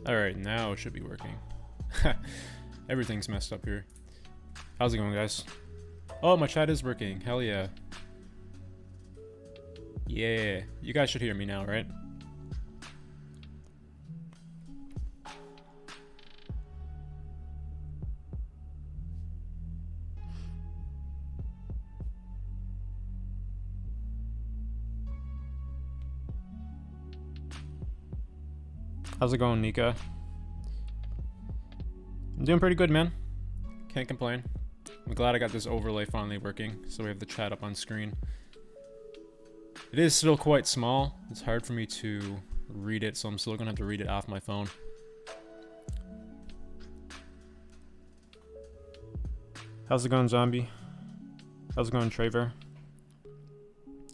Alright, now it should be working. Everything's messed up here. How's it going, guys? Oh, my chat is working. Hell yeah. Yeah. You guys should hear me now, right? How's it going, Nika? I'm doing pretty good, man. Can't complain. I'm glad I got this overlay finally working, so we have the chat up on screen. It is still quite small. It's hard for me to read it, so I'm still gonna have to read it off my phone. How's it going, Zombie? How's it going, Traver?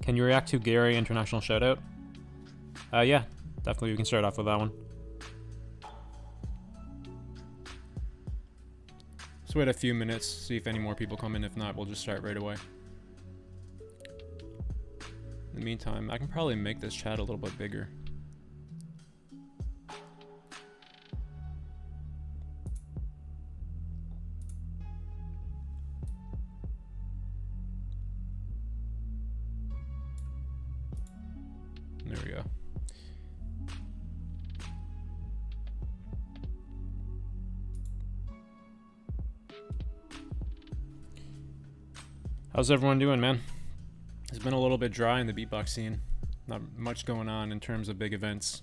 Can you react to Gary International Shoutout? Yeah, definitely we can start off with that one. Let's wait a few minutes, see if any more people come in. If not, we'll just start right away. In the meantime, I can probably make this chat a little bit bigger. There we go. How's everyone doing, man? It's been a little bit dry in the beatbox scene. Not much going on in terms of big events.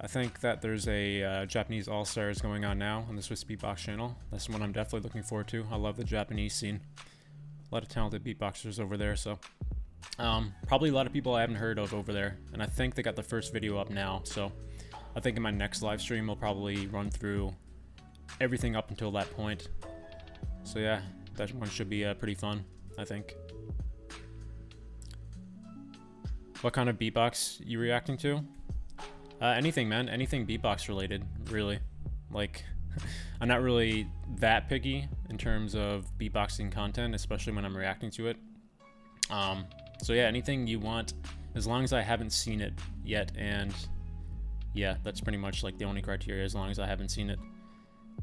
I think that there's a Japanese All-Stars going on now on the Swiss Beatbox channel. That's one I'm definitely looking forward to. I love the Japanese scene. A lot of talented beatboxers over there, so probably a lot of people I haven't heard of over there. And I think they got the first video up now, so I think in my next live stream we'll probably run through everything up until that point. So yeah, that one should be pretty fun, I think. What kind of beatbox you reacting to? Anything, man. Anything beatbox related, really. Like, I'm not really that picky in terms of beatboxing content, especially when I'm reacting to it. So yeah, anything you want, as long as I haven't seen it yet, and yeah, that's pretty much like the only criteria. As long as I haven't seen it,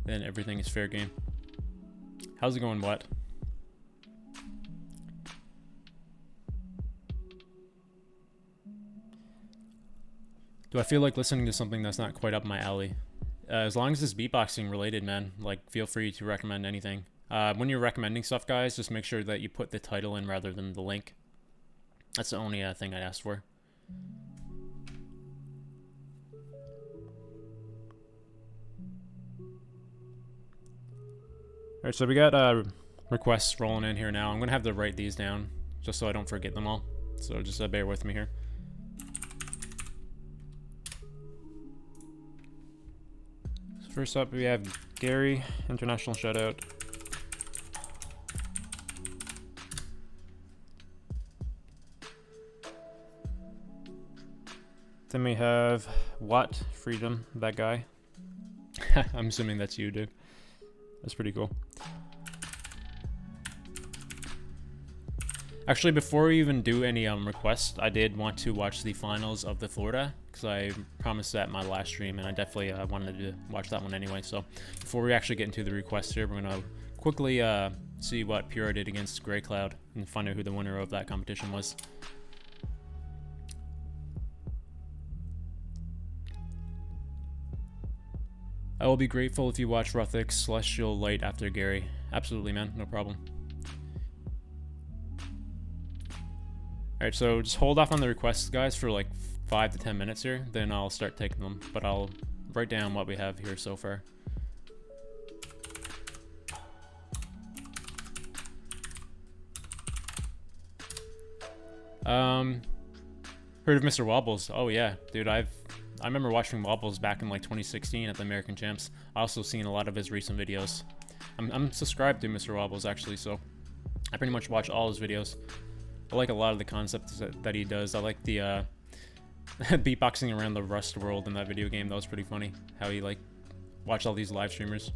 then everything is fair game. How's it going, what? Do I feel like listening to something that's not quite up my alley? As long as it's beatboxing related, man, like, feel free to recommend anything. When you're recommending stuff, guys, just make sure that you put the title in rather than the link. That's the only thing I asked for. Alright, so we got requests rolling in here now. I'm going to have to write these down just so I don't forget them all. So just bear with me here. First up, we have Gary, International Shoutout. Then we have What Freedom, that guy. I'm assuming that's you, dude. That's pretty cool. Actually, before we even do any requests, I did want to watch the finals of the Florida, because I promised that in my last stream, and I definitely wanted to watch that one anyway. So before we actually get into the requests here, we're going to quickly see what Pura did against Grey Cloud and find out who the winner of that competition was. I will be grateful if you watch Rothex Celestial Light after Gary. Absolutely, man. No problem. Alright, so just hold off on the requests, guys, for like 5 to 10 minutes here. Then I'll start taking them, but I'll write down what we have here so far. Heard of Mr. Wobbles? Oh yeah, dude, I remember watching Wobbles back in like 2016 at the American Champs. I also seen a lot of his recent videos. I'm subscribed to Mr. Wobbles actually, so I pretty much watch all his videos. I like a lot of the concepts that he does. I like the beatboxing around the Rust world in that video game. That was pretty funny. How he like watched all these live streamers.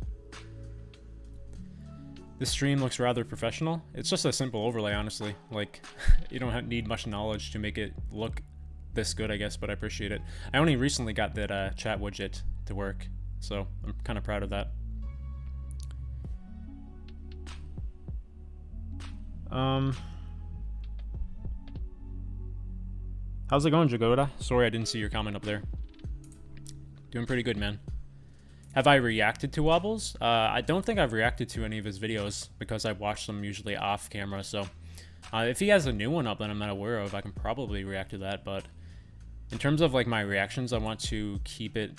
This stream looks rather professional. It's just a simple overlay, honestly. Like, you don't need much knowledge to make it look this good, I guess, but I appreciate it. I only recently got that chat widget to work, so I'm kind of proud of that. How's it going, Jagoda? Sorry I didn't see your comment up there. Doing pretty good, man. Have I reacted to Wobbles? I don't think I've reacted to any of his videos because I watch them usually off camera, so if he has a new one up that I'm not aware of, I can probably react to that. But in terms of like my reactions, I want to keep it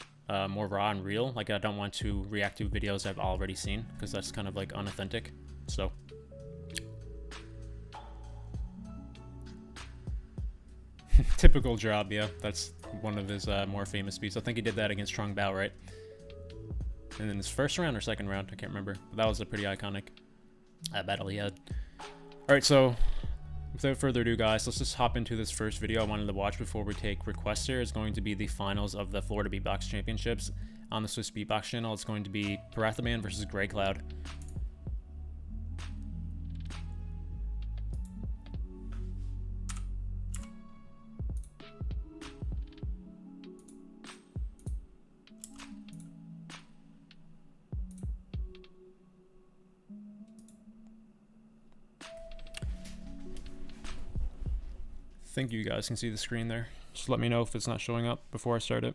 more raw and real. Like, I don't want to react to videos I've already seen because that's kind of like unauthentic. So Typical drop, yeah. That's one of his more famous beats. I think he did that against Trong Bao, right? And then his first round or second round, I can't remember. But that was a pretty iconic battle he had. Alright, so without further ado, guys, let's just hop into this first video I wanted to watch before we take requests here. It's going to be the finals of the Florida Beatbox Championships on the Swiss Beatbox channel. It's going to be Parathaman versus Grey Cloud. I think you guys can see the screen there. Just let me know if it's not showing up before I start it.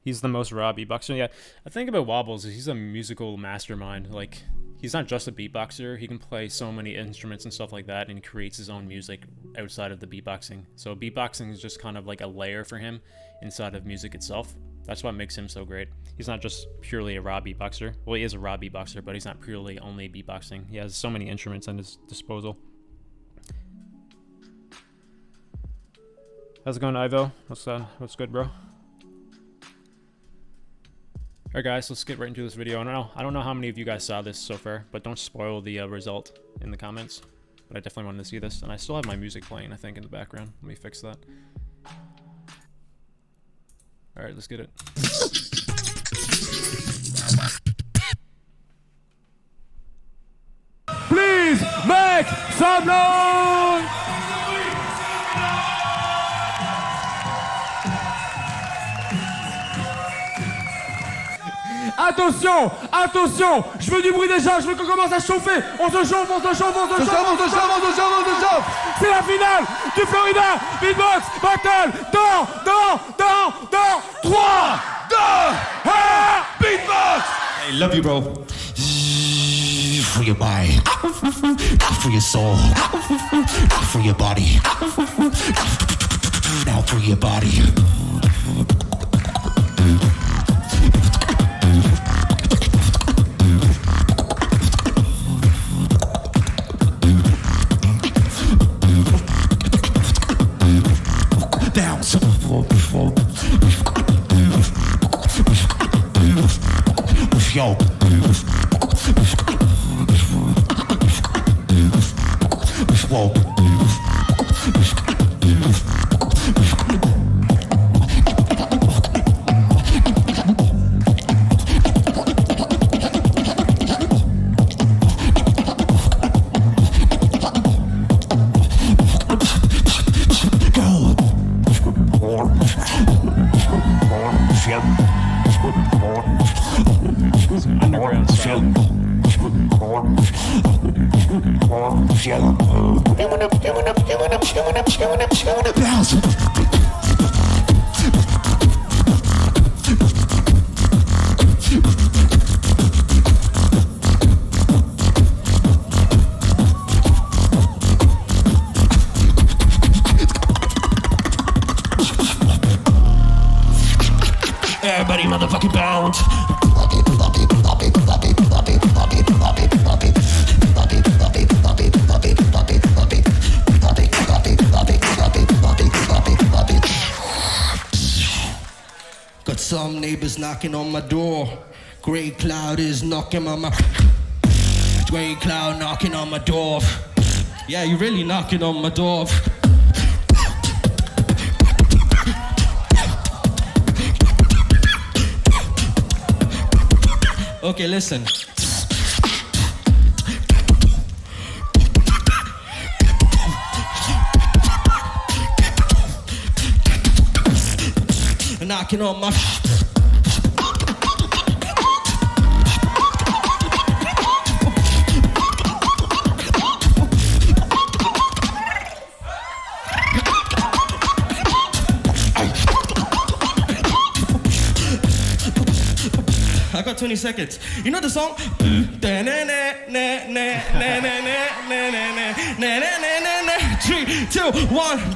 He's the most raw beatboxer. Yeah, I think about Wobbles is he's a musical mastermind. Like, he's not just a beatboxer. He can play so many instruments and stuff like that, and he creates his own music outside of the beatboxing. So beatboxing is just kind of like a layer for him inside of music itself. That's what makes him so great. He's not just purely a raw beatboxer. Well, he is a raw beatboxer, but he's not purely only beatboxing. He has so many instruments at his disposal. How's it going, Ivo? What's good, bro? Alright, guys, let's get right into this video. I don't know how many of you guys saw this so far, but don't spoil the result in the comments. But I definitely wanted to see this, and I still have my music playing, I think, in the background. Let me fix that. Alright, let's get it. Please make some noise! Attention, attention, je veux du bruit déjà, je veux qu'on commence à chauffer. On se chauffe, on se chauffe, on se chauffe, on se chauffe, on se chauffe, on se chauffe. C'est la finale du Florida Beatbox Battle. Dans 3, 2, 1, Beatbox. I love you, bro. For your mind, for your soul, for your body, now for your body. Bounce. Yo. Whoa. Underground style. Everybody motherfucking bounce. Got some neighbors knocking on my door. Grey Cloud is knocking on my... Grey Cloud knocking on my door. Yeah, you're really knocking on my door. Okay, listen. Knocking on my... I got 20 seconds. You know the song? 3, 2, 1.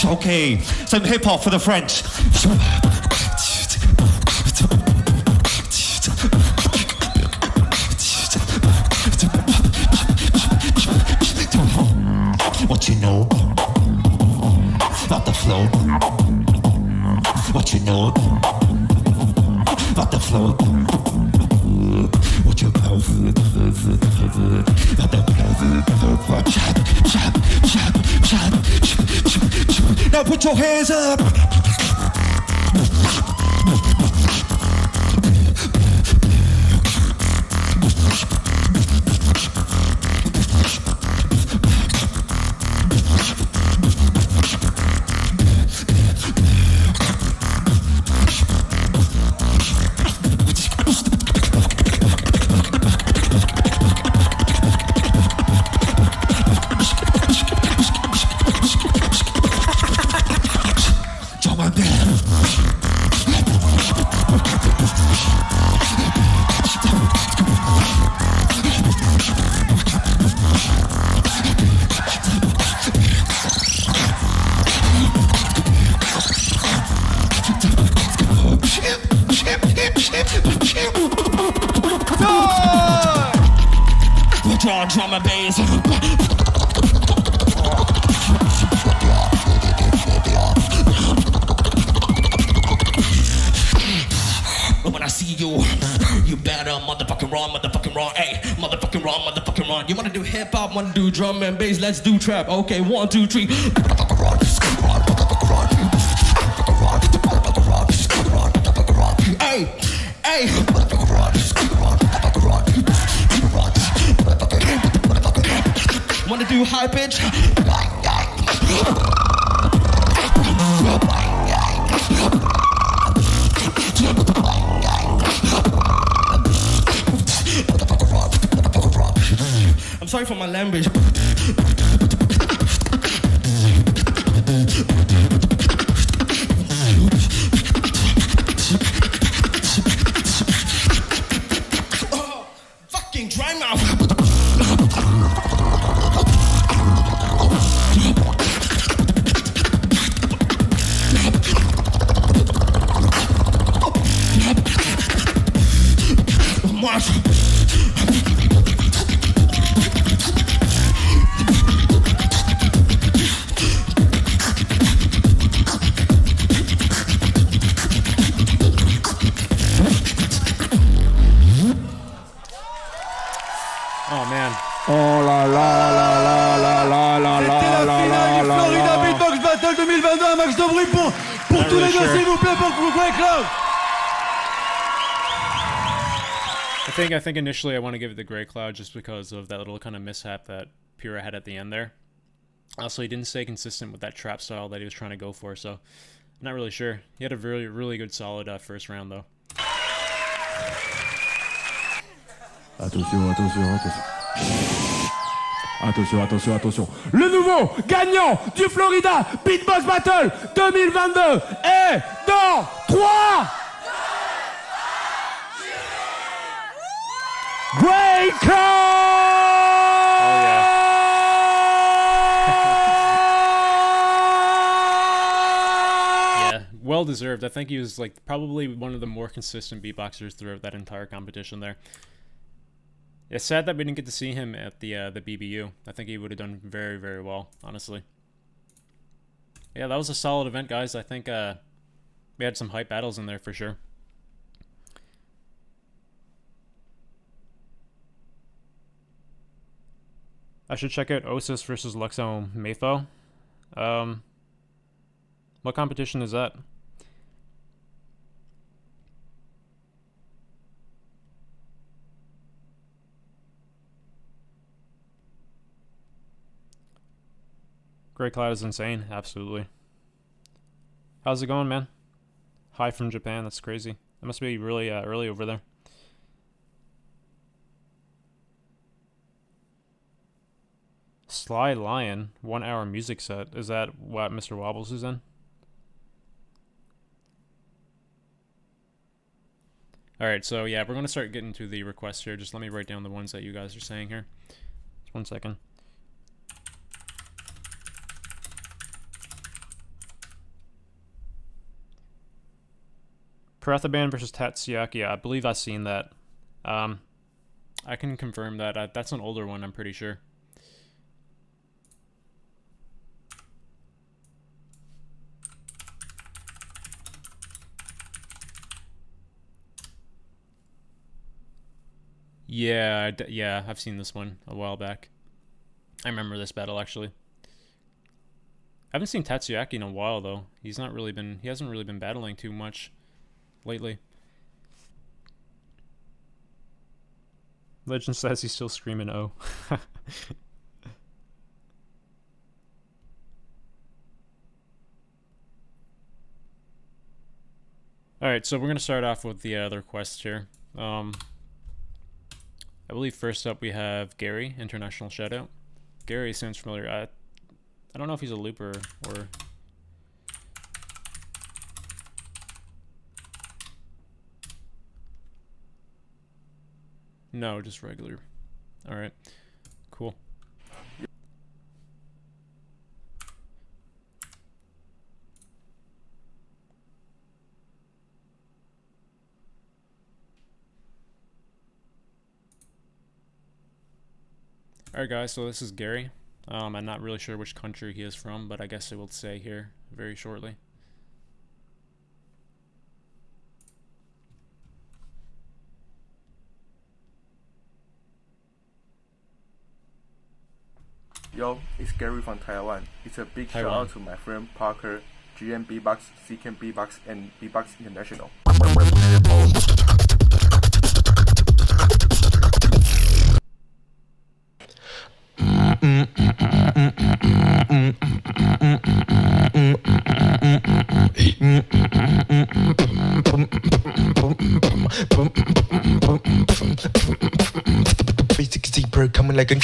Okay, some hip hop for the French. What you know about the flow? What you know about the flow? What you know about now put your hands up. Drum and bass. When I see you, you better motherfucking run, hey, motherfucking run. You wanna do hip hop, wanna do drum and bass, let's do trap. Okay, 1, 2, 3. Hey, hey. Wanna do high pitch? I'm sorry for my language. Oh, fucking dry mouth. Oh man. Oh là là là là là là là là là là là. Florida Beatbox Battle 2022, un max de bruit pour tous les deux, s'il vous plaît, pour vous Great Cloud. I think initially I want to give it the Grey Cloud just because of that little kind of mishap that Pura had at the end there. Also, he didn't stay consistent with that trap style that he was trying to go for, so I'm not really sure. He had a really good solid first round though. Attention. Attention. Le nouveau gagnant du Florida Beatbox Battle 2022 est dans 3, Great Yeah, well deserved. I think he was like probably one of the more consistent beatboxers throughout that entire competition there. It's sad that we didn't get to see him at the BBU. I think he would have done very well, honestly. Yeah, that was a solid event, guys. I think we had some hype battles in there for sure. I should check out Osis versus Luxo Maytho. What competition is that? Great Cloud is insane, absolutely. How's it going, man? Hi from Japan, that's crazy. It must be really early over there. Sly Lion, 1 hour music set. Is that what Mr. Wobbles is in? Alright, so yeah, we're going to start getting to the requests here. Just let me write down the ones that you guys are saying here. Just 1 second. Parathaban versus Tatsuyaki. Yeah, I believe I've seen that. I can confirm that. That's an older one, I'm pretty sure. Yeah, yeah, I've seen this one a while back. I remember this battle actually. I haven't seen Tatsuyaki in a while though. He hasn't really been battling too much lately. Legend says he's still screaming "oh." Alright, so we're going to start off with the other quests here. I believe first up we have Gary, International Shoutout. Gary sounds familiar. I don't know if he's a looper or... No, just regular. Alright, cool. Alright guys, so this is Gary. I'm not really sure which country he is from, but I guess it will say here very shortly. Yo, it's Gary from Taiwan. It's a big shout out to my friend Parker, GM Beatbox, CKM Beatbox, and Beatbox International. Basic zebra coming like a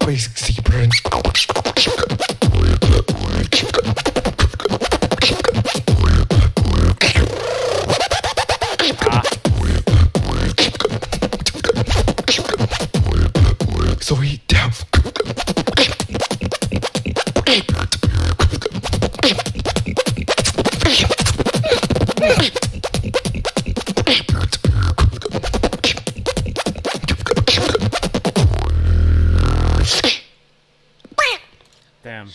basic zebra. So he down. Damn.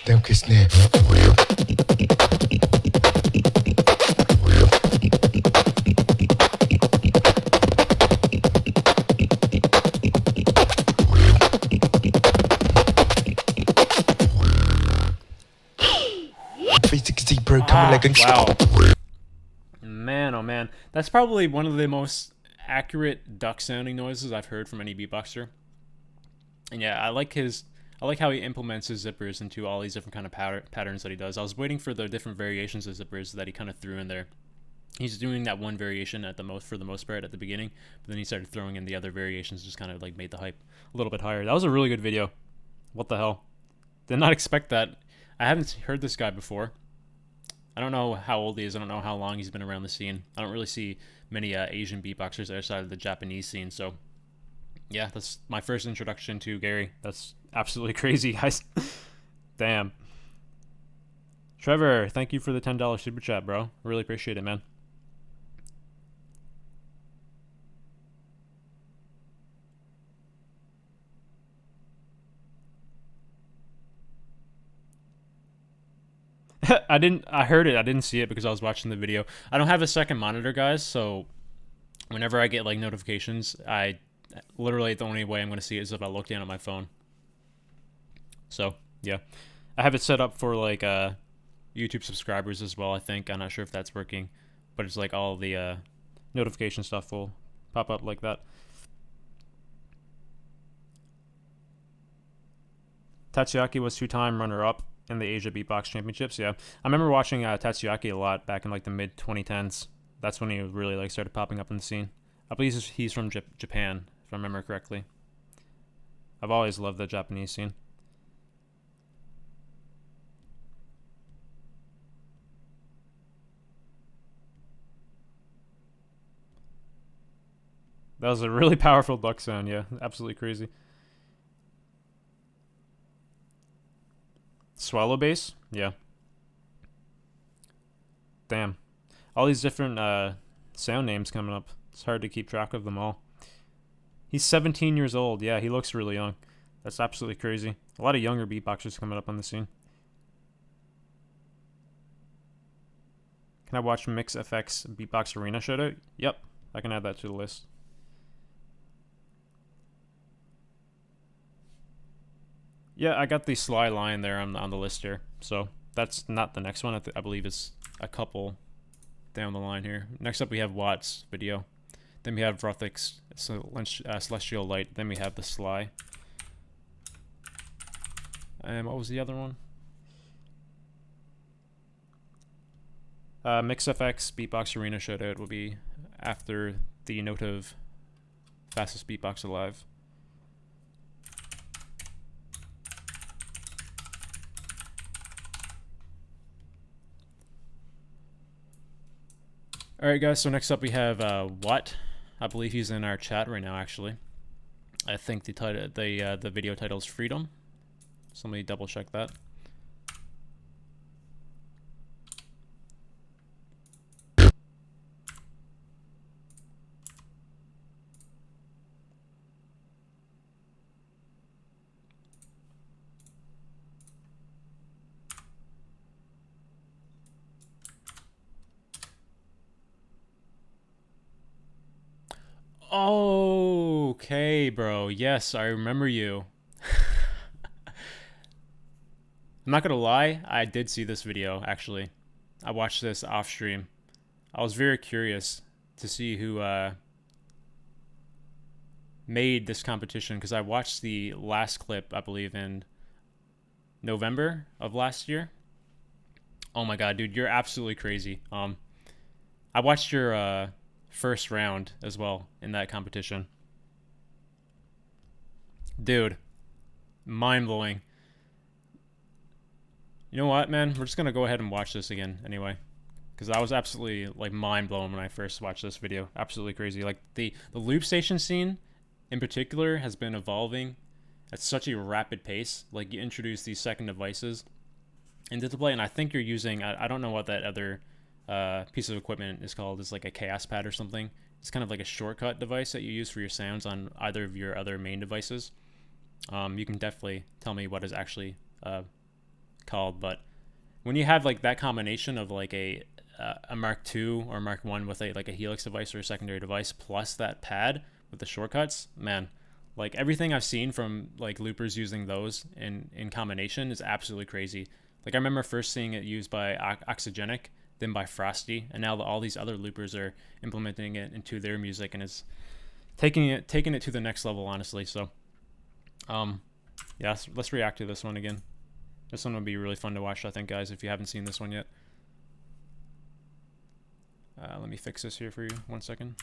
Damn kiss snare. Basic zebra coming like a Wow. Man, oh man. That's probably one of the most accurate duck sounding noises I've heard from any beatboxer. And yeah, I like how he implements his zippers into all these different kind of patterns that he does. I was waiting for the different variations of zippers that he kind of threw in there. He's doing that one variation for the most part at the beginning, but then he started throwing in the other variations, just kind of like made the hype a little bit higher. That was a really good video. What the hell? Did not expect that. I haven't heard this guy before. I don't know how old he is. I don't know how long he's been around the scene. I don't really see many Asian beatboxers outside of the Japanese scene. So yeah, that's my first introduction to Gary. That's absolutely crazy, guys. Damn. Trevor, thank you for the $10 super chat, bro. Really appreciate it, man. I heard it. I didn't see it because I was watching the video. I don't have a second monitor, guys, so whenever I get like notifications, I literally the only way I'm going to see it is if I look down at my phone. So, yeah. I have it set up for like YouTube subscribers as well, I think. I'm not sure if that's working, but it's like all the notification stuff will pop up like that. Tatsuyaki was 2-time runner-up in the Asia Beatbox Championships. Yeah, I remember watching Tatsuyaki a lot back in like the mid 2010s. That's when he really like started popping up in the scene. I believe he's from Japan, if I remember correctly. I've always loved the Japanese scene. That was a really powerful duck sound. Yeah, absolutely crazy. Swallow bass? Yeah. Damn. All these different sound names coming up. It's hard to keep track of them all. He's 17 years old. Yeah, he looks really young. That's absolutely crazy. A lot of younger beatboxers coming up on the scene. Can I watch Mix FX Beatbox Arena shoutout? Yep, I can add that to the list. Yeah, I got the Sly line there on the list here. So that's not the next one. I believe it's a couple down the line here. Next up we have Watts video. Then we have Rothex Celestial Light. Then we have the Sly. And what was the other one? MixFX Beatbox Arena shoutout will be after the note of Fastest Beatbox Alive. Alright guys, so next up we have Watt. I believe he's in our chat right now actually. I think the title the video title is Freedom. So let me double check that. Okay, bro. Yes, I remember you. I'm not gonna lie, I did see this video, actually. I watched this off stream. I was very curious to see who made this competition, because I watched the last clip, I believe, in November of last year. Oh my god, dude, you're absolutely crazy. I watched your first round as well in that competition. Dude, mind-blowing. You know what, man? We're just gonna go ahead and watch this again anyway, because I was absolutely like mind-blown when I first watched this video. Absolutely crazy. Like the loop station scene in particular has been evolving at such a rapid pace. Like you introduce these second devices into the play, and I think you're using, I don't know what that other piece of equipment is called. It's like a chaos pad or something. It's kind of like a shortcut device that you use for your sounds on either of your other main devices. You can definitely tell me what is actually called, but when you have like that combination of like a Mark II or Mark I with like a Helix device or a secondary device plus that pad with the shortcuts, man, like everything I've seen from like loopers using those in combination is absolutely crazy. Like I remember first seeing it used by Oxygenic, then by Frosty, and now all these other loopers are implementing it into their music, and it's taking it to the next level, honestly. So yeah, let's react to this one again. This one would be really fun to watch, I think, guys, if you haven't seen this one yet. Let me fix this here for you. 1 second.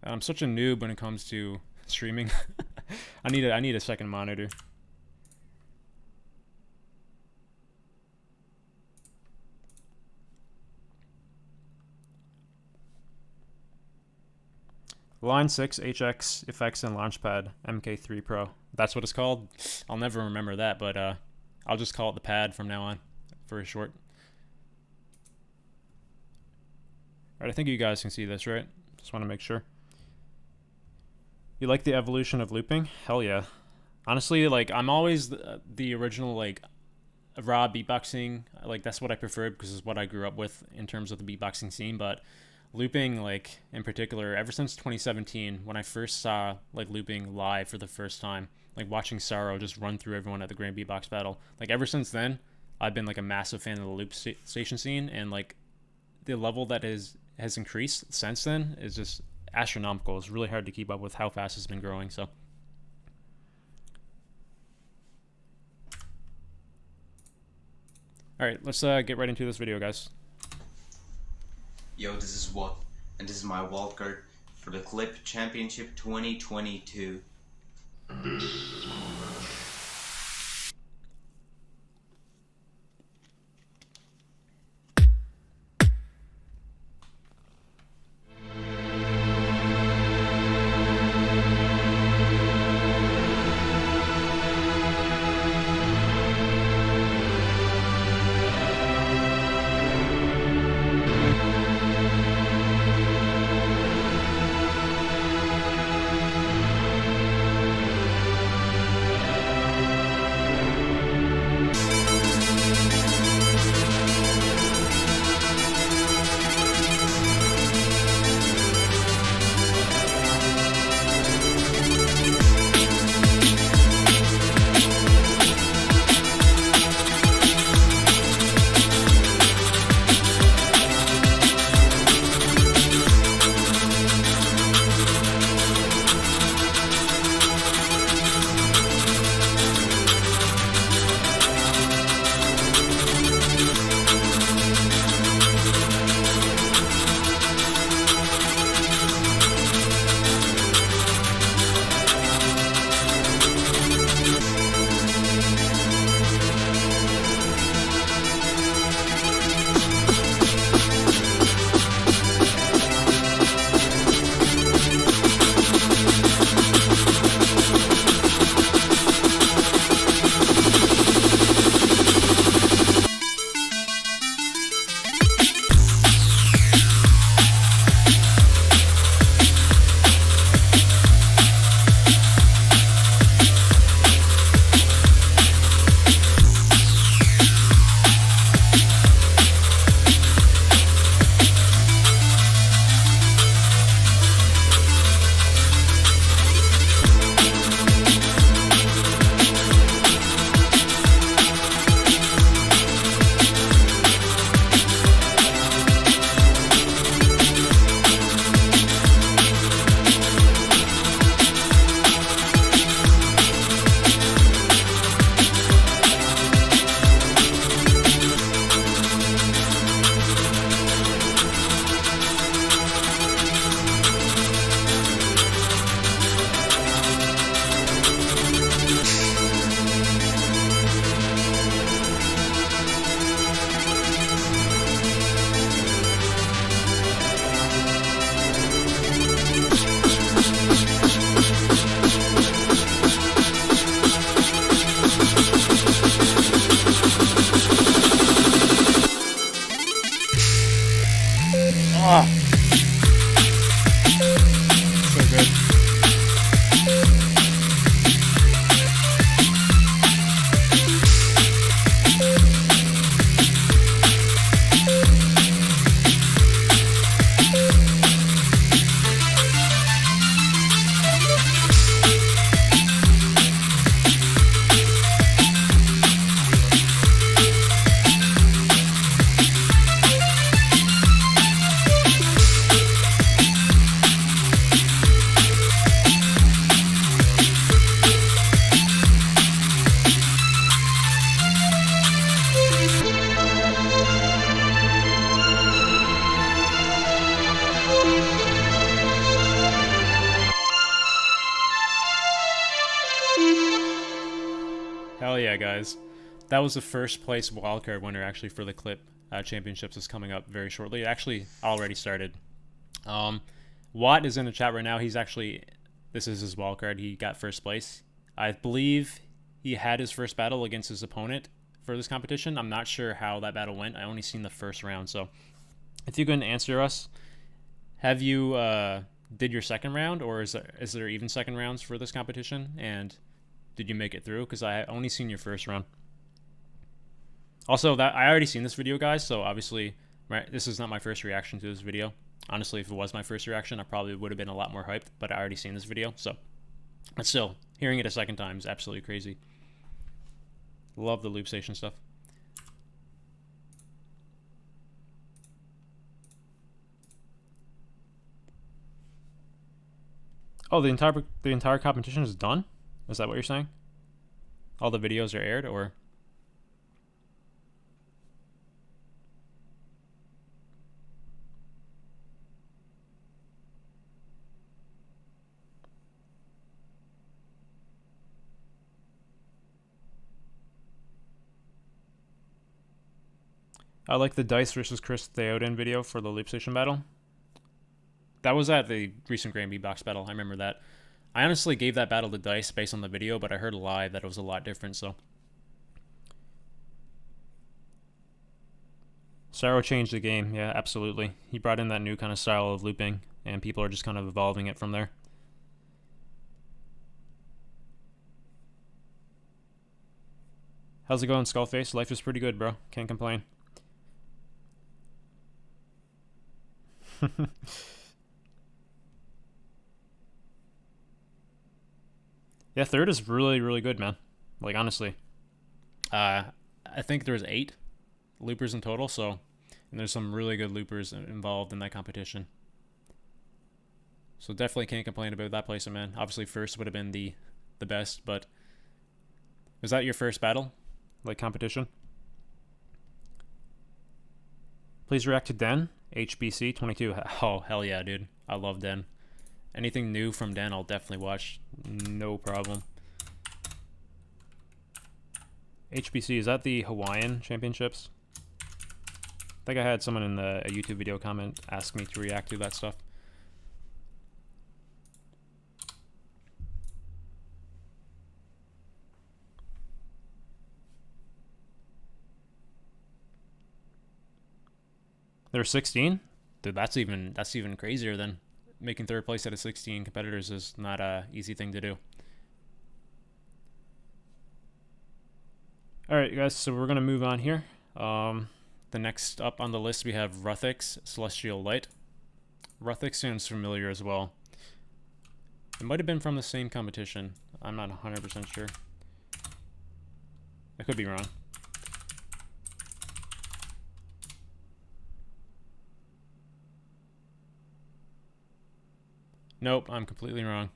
I'm such a noob when it comes to streaming. I need a second monitor. Line 6 HX effects and Launchpad MK3 Pro. That's what it's called. I'll never remember that, but I'll just call it the pad from now on for short. Alright, I think you guys can see this, right? Just want to make sure. You like the evolution of looping? Hell yeah. Honestly, like, I'm always the original, like, raw beatboxing. Like, that's what I preferred because it's what I grew up with in terms of the beatboxing scene. But looping, like, in particular, ever since 2017, when I first saw, like, looping live for the first time, like, watching Sorrow just run through everyone at the Grand Beatbox Battle. Like, ever since then, I've been, like, a massive fan of the loop station scene. And, like, the level that has increased since then is just astronomical. It's really hard to keep up with how fast it's been growing. So all right, let's get right into this video, guys. Yo, this is Wat, and this is my wildcard for the Clip Championship 2022. yeah, guys. That was the first place wildcard winner actually for the Clip Championships is coming up very shortly. It actually already started. Watt is in the chat right now. He's actually, this is his wildcard. He got first place. I believe he had his first battle against his opponent for this competition. I'm not sure how that battle went. I only seen the first round. So if you can answer us, have you did your second round, or is there even second rounds for this competition? And did you make it through? Because I only seen your first round. Also, that I already seen this video, guys. So obviously, right, this is not my first reaction to this video. Honestly, if it was my first reaction, I probably would have been a lot more hyped. But I already seen this video, so but still, hearing it a second time is absolutely crazy. Love the loop station stuff. Oh, the entire competition is done? Is that what you're saying? All the videos are aired, or? I like the Dice versus Chris Theoden video for the loop station battle. That was at the recent Grand Beatbox battle. I remember that. I honestly gave that battle to Dice based on the video, but I heard live that it was a lot different, so. Saro changed the game. Yeah, absolutely. He brought in that new kind of style of looping, and people are just kind of evolving it from there. How's it going, Skullface? Life is pretty good, bro. Can't complain. Yeah, third is really, really good, man. Like, honestly. I think there's 8 loopers in total, so, and there's some really good loopers involved in that competition. So definitely can't complain about that placement, man. Obviously, first would have been the best, but was that your first battle? Like, competition? Please react to Den, HBC22. Oh, hell yeah, dude. I love Den. Anything new from Den, I'll definitely watch. No problem. HBC, is that the Hawaiian Championships? I think I had someone in a YouTube video comment ask me to react to that stuff. There's 16? Dude, that's even crazier than making third place out of 16 competitors is not a easy thing to do. Alright guys, so we're gonna move on here. The next up on the list we have Rothex Celestial Light. Rothex sounds familiar as well. It might have been from the same competition. I'm not 100% sure. I could be wrong. Nope, I'm completely wrong.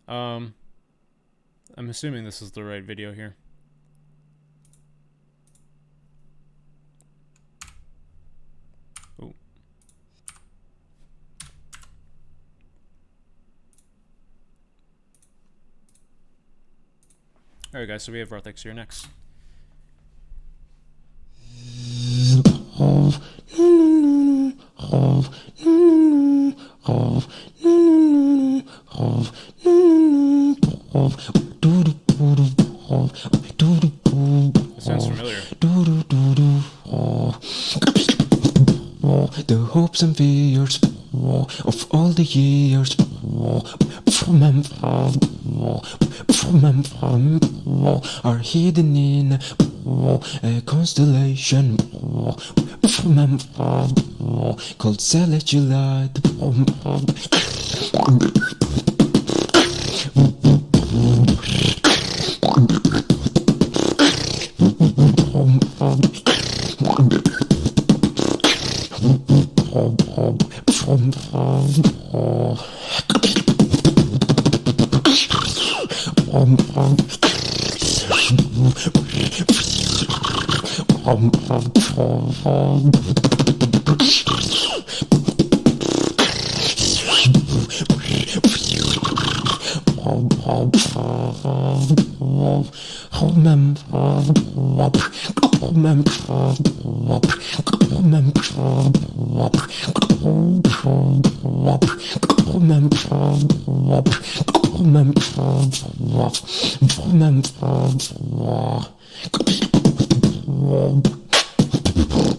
I'm assuming this is the right video here. Ooh. Alright guys, so we have Rothex here next. It sounds familiar. The hopes and fears of all the years are hidden in a constellation called celestial light.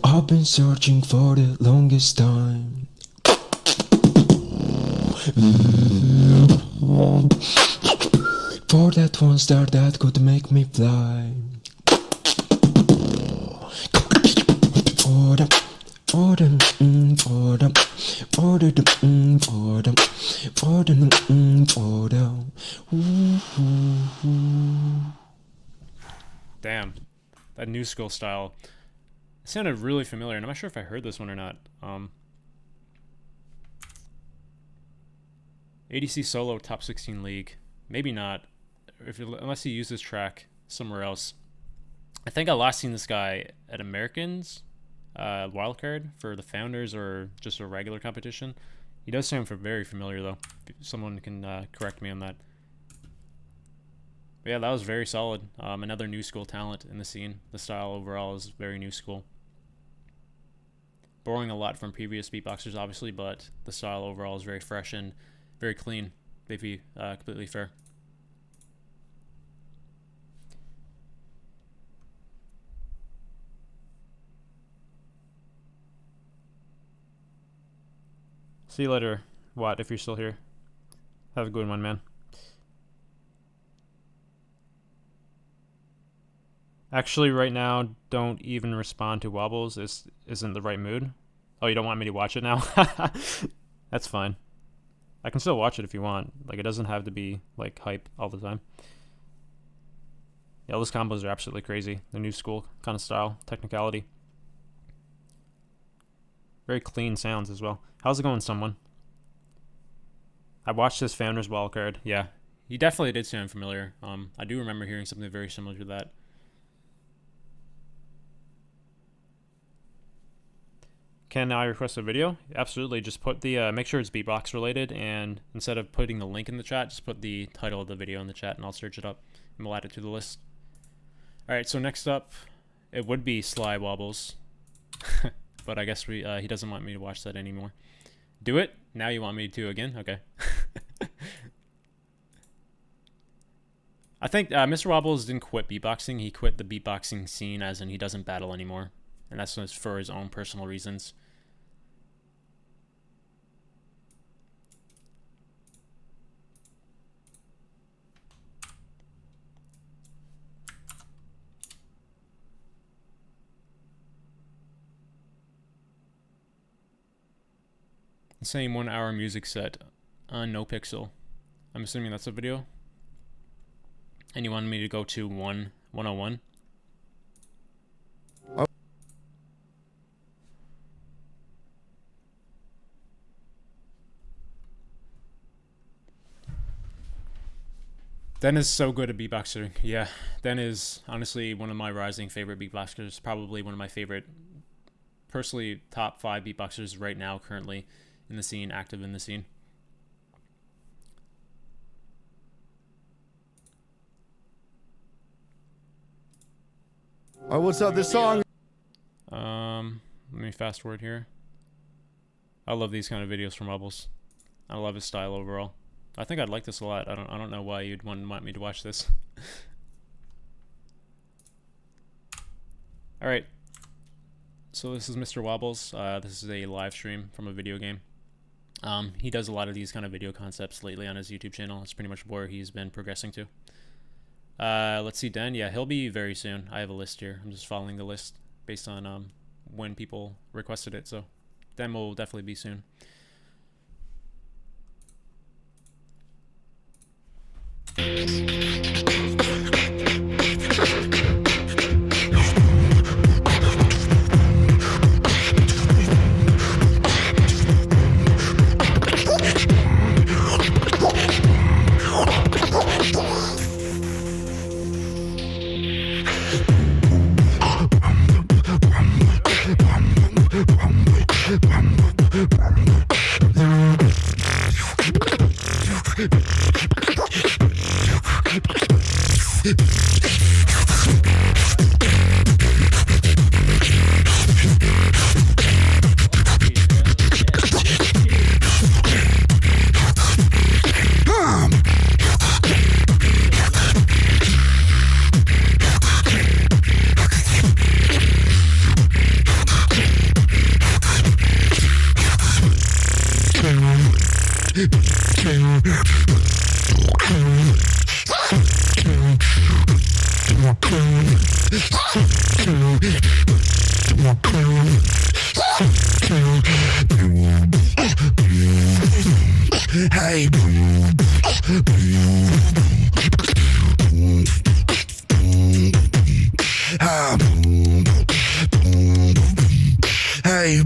I've been searching for the longest time. For that one star that could make me fly. For them, for them, for them, for them, for them, for them, for them. Damn, that new school style sounded really familiar, and I'm not sure if I heard this one or not. ADC solo top 16 league, maybe not, unless he used this track somewhere else. I think I last seen this guy at Americans wildcard for the founders or just a regular competition. He does sound very familiar though. If someone can correct me on that. But yeah, that was very solid. Another new school talent in the scene. The style overall is very new school. Borrowing a lot from previous beatboxers, obviously, but the style overall is very fresh and very clean. To be completely fair. See you later, Watt, if you're still here. Have a good one, man. Actually, right now, don't even respond to Wobbles. This isn't the right mood. Oh, you don't want me to watch it now? That's fine. I can still watch it if you want. Like, it doesn't have to be, like, hype all the time. Yeah, those combos are absolutely crazy. The new school kind of style, technicality. Very clean sounds as well. How's it going, someone? I watched this Founders wildcard. Yeah, he definitely did sound familiar. I do remember hearing something very similar to that. Can I request a video? Absolutely. Just put the make sure it's beatbox related, and instead of putting the link in the chat, just put the title of the video in the chat, and I'll search it up and we'll add it to the list. All right. So next up, it would be Sly Wobbles, but I guess he doesn't want me to watch that anymore. Do it now. You want me to again? Okay. I think Mr. Wobbles didn't quit beatboxing. He quit the beatboxing scene, as in he doesn't battle anymore, and that's just for his own personal reasons. Same 1 hour music set on No Pixel. I'm assuming that's a video. And you wanted me to go to 101. Den is so good at beatboxing. Yeah, Den is honestly one of my rising favorite beatboxers. Probably one of my favorite, personally, top 5 beatboxers right now, currently in the scene, active in the scene. Oh, what's up? This song. Let me fast forward here. I love these kind of videos from Wobbles. I love his style overall. I think I'd like this a lot. I don't know why you'd want me to watch this. All right. So this is Mr. Wobbles. This is a live stream from a video game. He does a lot of these kind of video concepts lately on his YouTube channel. It's pretty much where he's been progressing to. Let's see, Den. Yeah, he'll be very soon. I have a list here. I'm just following the list based on when people requested it. So Den will definitely be soon. Hey. Hey.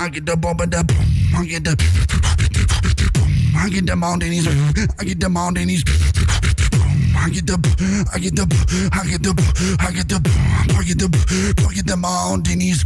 I get the bomb and I get the mountains, I get the mountains. I get the mountains.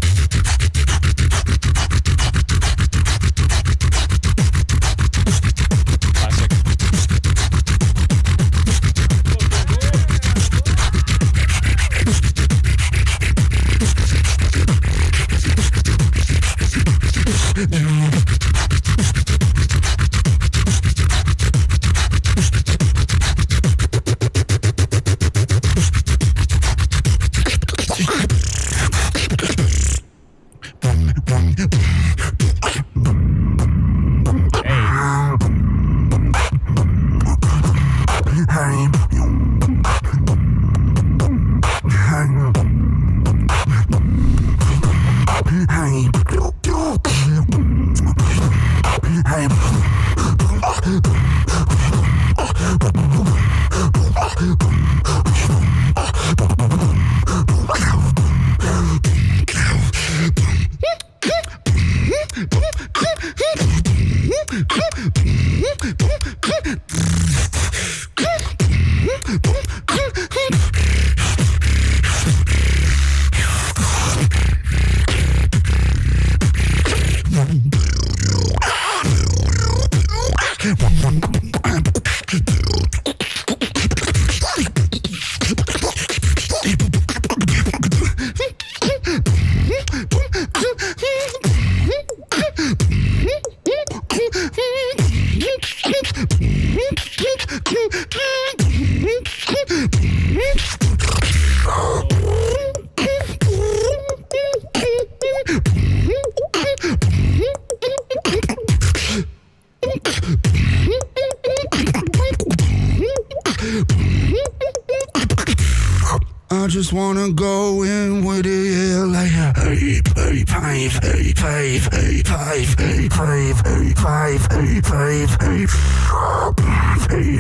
I just wanna go in with it, yeah, like hey, five, hey, five, hey, five, hey, five, hey, five, hey, five, hey, hey.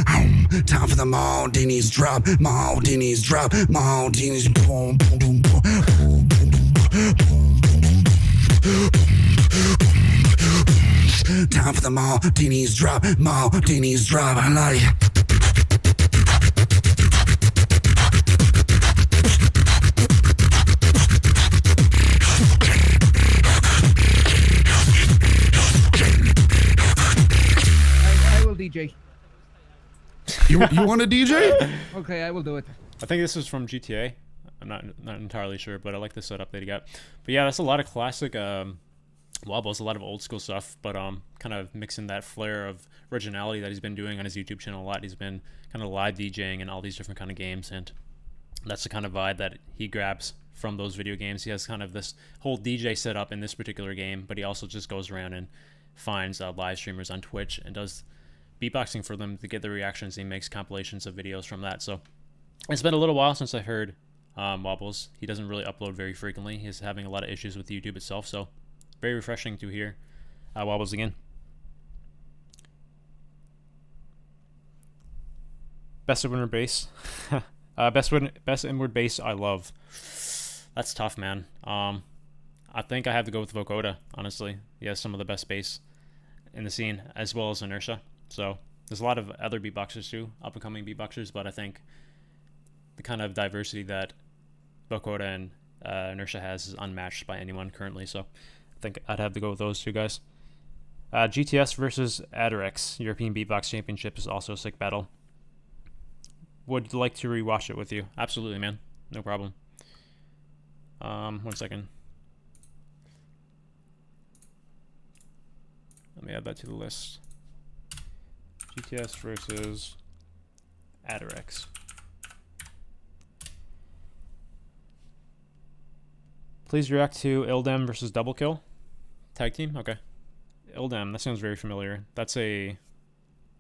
Hey, time for the Martinis drop, Martinis drop, Martinis boom, boom, boom, boom, boom, boom, boom. Time for the martinis drop, martinis drop. I like. I will DJ. You want a DJ? Okay, I will do it. I think this is from GTA. I'm not entirely sure, but I like the setup that he got. But yeah, that's a lot of classic Wobbles, a lot of old school stuff, but kind of mixing that flair of originality that he's been doing on his YouTube channel a lot. He's been kind of live DJing in all these different kind of games, and that's the kind of vibe that he grabs from those video games. He has kind of this whole DJ setup in this particular game, but he also just goes around and finds live streamers on Twitch and does beatboxing for them to get the reactions. He makes compilations of videos from that. So it's been a little while since I heard Wobbles. He doesn't really upload very frequently. He's having a lot of issues with YouTube itself, so very refreshing to hear Wobbles again. Best inward bass. Best inward bass I love. That's tough, man. I think I have to go with Velkens, honestly. He has some of the best bass in the scene, as well as Inertia. So there's a lot of other beatboxers too, up-and-coming beatboxers, but I think the kind of diversity that Velkens and Inertia has is unmatched by anyone currently. So I think I'd have to go with those two guys. GTS versus Adorax, European Beatbox Championship, is also a sick battle. Would like to rewatch it with you. Absolutely, man. No problem. 1 second. Let me add that to the list. GTS versus Adorax. Please react to Ill-Dem versus Double Kill. Tag team? Okay. Ill-Dem, that sounds very familiar. That's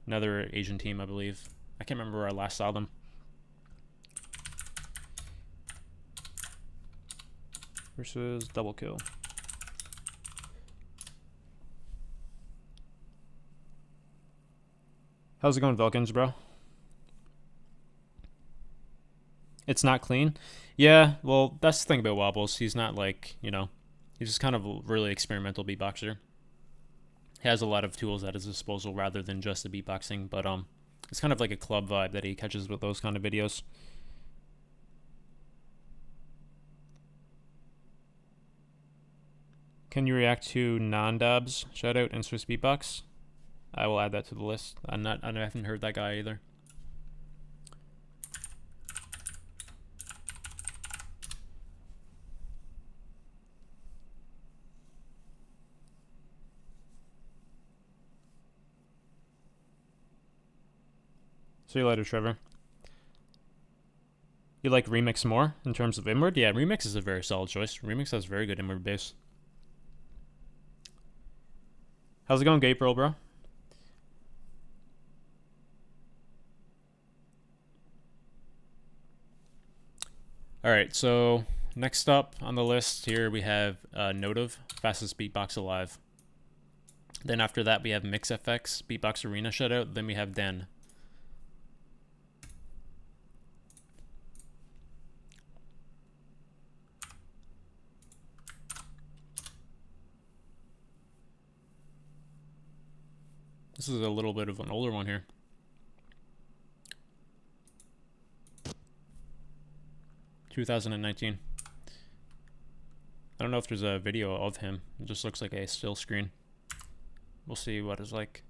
another Asian team, I believe. I can't remember where I last saw them. Versus Double Kill. How's it going, Velkens, bro? It's not clean? Yeah, well, that's the thing about Wobbles. He's not like, you know, he's just kind of a really experimental beatboxer. He has a lot of tools at his disposal rather than just the beatboxing, but it's kind of like a club vibe that he catches with those kind of videos. Can you react to Nandab's shoutout in Swiss Beatbox? I will add that to the list. I haven't heard that guy either. See you later, Trevor. You like Remix more in terms of inward? Yeah, Remix is a very solid choice. Remix has very good inward bass. How's it going, Gabriel, bro? Alright, so next up on the list here we have Nandab, fastest beatbox alive. Then after that we have MixFX, Beatbox Arena shoutout. Then we have Den. This is a little bit of an older one here. (2019). I don't know if there's a video of him. It just looks like a still screen. We'll see what it's like.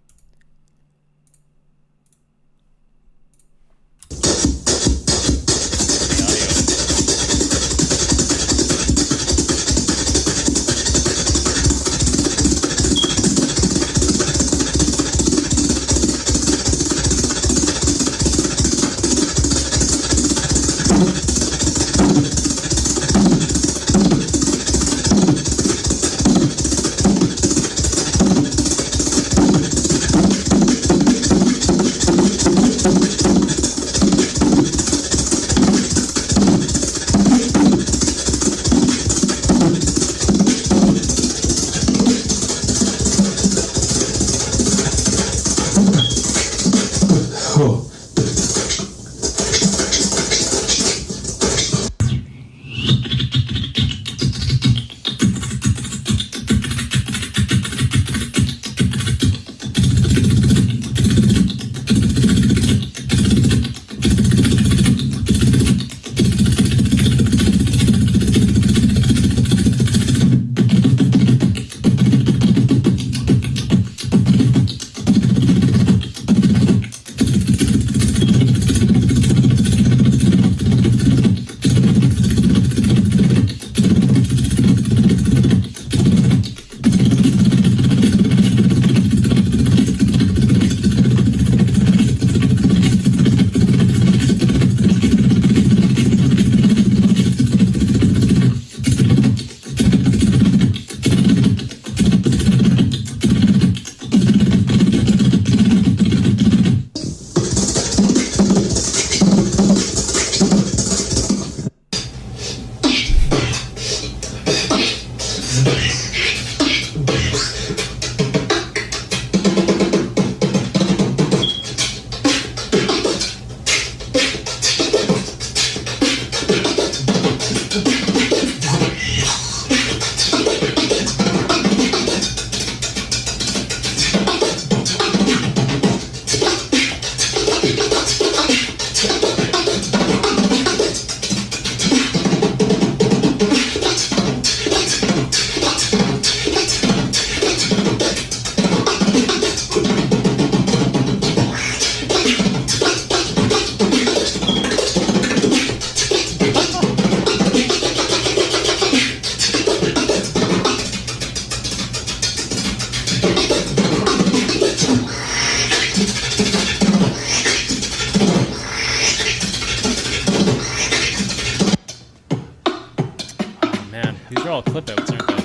all clip outs, aren't they?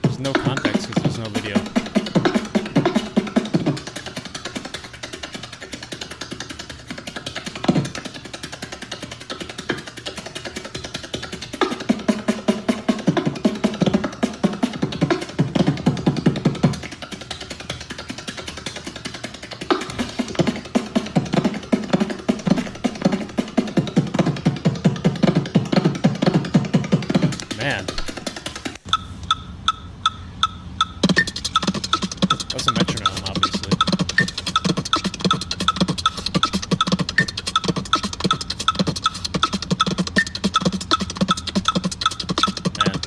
There's no context because there's no video. Man. That's a metronome, obviously. Man.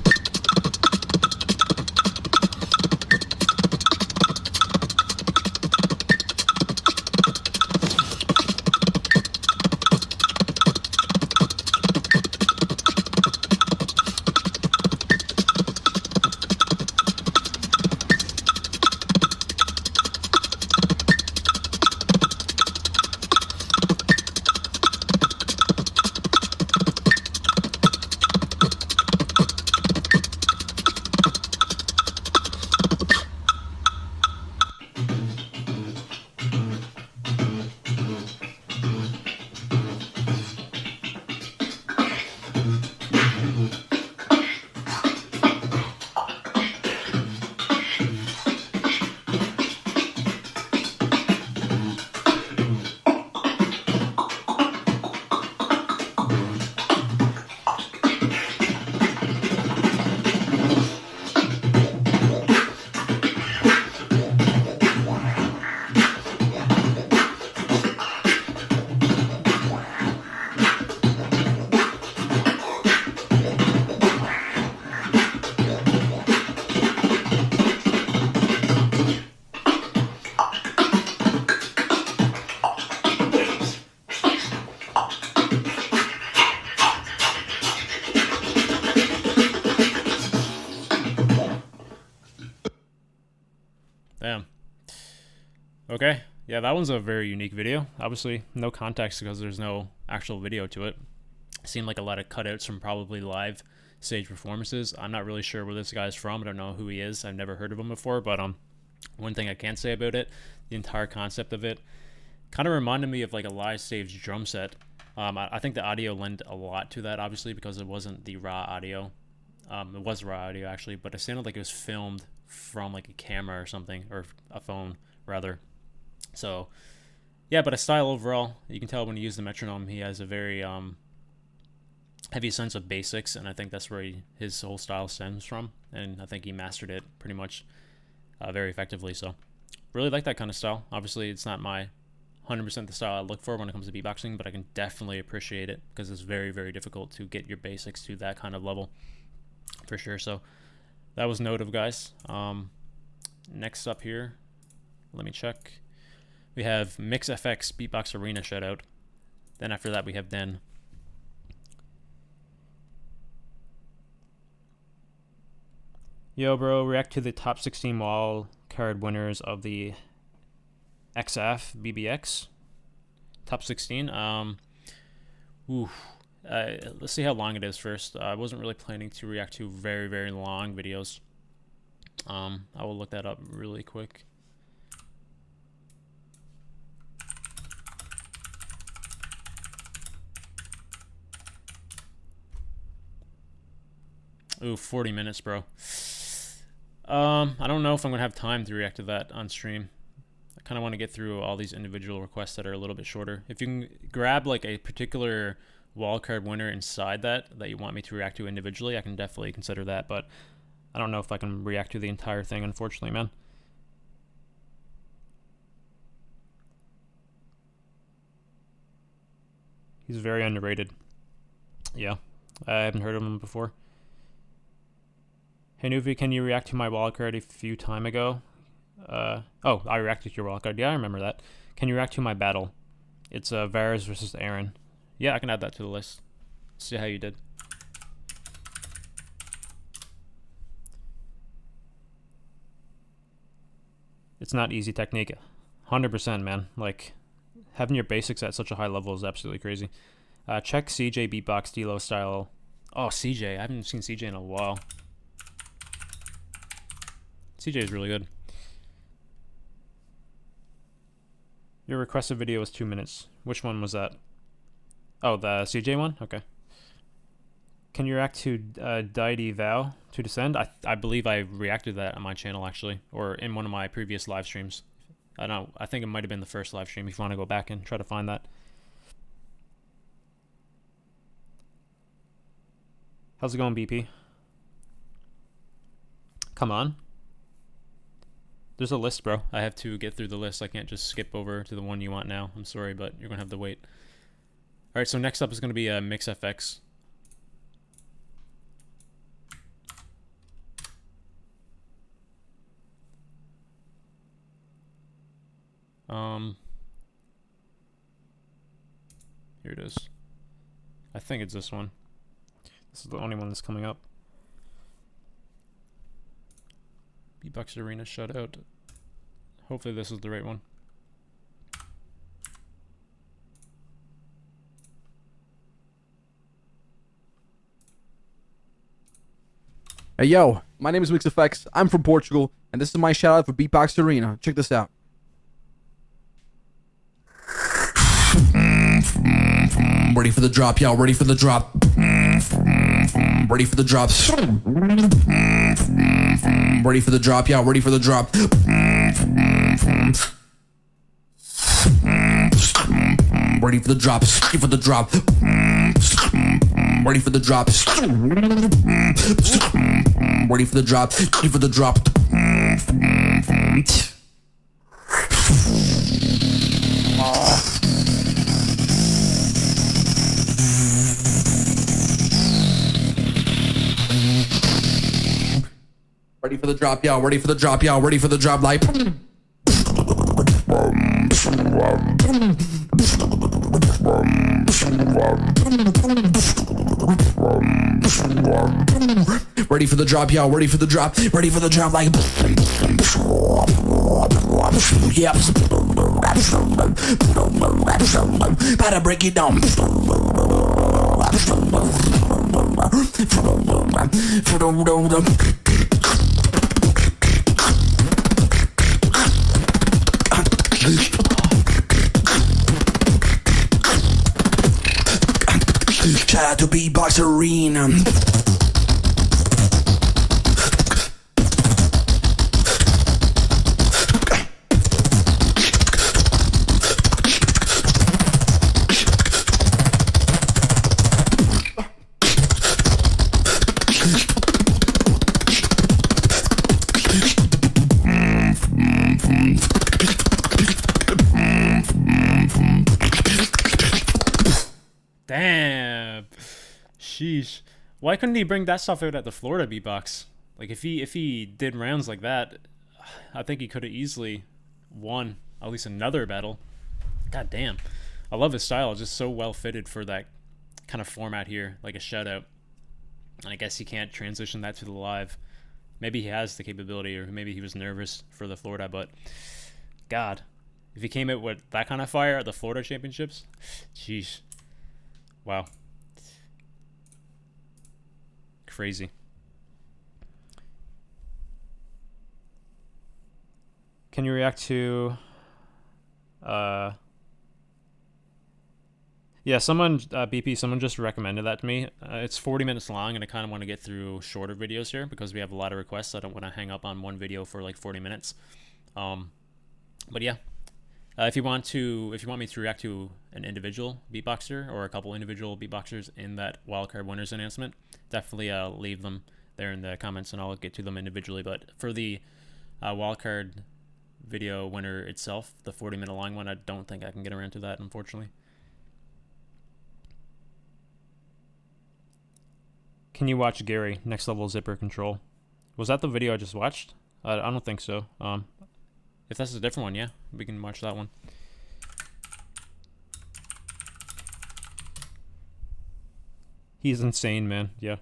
Damn. Okay. Yeah, that one's a very unique video. Obviously, no context because there's no actual video to it. Seemed like a lot of cutouts from probably live stage performances. I'm not really sure where this guy's from. I don't know who he is. I've never heard of him before, but one thing I can say about it, the entire concept of it kind of reminded me of like a live stage drum set. I think the audio lent a lot to that, obviously, because it wasn't the raw audio. It was raw audio actually, but it sounded like it was filmed from like a camera or something, or a phone rather. So yeah, but a style overall, you can tell when you use the metronome, he has a very heavy sense of basics, and I think that's where his whole style stems from, and I think he mastered it pretty much very effectively. So really like that kind of style. Obviously it's not my 100% the style I look for when it comes to beatboxing, but I can definitely appreciate it because it's very, very difficult to get your basics to that kind of level for sure. So that was noted, guys. Next up here, let me check. We have MixFX Beatbox Arena shoutout. Then after that we have Den. Yo bro, react to the top 16 wall card winners of the XF BBX. Top 16. Let's see how long it is first. I wasn't really planning to react to very, very long videos. I will look that up really quick. Ooh, 40 minutes, bro. I don't know if I'm gonna have time to react to that on stream. I kind of want to get through all these individual requests that are a little bit shorter. If you can grab like a particular wildcard winner inside that you want me to react to individually, I can definitely consider that, but I don't know if I can react to the entire thing, unfortunately, man. He's very underrated. Yeah, I haven't heard of him before. Hey Newfie, can you react to my wildcard a few time ago? Oh, I reacted to your wildcard. Yeah, I remember that. Can you react to my battle? It's Varus versus Aaron. Yeah, I can add that to the list. See how you did. It's not easy technique. 100%, man. Like, having your basics at such a high level is absolutely crazy. Check CJ Beatbox Dilo style Oh, CJ. I haven't seen CJ in a while. CJ is really good. Your requested video was 2 minutes. Which one was that? Oh, the CJ one? Okay. Can you react to Deity Vow to Descend? I believe I reacted to that on my channel, actually. Or in one of my previous live streams. I don't know. I think it might have been the first live stream if you want to go back and try to find that. How's it going, BP? Come on. There's a list, bro. I have to get through the list. I can't just skip over to the one you want now. I'm sorry, but you're going to have to wait. Alright, so next up is going to be Mix FX. Here it is. I think it's this one. This is the only one that's coming up. Beatbox Arena shoutout. Hopefully this is the right one. Hey yo, my name is MixFX. I'm from Portugal, and this is my shout out for Beatbox Arena. Check this out. Ready for the drop, y'all. Ready for the drop. Ready for the drop. Ready for the drop, y'all. Ready for the drop. Ready for the drop. Ready for the drop. Ready for the drop. Ready for the drop. Ready for the drop. Ready for the drop, y'all. Ready for the drop, y'all. Ready for the drop, like. Ready for the drop, y'all. Ready for the drop. Ready for the drop, like. Yep. About to break it down. Shout out to Beatbox Arena. Damn. Sheesh. Why couldn't he bring that stuff out at the Florida beatbox? Like if he did rounds like that, I think he could have easily won at least another battle. God damn. I love his style. It's just so well fitted for that kind of format here, like a shutout. And I guess he can't transition that to the live. Maybe he has the capability, or maybe he was nervous for the Florida, but God, if he came out with that kind of fire at the Florida Championships, jeez. Wow. Crazy. Can you react to yeah, someone BP, someone just recommended that to me. It's 40 minutes long, and I kind of want to get through shorter videos here because we have a lot of requests. I don't want to hang up on one video for like 40 minutes. But yeah, if you want me to react to an individual beatboxer or a couple individual beatboxers in that wildcard winners announcement, definitely leave them there in the comments, and I'll get to them individually. But for the wildcard video winner itself, the 40-minute long one, I don't think I can get around to that, unfortunately. Can you watch Gary, Next Level Zipper Control? Was that the video I just watched? I don't think so. If that's a different one, yeah, we can watch that one. He's insane, man. Yeah.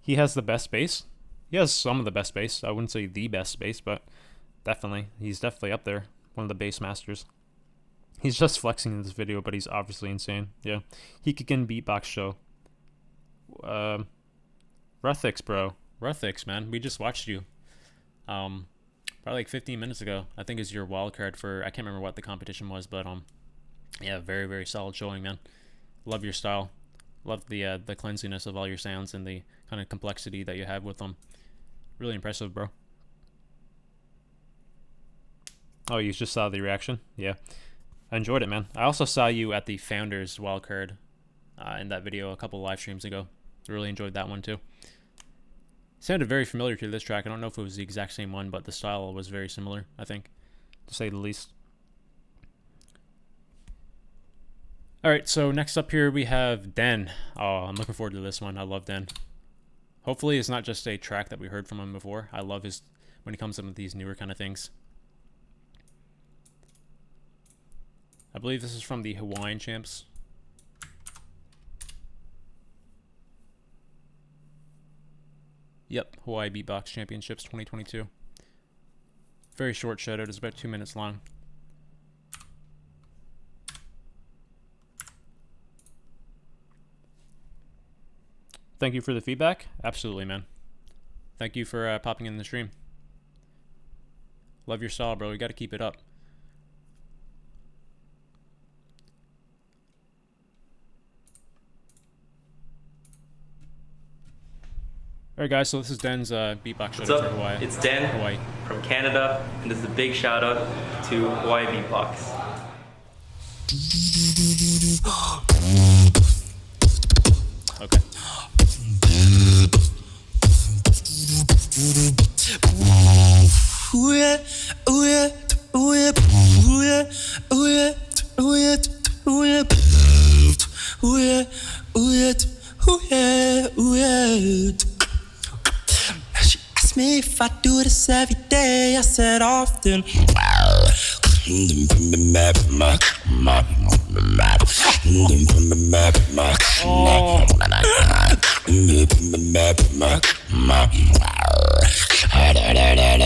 He has the best bass. He has some of the best bass. I wouldn't say the best bass, but definitely. He's definitely up there. One of the bass masters. He's just flexing in this video, but he's obviously insane. Yeah. He can beatbox show. Rothex, bro. Rothex, man. We just watched you. Probably like 15 minutes ago. I think is your wild card for, I can't remember what the competition was, but yeah, very, very solid showing, man. Love your style. Love the cleanliness of all your sounds and the kind of complexity that you have with them. Really impressive, bro. Oh, you just saw the reaction? Yeah. I enjoyed it, man. I also saw you at the Founders wildcard in that video a couple live streams ago. Really enjoyed that one too. Sounded very familiar to this track. I don't know if it was the exact same one, but the style was very similar, I think, to say the least. Alright, so next up here we have Den. Oh, I'm looking forward to this one. I love Den. Hopefully it's not just a track that we heard from him before. I love his, when he comes up with these newer kind of things. I believe this is from the Hawaiian Champs. Yep, Hawaii Beatbox Championships 2022. Very short shoutout, it's about 2 minutes long. Thank you for the feedback. Absolutely, man. Thank you for popping in the stream. Love your style, bro. You got to keep it up. Alright guys, so this is Den's beatbox show for Hawaii. It's Den Hawaii. from Canada, and this is a big shout out to Hawaii Beatbox. Okay. Ooh yeah, ooh yeah, ooh yeah, ooh yeah, ooh yeah, ooh yeah, ooh yeah, ooh yeah, ooh yeah, ooh yeah, ooh yeah. She asked me if I do this every day. I said often.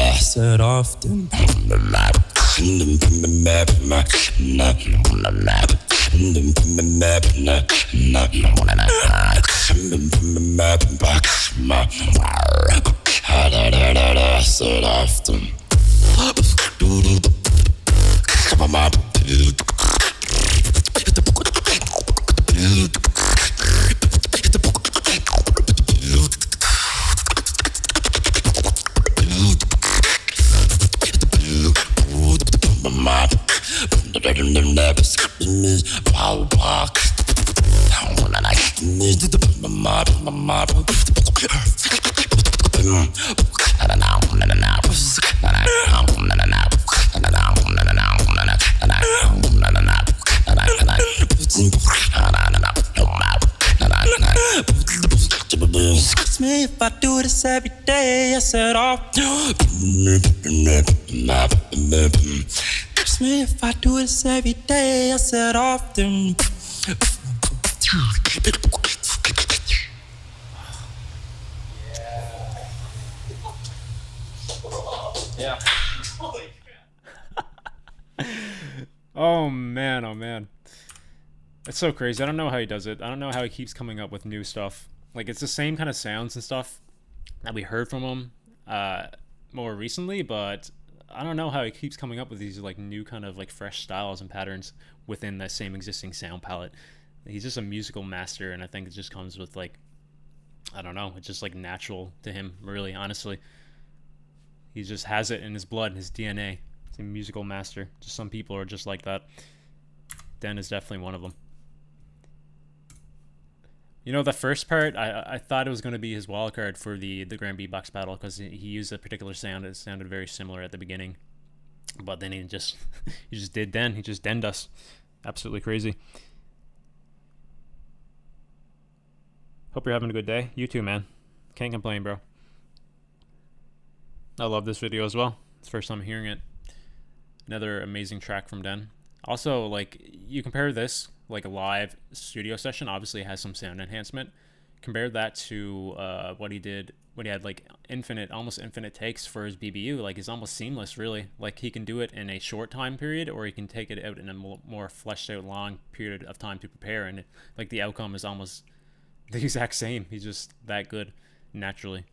I said often. I said often. Ask me if I do this every day. I said, oh. Ask me if I do this every day. I said often. Yeah. Oh man, oh man. It's so crazy. I don't know how he does it. I don't know how he keeps coming up with new stuff. Like, it's the same kind of sounds and stuff that we heard from him more recently, but I don't know how he keeps coming up with these like new kind of like fresh styles and patterns within that same existing sound palette. He's just a musical master, and I think it just comes with like, I don't know, it's just like natural to him, really, honestly. He just has it in his blood, his DNA. He's a musical master. Just some people are just like that. Den is definitely one of them. You know, the first part, I thought it was going to be his wildcard for the Grand Beatbox battle, because he used a particular sound. It sounded very similar at the beginning. But then he just did Den. He just denned us. Absolutely crazy. Hope you're having a good day. You too, man. Can't complain, bro. I love this video as well. It's the first time hearing it. Another amazing track from Den. Also, like, you compare this, like a live studio session, obviously it has some sound enhancement. Compare that to what he did when he had like almost infinite takes for his BBU. Like, it's almost seamless, really. Like, he can do it in a short time period, or he can take it out in a more fleshed out long period of time to prepare, and like the outcome is almost the exact same. He's just that good naturally.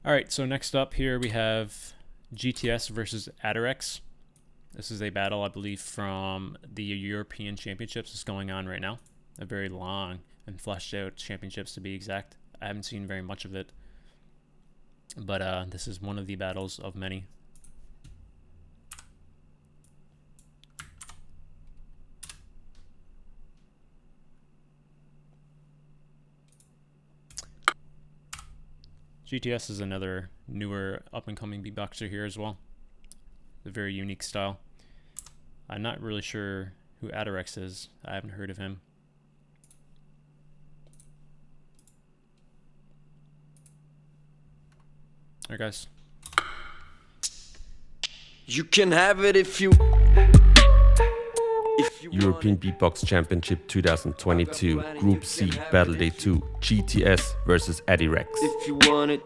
Alright, so next up here we have GTS versus Adorax. This is a battle, I believe, from the European Championships that's going on right now. A very long and fleshed out championships, to be exact. I haven't seen very much of it, but this is one of the battles of many. GTS is another newer up-and-coming beatboxer here as well. A very unique style. I'm not really sure who Adorax is. I haven't heard of him. Alright, guys. You can have it if you European Beatbox Championship 2022, Group C, Battle Day 2, GTS versus Adorax. If you want it,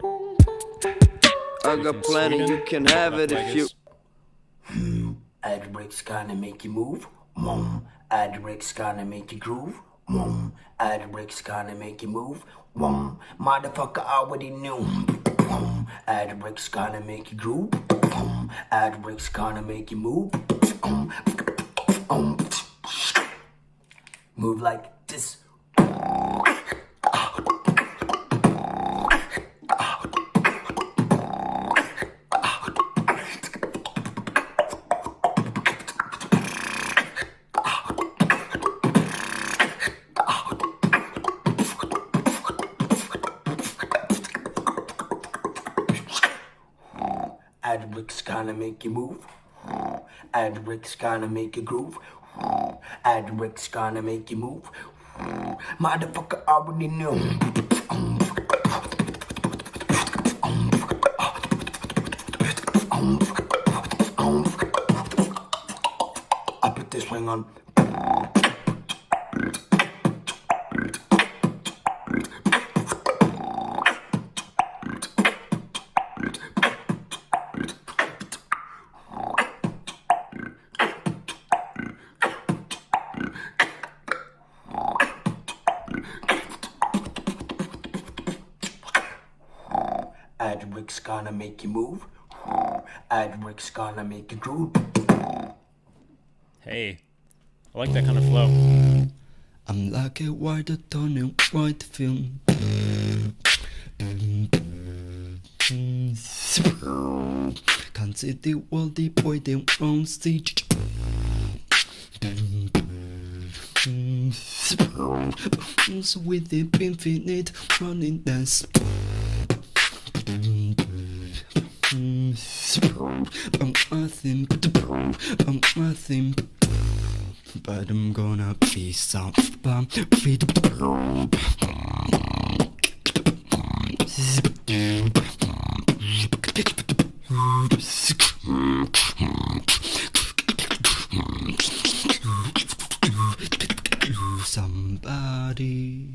I got plenty. You can have it if you. Adorax gonna make you move. Adorax gonna make you groove. Adorax gonna make you move. Motherfucker already knew. Adorax gonna make you groove. Adorax gonna make you move. Move like this. Adorax gonna make you move. Adorax gonna make you groove. Adorax gonna make you move. Motherfucker already knew. I put this ring on. Adorax gonna make you move. Adorax gonna make you groove. Hey, I like that kind of flow. I'm like a white tunnel, white film. Can't see the world, the boy, the wrong stage. With the infinite running dance. Nothing, but I'm gonna be some somebody.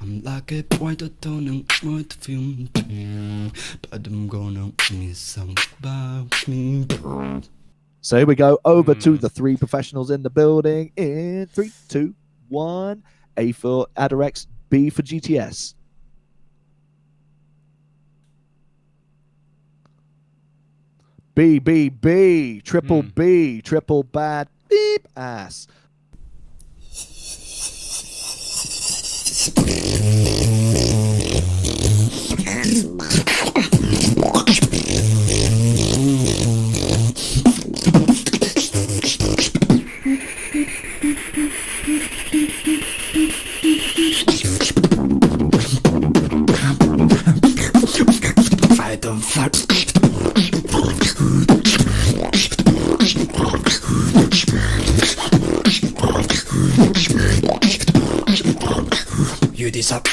I'm like a white tunnel, white film, but I'm gonna miss some about me. So here we go, over to the three professionals in the building in 3, 2, 1. A for Adorax, B for GTS. B, B, B, triple B, triple bad, beep ass. I don't fuck. bass up.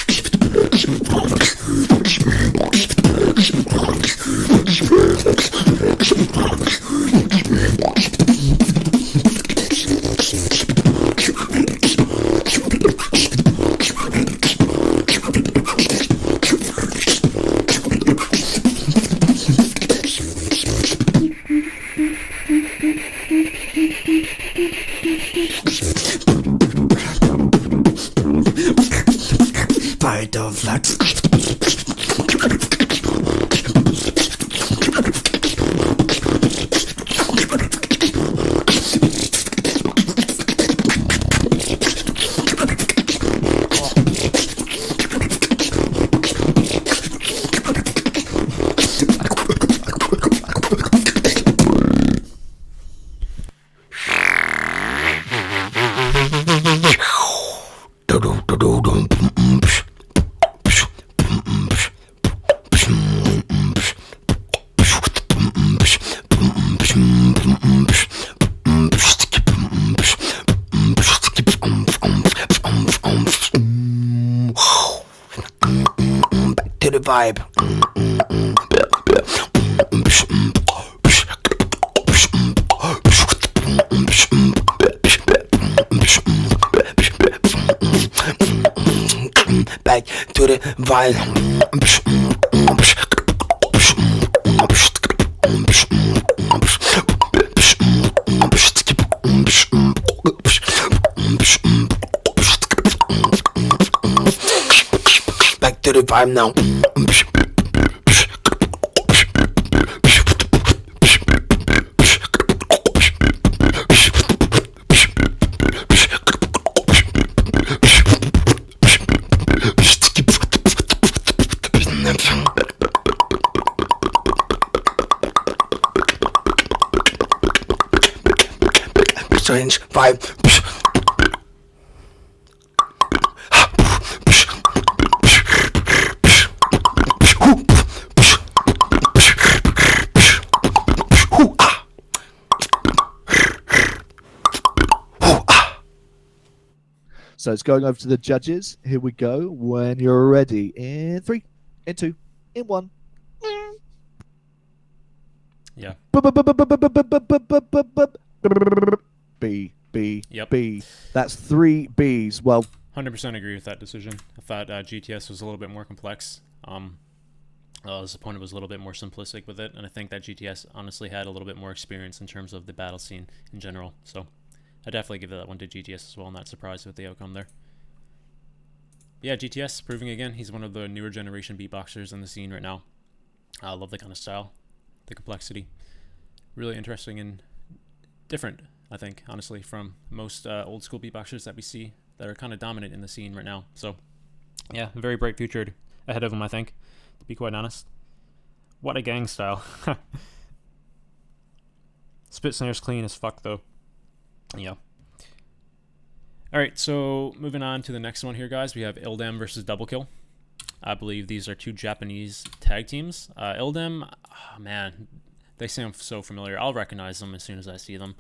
Fight of flux. To the vibe. Back to the vibe. Back to the vibe now. Strange vibe. So it's going over to the judges. Here we go. When you're ready. In 3, in 2, in 1. Yeah. B, B, Yep. B. That's 3 Bs. Well, 100% agree with that decision. I thought GTS was a little bit more complex. His opponent was a little bit more simplistic with it, and I think that GTS honestly had a little bit more experience in terms of the battle scene in general. So I definitely give that one to GTS as well. I'm not surprised with the outcome there. Yeah, GTS proving again he's one of the newer generation beatboxers in the scene right now. I love the kind of style, the complexity. Really interesting and different, I think, honestly, from most old school beatboxers that we see that are kind of dominant in the scene right now. So yeah, a very bright future ahead of him, I think, to be quite honest. What a gang style. Spit snare's clean as fuck though. Yeah. Alright, so moving on to the next one here, guys. We have Ill-Dem versus Double Kill. I believe these are 2 Japanese tag teams. Ill-Dem, oh, man, they sound so familiar. I'll recognize them as soon as I see them.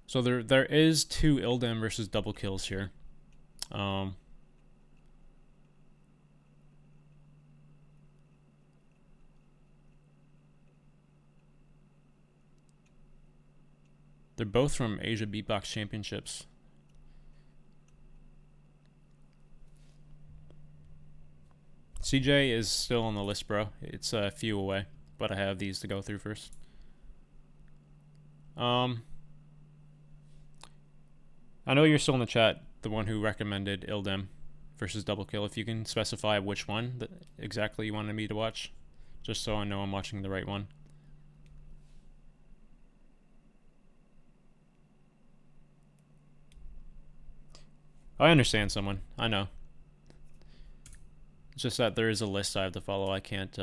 So there is 2 Ill-Dem versus Double Kills here. They're both from Asia Beatbox Championships. CJ is still on the list, bro. It's a few away, but I have these to go through first. I know you're still in the chat, the one who recommended Ill-Dem versus Double Kill. If you can specify which one that exactly you wanted me to watch, just so I know I'm watching the right one. I understand someone. I know. It's just that there is a list I have to follow. I can't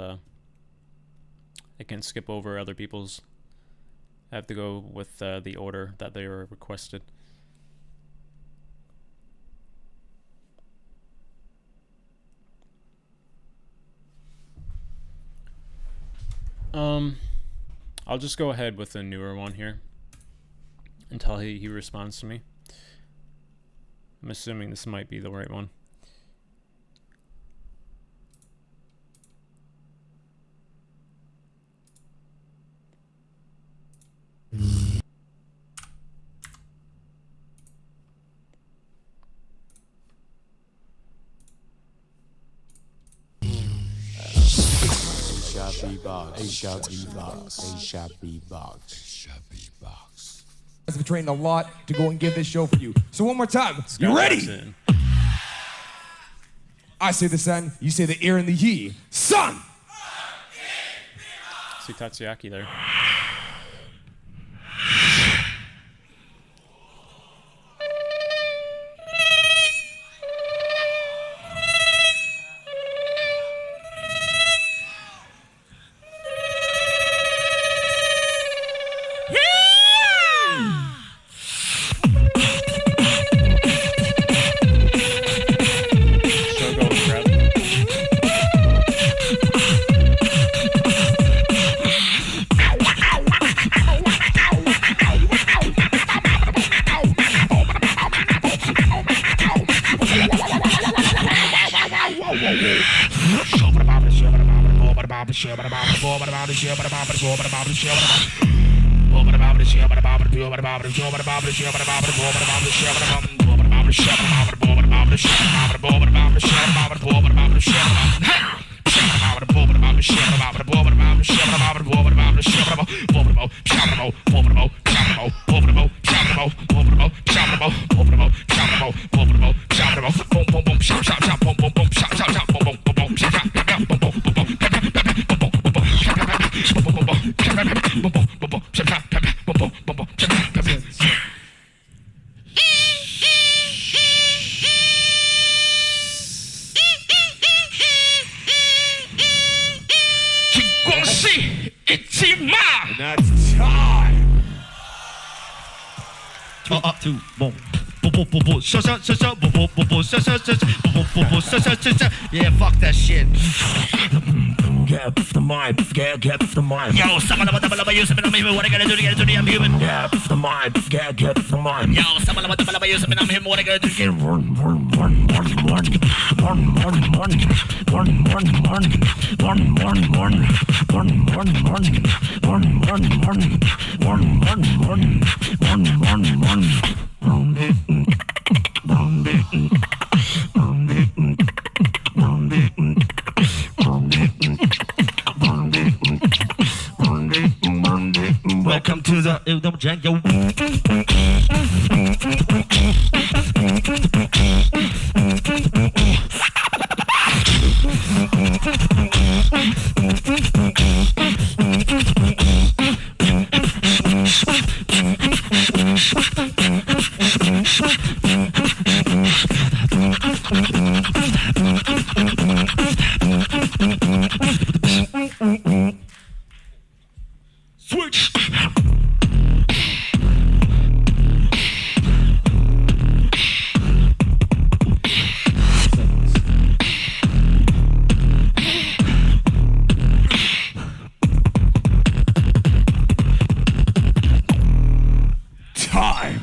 skip over other people's. I have to go with the order that they were requested. I'll just go ahead with a newer one here until he responds to me. I'm assuming this might be the right one. Guys have trained a lot to go and give this show for you. So one more time, you ready? I say the sun, you say the ear and the ye. Sun! See Tatsuyaki there. That's time! Yeah, fuck that shit. Get off the mic, get off the mic. Yo, someone about the use of me. What I gotta do to get to the I'm human? Get off the mic, get off the mic. Yo, someone about the use of me. I'm him. What I gotta do to get Welcome to the Ill-Dem Jungle. Switch! Time!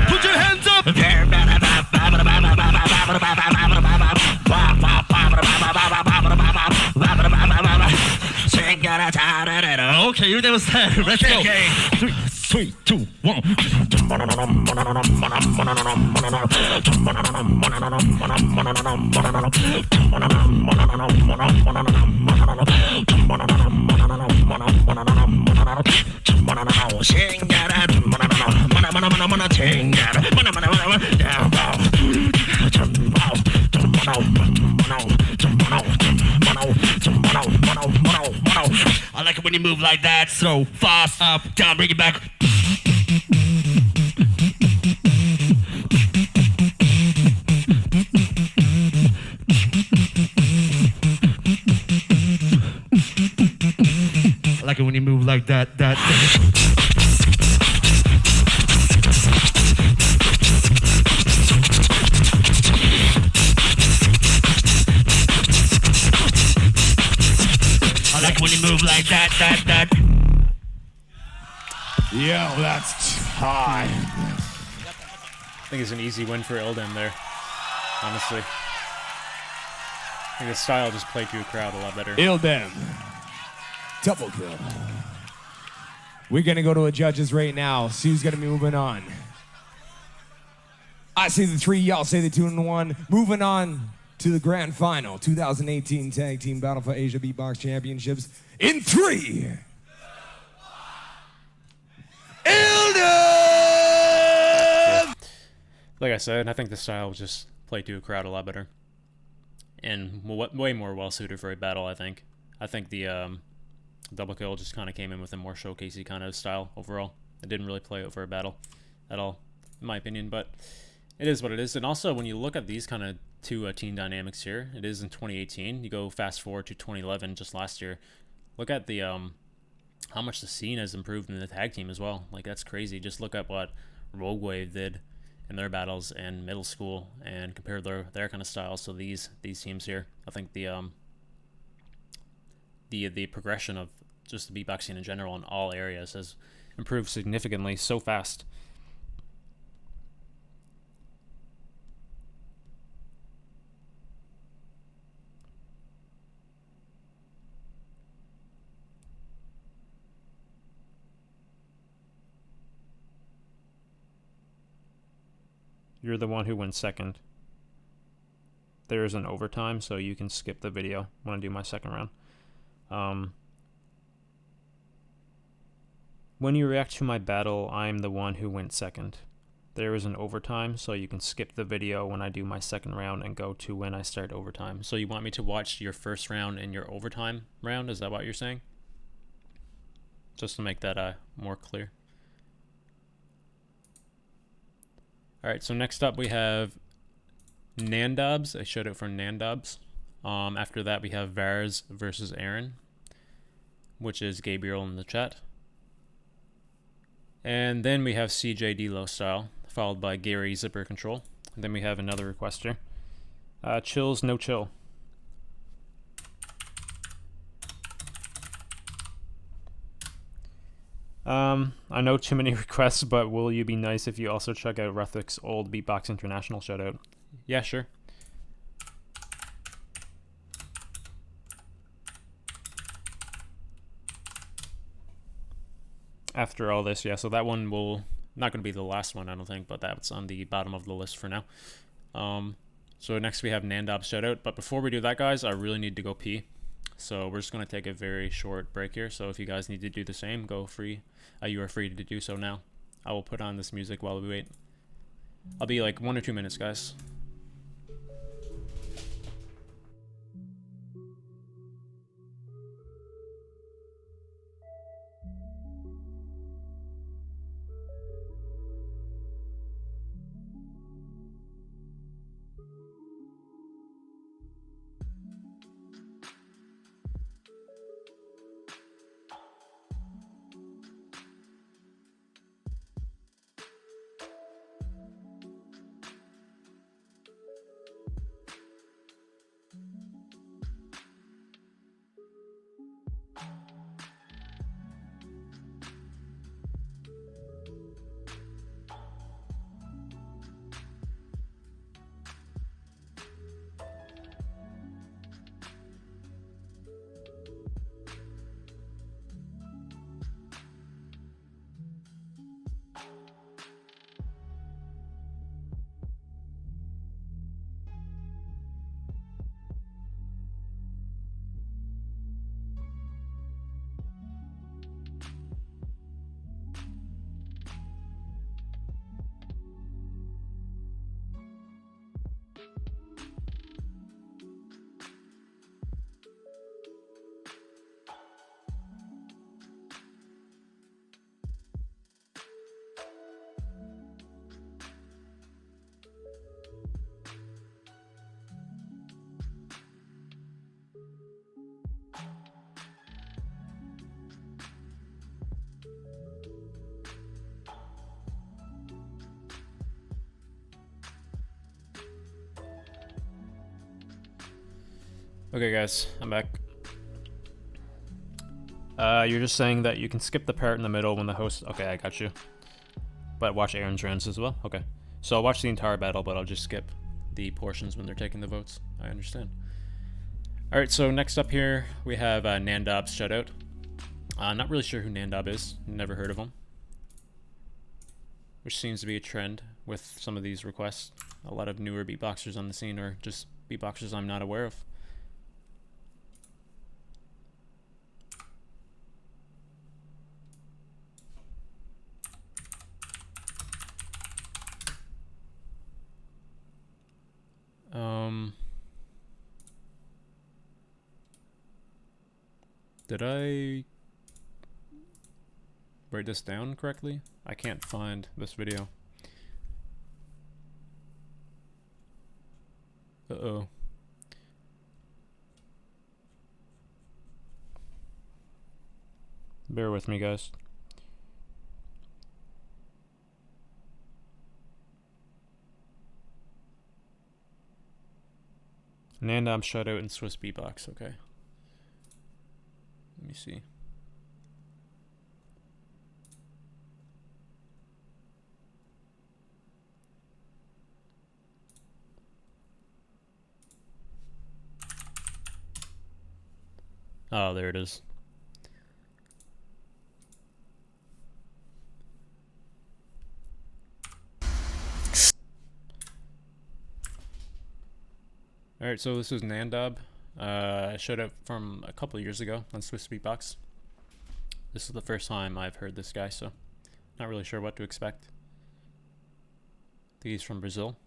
Put your hands up. Okay, that was that. Let's go. 3, 2, 1. I like it when you move like that, so fast, up, down, bring it back. I like it when you move like that. I like when you move like that. Yo, that's time. I think it's an easy win for Ill-Dem there, honestly. I think the style just played to a crowd a lot better. Ill-Dem. Double kill. We're going to go to a judges right now. See who's going to be moving on. I say the 3, y'all say the 2 and 1. Moving on to the grand final, 2018 Tag Team Battle for Asia Beatbox Championships in 3. Ill-Dem! Like I said, I think the style just played to a crowd a lot better. And way more well-suited for a battle, I think. I think the double kill just kind of came in with a more showcasey kind of style overall. It didn't really play over a battle at all, in my opinion, but it is what it is. And also, when you look at these kind of two team dynamics here, it is in 2018. You go fast forward to 2011, just last year. Look at the how much the scene has improved in the tag team as well. Like, that's crazy. Just look at what Rogue Wave did in their battles in middle school and compare their kind of styles to these teams here. I think the progression of just the beatboxing in general in all areas has improved significantly so fast. You're the one who went second. There is an overtime, so you can skip the video when I do my second round. When you react to my battle, I'm the one who went second. There is an overtime, so you can skip the video when I do my second round and go to when I start overtime. So you want me to watch your first round and your overtime round? Is that what you're saying? Just to make that more clear. Alright, so next up we have Nandabs. I showed it for Nandabs. After that we have Vars versus Aaron, which is Gabriel in the chat. And then we have CJ Dilo style, followed by Gary Zipper Control. And then we have another requester. Chills, no chill. I know too many requests, but will you be nice if you also check out Rothex old Beatbox International shoutout? Yeah, sure. After all this, yeah, so that one will not going to be the last one, I don't think, but that's on the bottom of the list for now. So next we have Nandab shoutout, but before we do that, guys, I really need to go pee. So we're just going to take a very short break here. So if you guys need to do the same, go free. You are free to do so now. I will put on this music while we wait. I'll be like 1 or 2 minutes, guys. Okay, guys, I'm back. You're just saying that you can skip the part in the middle when the host... Okay, I got you. But watch Aaron's rounds as well? Okay. So I'll watch the entire battle, but I'll just skip the portions when they're taking the votes. I understand. Alright, so next up here, we have Nandab's shoutout. Not really sure who Nandab is. Never heard of him. Which seems to be a trend with some of these requests. A lot of newer beatboxers on the scene, or just beatboxers I'm not aware of. Did I write this down correctly? I can't find this video. Uh-oh. Bear with me, guys. Nandab shoutout in Swiss beatbox, okay. Let me see. Oh, there it is. Alright, so this is Nandab. I showed up from a couple years ago on Swiss Beatbox. This is the first time I've heard this guy, so not really sure what to expect. I think he's from Brazil.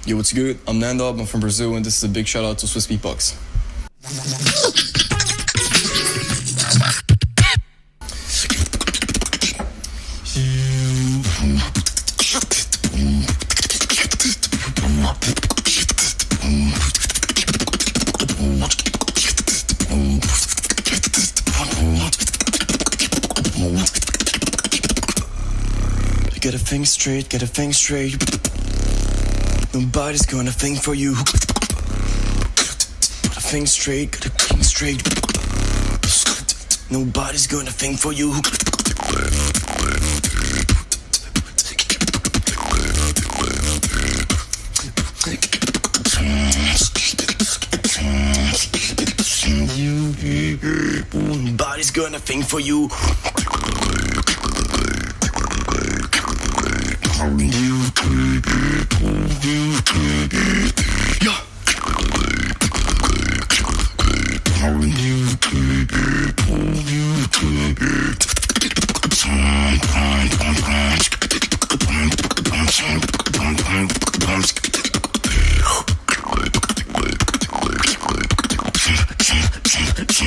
Yo, what's good? I'm Nandab, I'm from Brazil, and this is a big shout out to Swiss Beatbox. Get a thing straight, get a thing straight. Nobody's gonna think for you. Get a thing straight, get a thing straight. Nobody's gonna think for you. Nobody's gonna think for you.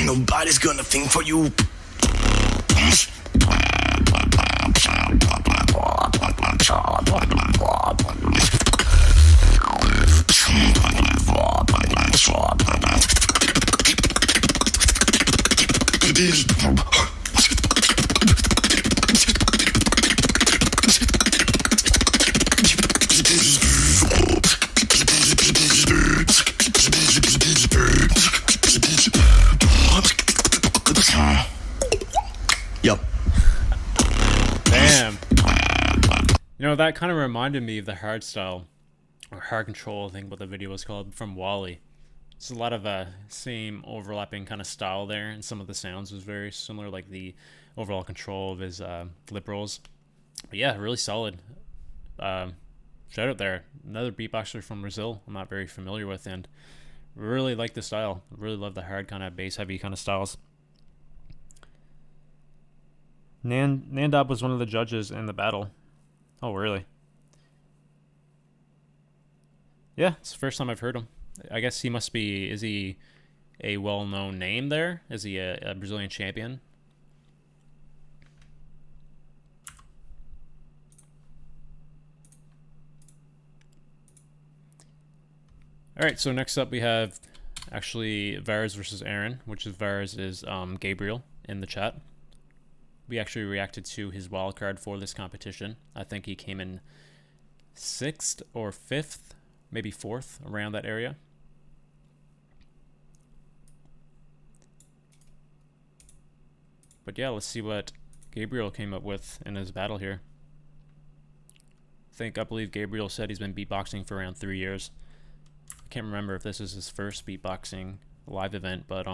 Nobody's gonna think for you. Yep. Damn. You know, that kind of reminded me of the hard style, or hard control, I think what the video was called, from Wally. It's a lot of same overlapping kind of style there, and some of the sounds was very similar, like the overall control of his lip rolls. But yeah, really solid. Shout out there. Another beatboxer from Brazil I'm not very familiar with, and really like the style. Really love the hard kind of bass heavy kind of styles. Nandab was one of the judges in the battle. Oh, really? Yeah, it's the first time I've heard him. I guess he must be... Is he a well-known name there? Is he a Brazilian champion? Alright, so next up we have actually Vars versus Aaron, which is Vars is Gabriel in the chat. we actually reacted to his wildcard for this competition. I think he came in 6th or 5th, maybe 4th, around that area. But yeah, let's see what Gabriel came up with in his battle here. I believe Gabriel said he's been beatboxing for around 3 years. I can't remember if this is his first beatboxing live event, but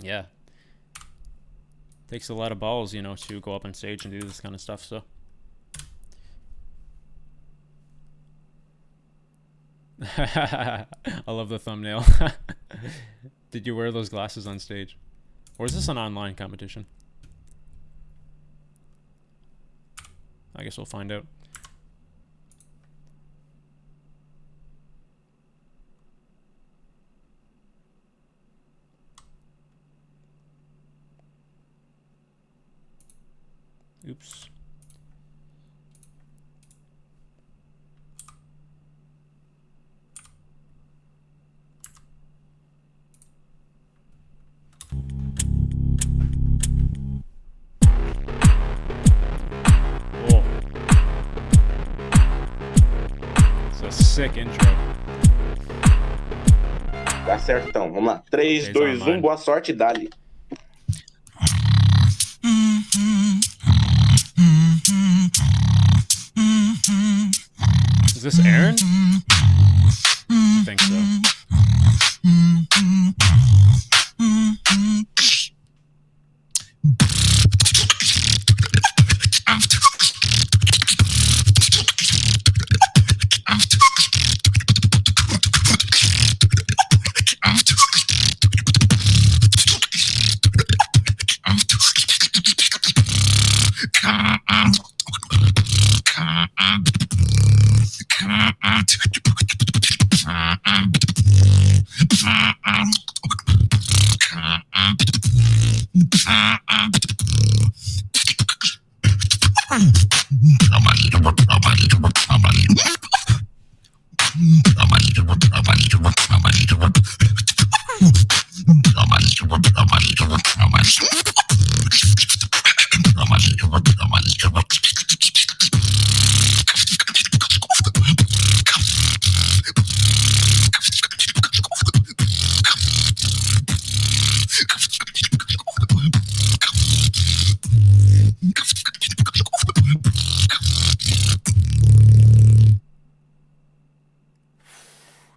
yeah. Takes a lot of balls, you know, to go up on stage and do this kind of stuff, so. I love the thumbnail. Did you wear those glasses on stage? Or is this an online competition? I guess we'll find out. Oops. Sick intro. Tá certo então, vamos lá. 3, 2, 1, boa sorte, dali. Is this Aaron? I think so.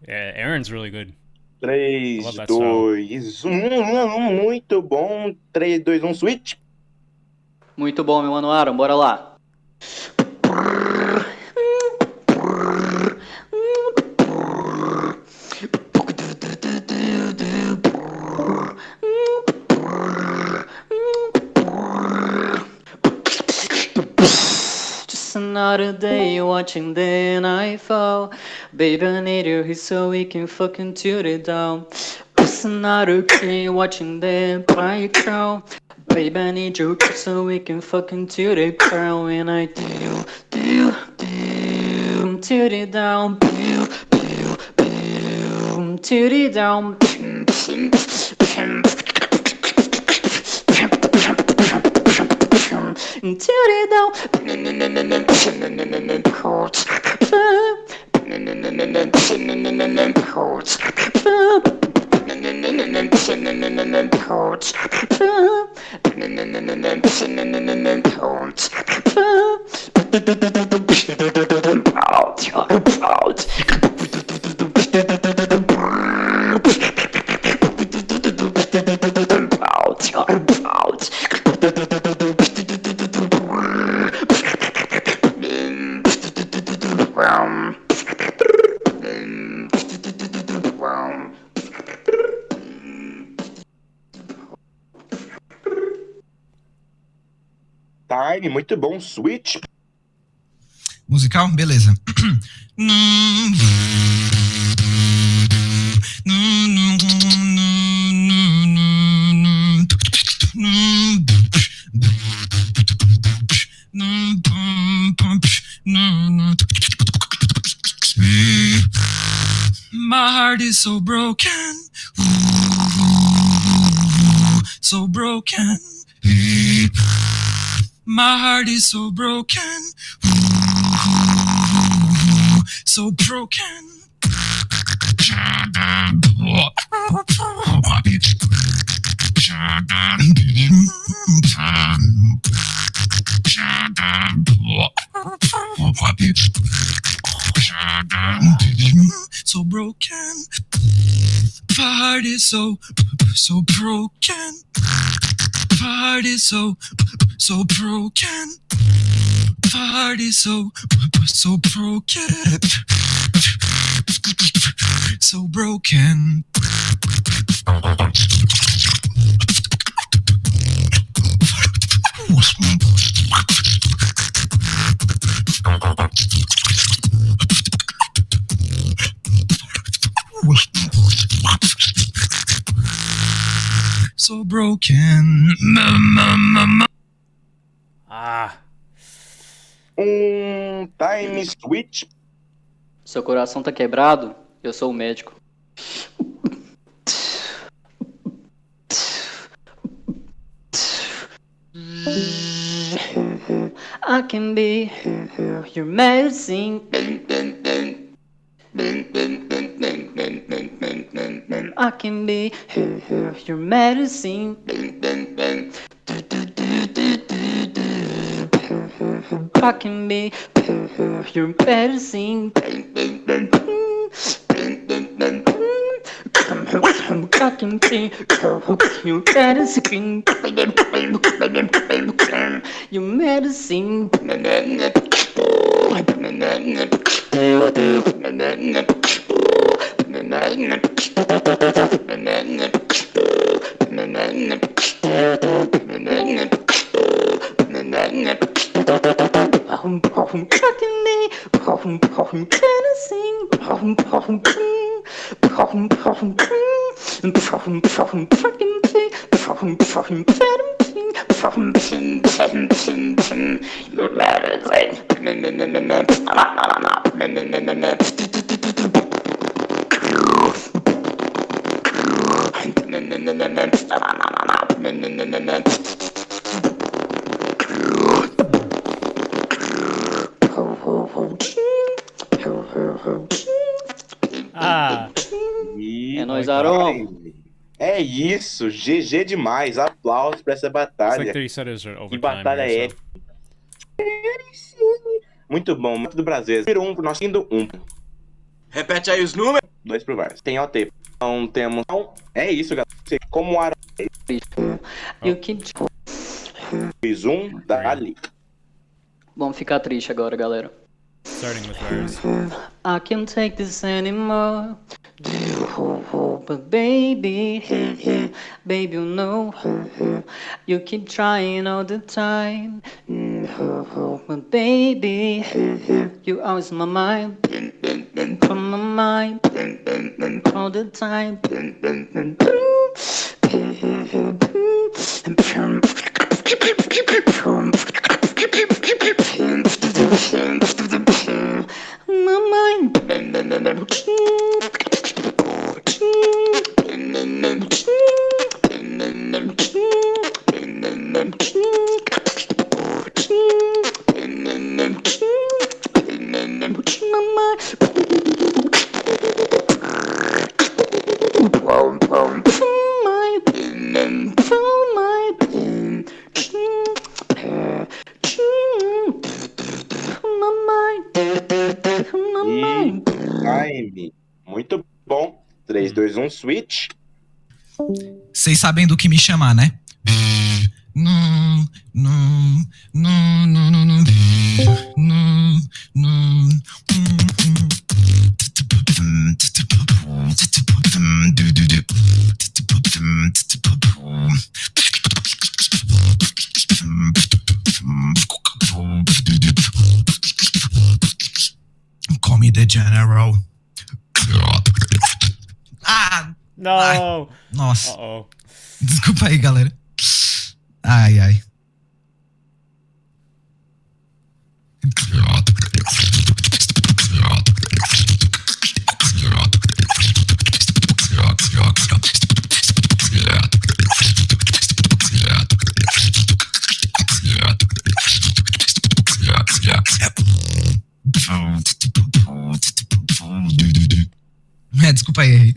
Yeah, Aaron's really good. 3, 2, 1, muito bom. 3, 2, 1, switch. Muito bom, meu mano Aaron, bora lá. Just another day watching the night fall. Baby, I need you here so we can fucking tune it down. Just another day watching the night fall. Baby, I need you here so we can fucking tune it down. When I do, tune it down, tune it down. Tune it down. Time, muito bom, switch. Musical? Beleza. My heart is so broken, so broken. My heart is so broken. So broken. So broken. My heart is so broken. My heart is so broken. My heart is so broken. So broken. So broken. Ah. Time switch. Seu coração tá quebrado? Eu sou o médico. I can be your medicine. I can be your medicine. I can be your medicine. I can be your medicine. Your medicine. Ah. É nóis, Aron. É isso, GG demais. Aplausos pra essa It's like batalha. 30 seconds or Que overtime. batalha here, é so. Muito bom, muito do Brasil. Número 1 pro nosso indo 1. Repete aí os números. 2 pro Vars. Tem OT. Então temos. Então, é isso, galera. Como o Aaron. You keep... Fiz um, dali. Vamos ficar triste agora, galera. Starting with Vars. I can't take this anymore. But baby, baby, you know, you keep trying all the time. But baby, you always my mind, from my mind, all the time. My mind. Time. Muito bom. 3, 2, 1, switch. Vocês sabem do que me chamar, né? Call me the general. Ah! No! Ai, nossa. Uh-oh. Desculpa aí, galera. Ai, ai. Desculpa aí, errei.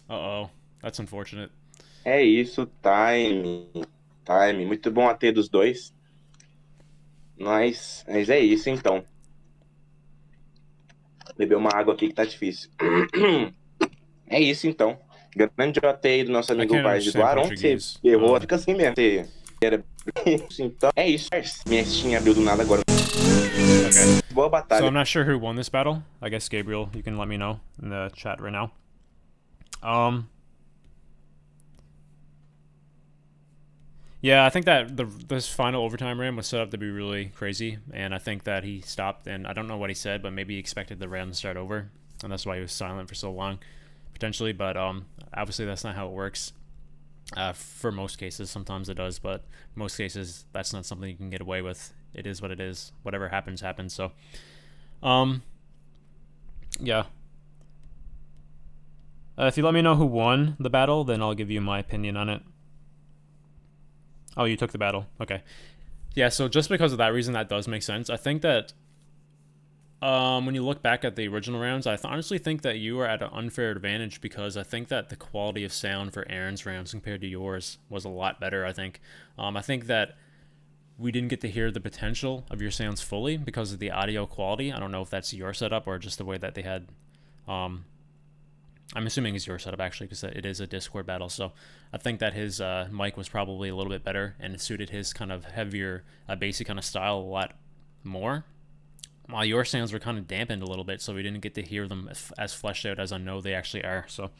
Uh-oh. That's unfortunate. É isso, time. Time. Muito bom a ter dos dois. Mas é isso, então. Beber uma água aqui que tá difícil. É isso, então. Grande OT aí do nosso amigo Vaz de Duaron. Você errou, fica assim mesmo. Você era... Então, é isso. Minha Steam abriu do nada agora. Okay. Boa batalha. So I'm not sure who won this battle. I guess Gabriel, you can let me know in the chat right now. Yeah, I think that this final overtime round was set up to be really crazy, and I think that he stopped, and I don't know what he said, but maybe he expected the round to start over, and that's why he was silent for so long, potentially, but obviously that's not how it works. For most cases, sometimes it does, but most cases, that's not something you can get away with. It is what it is. Whatever happens, happens, so, yeah. If you let me know who won the battle, then I'll give you my opinion on it. Oh, you took the battle. Okay. Yeah, so just because of that reason, that does make sense. I think that when you look back at the original rounds, I honestly think that you were at an unfair advantage because I think that the quality of sound for Aaron's rounds compared to yours was a lot better, I think. I think that we didn't get to hear the potential of your sounds fully because of the audio quality. I don't know if that's your setup or just the way that they had... I'm assuming it's your setup, actually, because it is a Discord battle, so I think that his mic was probably a little bit better, and it suited his kind of heavier, basic kind of style a lot more, while your sounds were kind of dampened a little bit, so we didn't get to hear them as fleshed out as I know they actually are. So,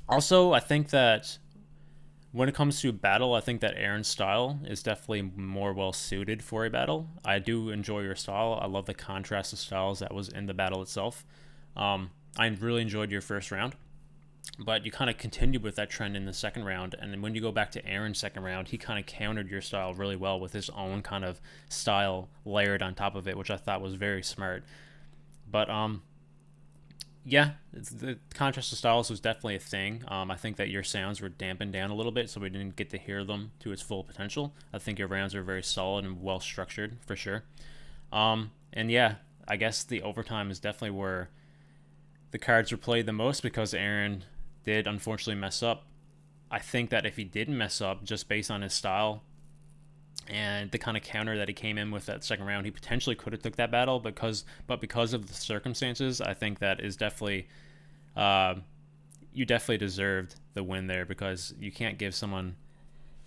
also, I think that when it comes to battle, I think that Aaron's style is definitely more well-suited for a battle. I do enjoy your style. I love the contrast of styles that was in the battle itself. I really enjoyed your first round, but you kind of continued with that trend in the second round, and then when you go back to Aaron's second round, he kind of countered your style really well with his own kind of style layered on top of it, which I thought was very smart. But yeah, the contrast of styles was definitely a thing. I think that your sounds were dampened down a little bit, so we didn't get to hear them to its full potential. I think your rounds are very solid and well structured for sure. And yeah, I guess the overtime is definitely where the cards were played the most because Aaron did unfortunately mess up. I think that if he didn't mess up, just based on his style and the kind of counter that he came in with that second round, he potentially could have took that battle, but because of the circumstances, I think that is definitely you definitely deserved the win there, because you can't give someone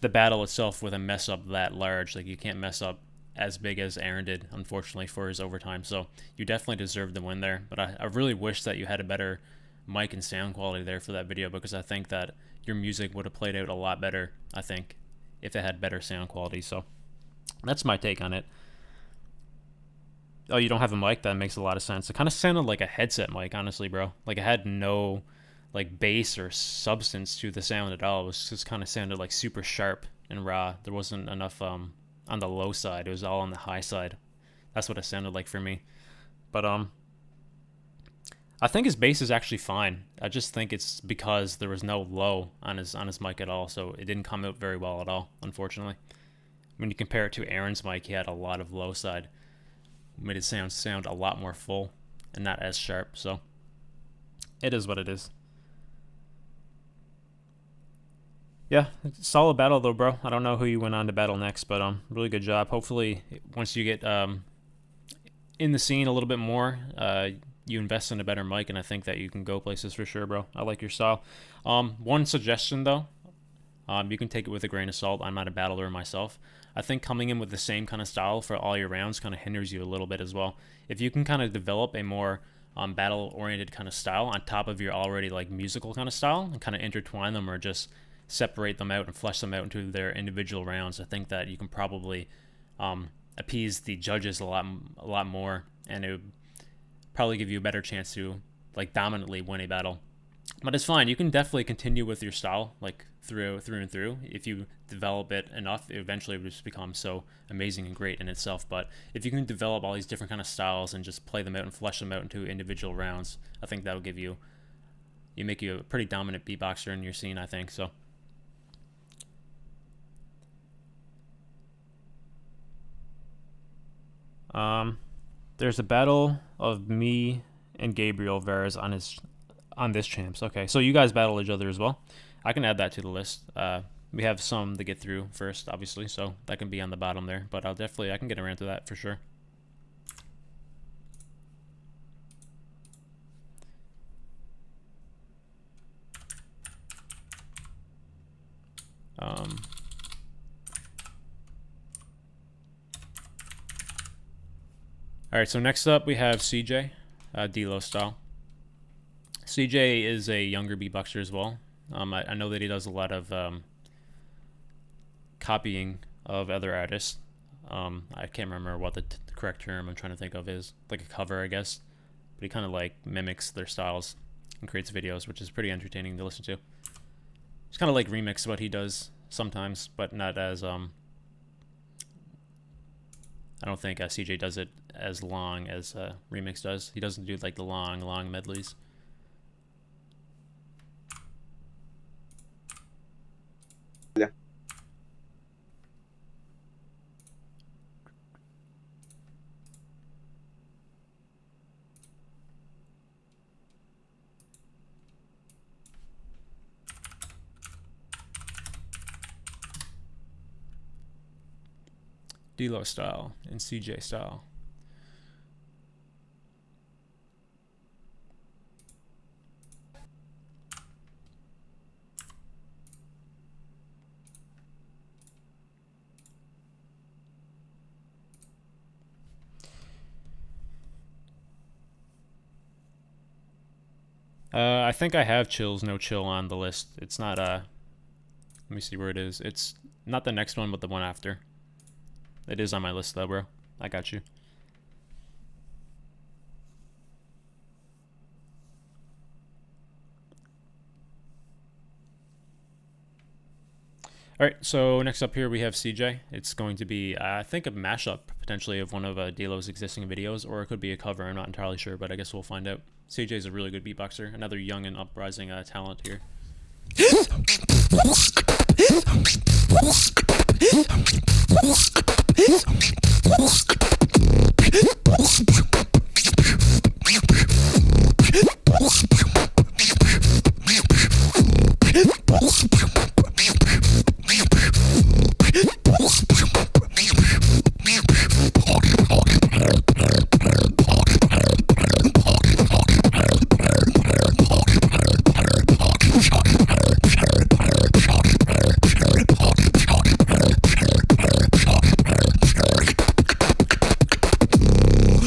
the battle itself with a mess up that large. Like, you can't mess up as big as Aaron did, unfortunately, for his overtime. So you definitely deserved the win there. But I really wish that you had a better mic and sound quality there for that video, because I think that your music would have played out a lot better, I think, if it had better sound quality. So that's my take on it. Oh, you don't have a mic? That makes a lot of sense. It kind of sounded like a headset mic, honestly, bro. Like, it had no like bass or substance to the sound at all. It was just kind of sounded like super sharp and raw. There wasn't enough on the low side. It was all on the high side. That's what it sounded like for me. But I think his bass is actually fine. I just think it's because there was no low on his mic at all, so it didn't come out very well at all, unfortunately. When you compare it to Aaron's mic, he had a lot of low side. Made it sound a lot more full and not as sharp, so it is what it is. Yeah, solid battle though, bro. I don't know who you went on to battle next, but really good job. Hopefully, once you get in the scene a little bit more, you invest in a better mic, and I think that you can go places for sure, bro. I like your style. One suggestion though, you can take it with a grain of salt. I'm not a battler myself. I think coming in with the same kind of style for all your rounds kind of hinders you a little bit as well. If you can kind of develop a more battle-oriented kind of style on top of your already like musical kind of style, and kind of intertwine them or just separate them out and flesh them out into their individual rounds, I think that you can probably appease the judges a lot more, and it would probably give you a better chance to like dominantly win a battle. But it's fine. You can definitely continue with your style like through and through. If you develop it enough, it eventually will just become so amazing and great in itself. But if you can develop all these different kind of styles and just play them out and flesh them out into individual rounds, I think that'll give you make you a pretty dominant beatboxer in your scene, I think. So There's a battle of me and Gabriel Veras on this champs. Okay, so you guys battle each other as well. I can add that to the list. We have some to get through first, obviously, so that can be on the bottom there. But I can get around to that for sure. All right, so next up we have CJ, Dilo style. CJ is a younger beatboxer as well. I know that he does a lot of copying of other artists. I can't remember what the correct term I'm trying to think of is. Like a cover, I guess. But he kind of like mimics their styles and creates videos, which is pretty entertaining to listen to. It's kind of like remix what he does sometimes, but not as I don't think CJ does it as long as Remix does. He doesn't do like the long medleys. Yeah. Dilo style and CJ style. I think I have Chills No Chill on the list. It's not let me see where it is. It's not the next one, but the one after. It is on my list though, bro. I got you. Alright, so next up here we have CJ. It's going to be, I think, a mashup, potentially, of one of Dilo's existing videos, or it could be a cover, I'm not entirely sure, but I guess we'll find out. CJ is a really good beatboxer, another young and uprising talent here.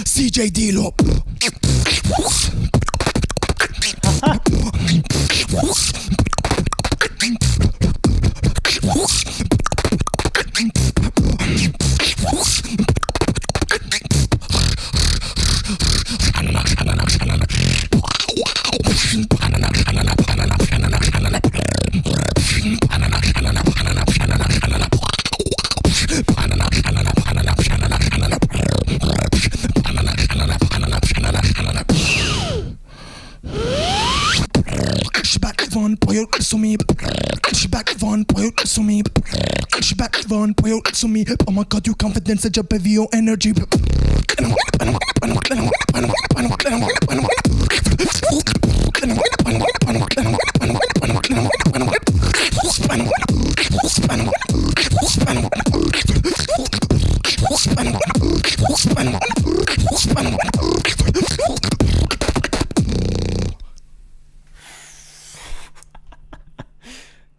CJ Dilo. Oh my god, you confidence, such a heavy your energy.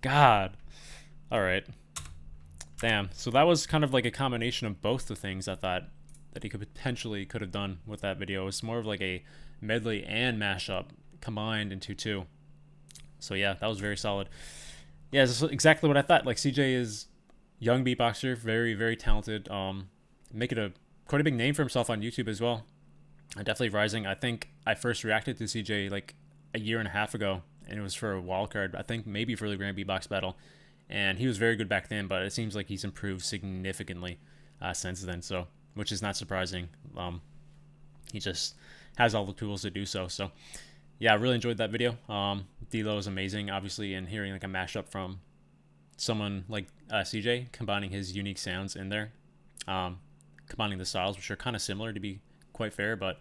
God. All right. Damn. So that was kind of like a combination of both the things I thought that he could have done with that video. It's more of like a medley and mashup combined into two. So yeah, that was very solid. Yeah, this is exactly what I thought. Like, CJ is young beatboxer, very, very talented. Making quite a big name for himself on YouTube as well. Definitely rising. I think I first reacted to CJ like a year and a half ago, and it was for a wildcard. I think maybe for the Grand Beatbox Battle. And he was very good back then, but it seems like he's improved significantly since then, so, which is not surprising. He just has all the tools to do so. So yeah, I really enjoyed that video. Dilo is amazing, obviously, and hearing like a mashup from someone like CJ, combining his unique sounds in there, combining the styles, which are kind of similar, to be quite fair, but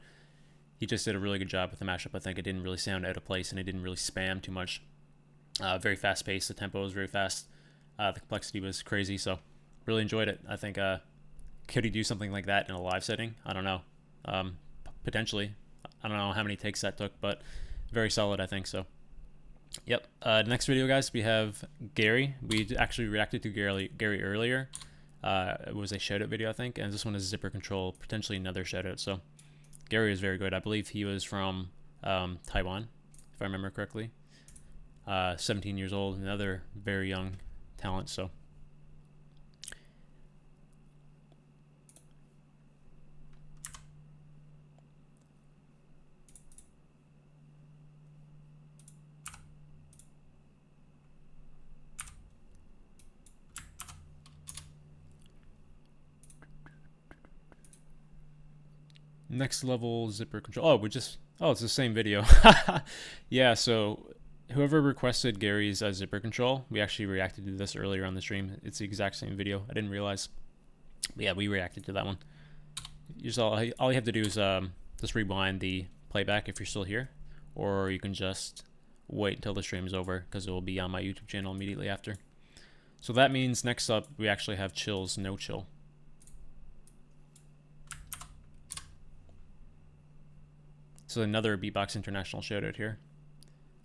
he just did a really good job with the mashup. I think it didn't really sound out of place, and it didn't really spam too much. Very fast paced. The tempo was very fast. The complexity was crazy, so really enjoyed it. I think could he do something like that in a live setting? I don't know. Potentially. I don't know how many takes that took, but very solid, I think. So yep. Next video, guys, we have Gary. We actually reacted to Gary earlier. It was a shoutout video, I think, and this one is Zipper Control, potentially another shoutout. So Gary is very good. I believe he was from Taiwan, if I remember correctly. 17 years old, another very young talent. So next level Zipper Control. Oh, it's the same video. Yeah, so whoever requested Gary's Zipper Control, we actually reacted to this earlier on the stream. It's the exact same video. I didn't realize. But yeah, we reacted to that one. All you have to do is just rewind the playback if you're still here, or you can just wait until the stream is over, because it will be on my YouTube channel immediately after. So that means next up we actually have Chill's No Chill. So another Beatbox International shoutout here.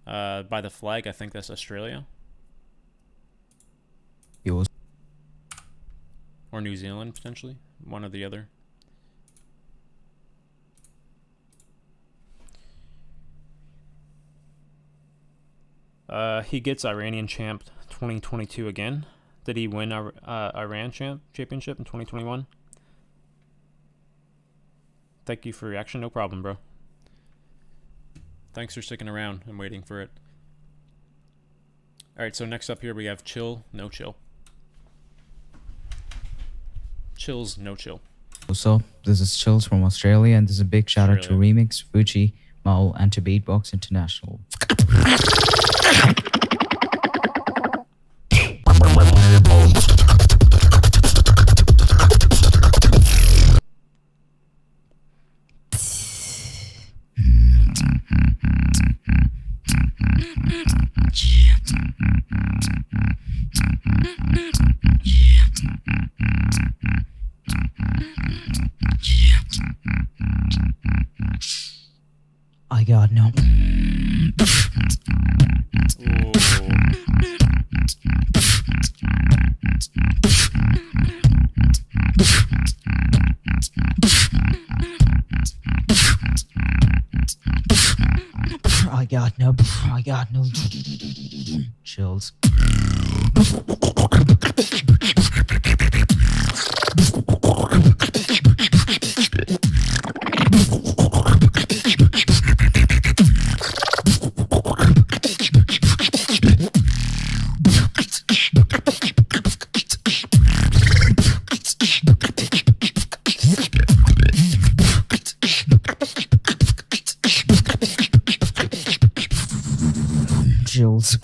By the flag, I think that's Australia. Yours. Or New Zealand, potentially. One or the other. He gets Iranian champ 2022 again. Did he win Iran championship in 2021? Thank you for your reaction. No problem, bro. Thanks for sticking around and waiting for it. Alright, so next up here we have Chill, No Chill. Chill's No Chill. So, this is Chills from Australia, and this is a big shout out to Remix, Fuji, Mao, and to Beatbox International. I got no. I got no chills. Chills.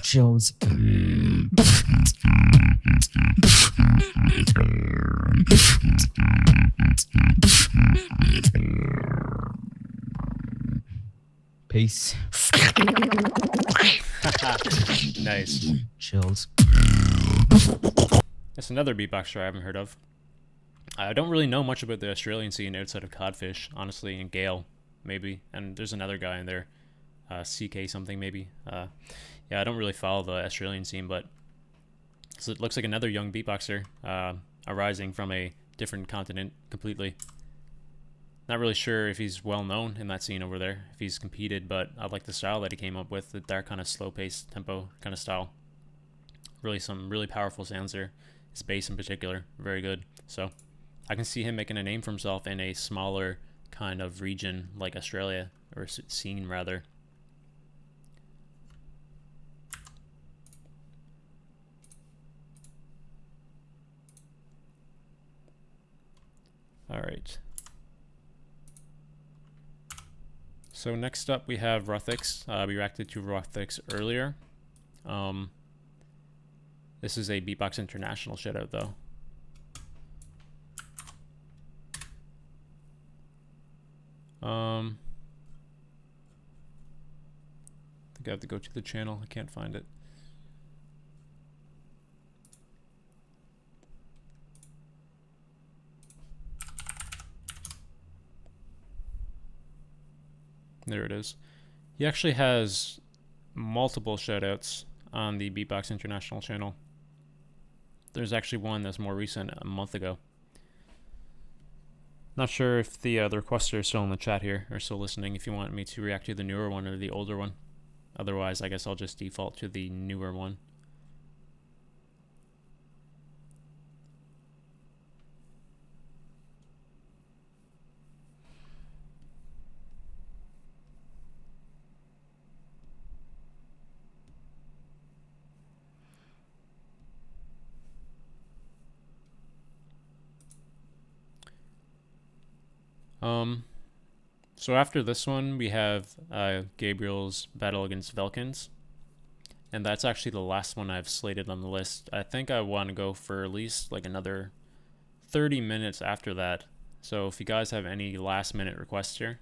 Chills. Peace. Nice. Chills. That's another beatboxer I haven't heard of. I don't really know much about the Australian scene outside of Codfish, honestly, and Gale, maybe. And there's another guy in there, CK something, maybe. Yeah, I don't really follow the Australian scene, but so it looks like another young beatboxer arising from a different continent completely. Not really sure if he's well known in that scene over there, if he's competed, but I like the style that he came up with, the dark kind of slow-paced tempo kind of style. Really some really powerful sounds there. His bass in particular, very good. So I can see him making a name for himself in a smaller kind of region like Australia or scene rather. All right. So next up we have Rothex. We reacted to Rothex earlier. This is a Beatbox International shoutout though. I think I have to go to the channel. I can't find it. There it is. He actually has multiple shoutouts on the Beatbox International channel. There's actually one that's more recent, a month ago. Not sure if the requester is still in the chat here, or still listening, if you want me to react to the newer one or the older one. Otherwise, I guess I'll just default to the newer one. So after this one, we have Gabriel's battle against Velkens. And that's actually the last one I've slated on the list. I think I want to go for at least like another 30 minutes after that. So if you guys have any last minute requests here,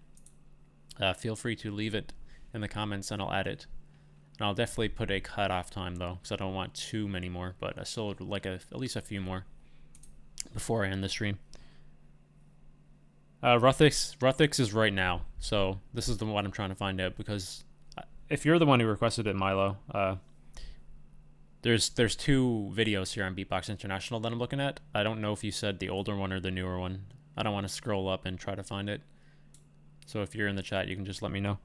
feel free to leave it in the comments and I'll add it. And I'll definitely put a cutoff time though, because I don't want too many more, but I still would like at least a few more before I end the stream. Rothex is right now, so this is the one I'm trying to find out, because if you're the one who requested it, Milo, there's two videos here on Beatbox International that I'm looking at. I don't know if you said the older one or the newer one. I don't want to scroll up and try to find it. So if you're in the chat, you can just let me know.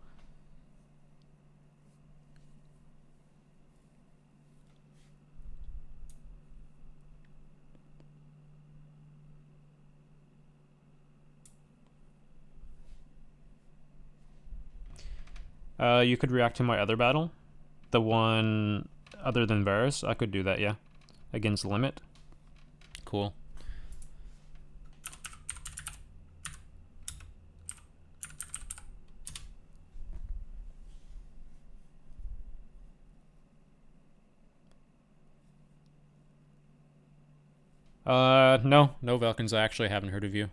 You could react to my other battle, the one other than Varus. I could do that, yeah, against Limit. Cool. No Velkens. I actually haven't heard of you.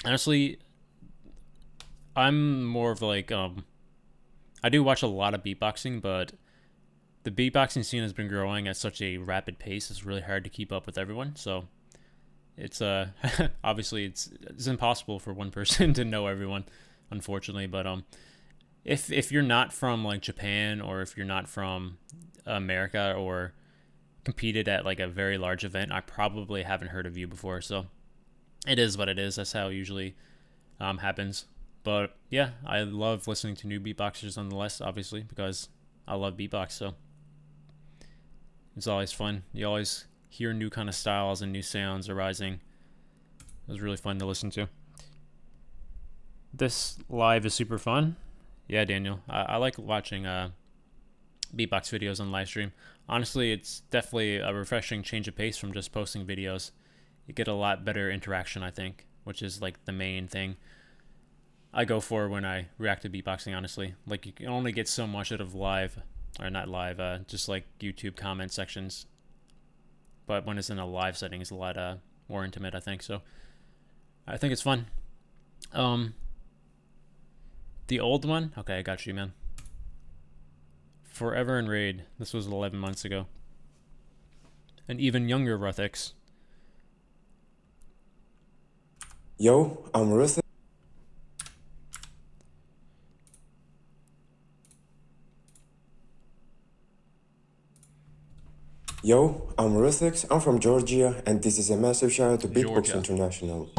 Honestly, I'm more of like, I do watch a lot of beatboxing, but the beatboxing scene has been growing at such a rapid pace. It's really hard to keep up with everyone. So it's, obviously it's impossible for one person to know everyone, unfortunately. But, if you're not from like Japan, or if you're not from America or competed at like a very large event, I probably haven't heard of you before. So it is what it is. That's how it usually happens. But yeah, I love listening to new beatboxers nonetheless, obviously, because I love beatbox, so it's always fun. You always hear new kind of styles and new sounds arising. It was really fun to listen to. This live is super fun. Yeah, Daniel, I like watching beatbox videos on live stream. Honestly, it's definitely a refreshing change of pace from just posting videos. You get a lot better interaction, I think, which is like the main thing I go for when I react to beatboxing, honestly. Like, you can only get so much out of live, or not live, just like YouTube comment sections. But when it's in a live setting, it's a lot more intimate, I think. So I think it's fun. The old one? Okay, I got you, man. Forever and Raid. This was 11 months ago. An even younger Rothex. Yo, I'm Rothex. Yo, I'm Rothex, I'm from Georgia, and this is a massive shout out to BEATBOX International.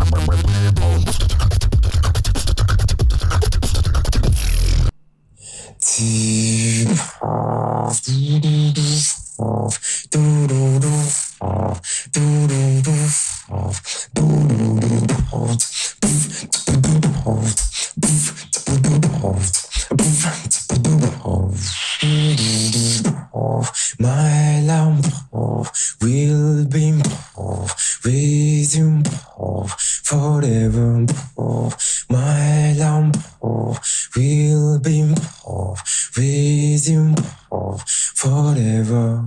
My lamp will be with you forever. My lamp will be with you forever.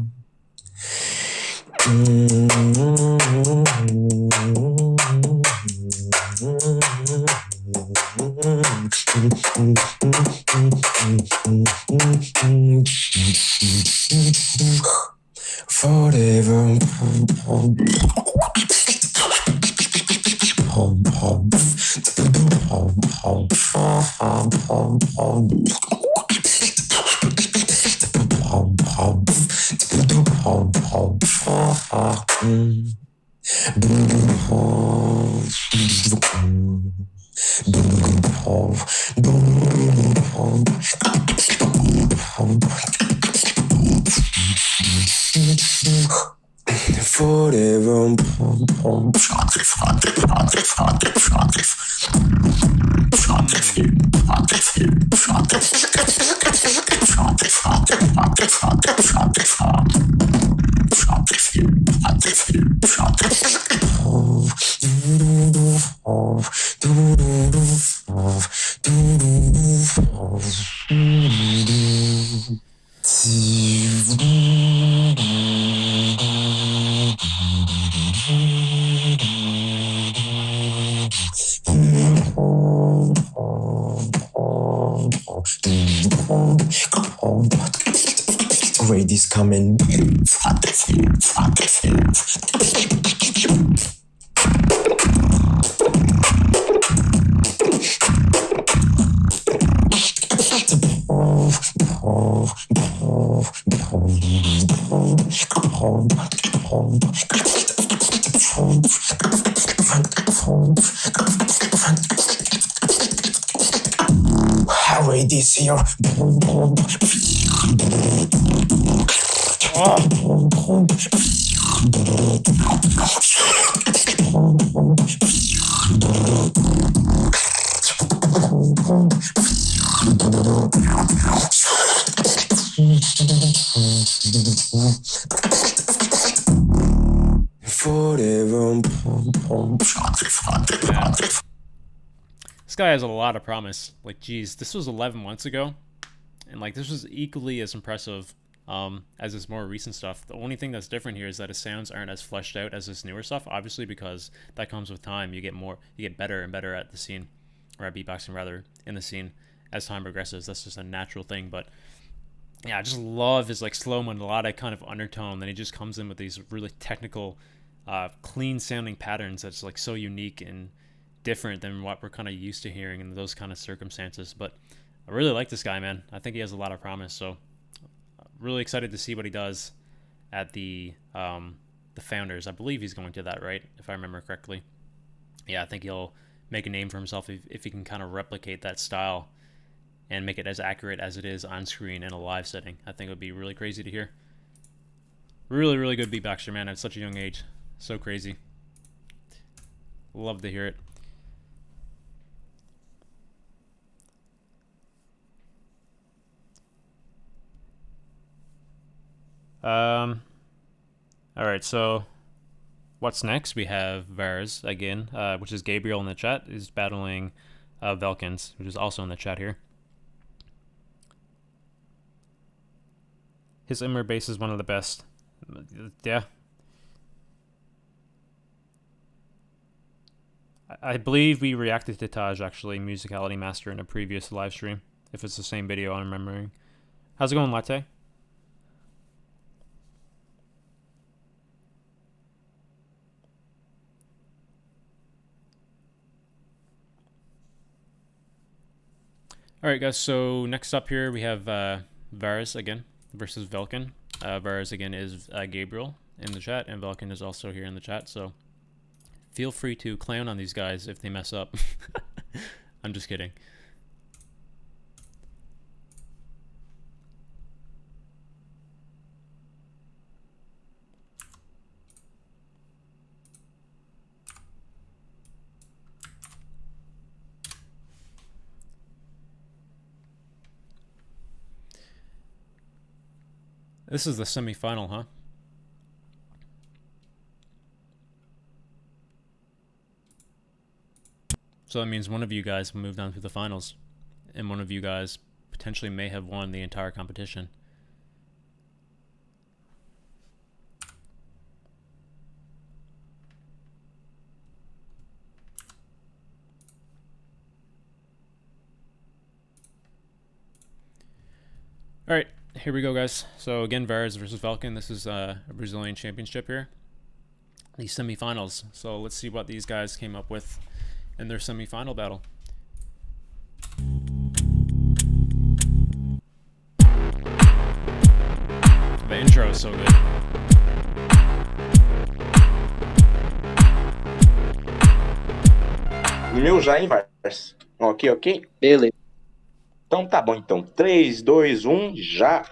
Forever. Forever. Raid is coming. Raid is here. This guy has a lot of promise. Like, geez, this was 11 months ago, and like this was equally as impressive as his more recent stuff. The only thing that's different here is that his sounds aren't as fleshed out as his newer stuff, obviously, because that comes with time. You get better and better at the scene, or at beatboxing rather, in the scene as time progresses. That's just a natural thing. But yeah, I just love his like slow melodic kind of undertone. Then he just comes in with these really technical, clean sounding patterns that's like so unique and different than what we're kind of used to hearing in those kind of circumstances. But I really like this guy, man. I think he has a lot of promise. So really excited to see what he does at the Founders. I believe he's going to that, right? If I remember correctly. Yeah, I think he'll make a name for himself if he can kind of replicate that style and make it as accurate as it is on screen in a live setting. I think it would be really crazy to hear. Really, really good beatboxer, man, at such a young age. So crazy. Love to hear it. Alright, so what's next? We have Vars again, which is Gabriel in the chat, is battling Velkens, which is also in the chat here. His Immer bass is one of the best. Yeah. I believe we reacted to Taj, actually, Musicality Master, in a previous live stream, if it's the same video I'm remembering. How's it going, Latte? Alright guys, so next up here we have Vars again versus Velken. Vars again is Gabriel in the chat, and Velken is also here in the chat, so feel free to clown on these guys if they mess up. I'm just kidding. This is the semi-final, huh? So that means one of you guys moved on to the finals, and one of you guys potentially may have won the entire competition. All right, here we go, guys. So again, Vares versus Velken. This is a Brazilian championship here. These semifinals. So let's see what these guys came up with in their semifinal battle. The intro is so good. Meu já, hein, Vars? Ok, ok? Beleza. Então tá bom, então. 3, 2, 1, já!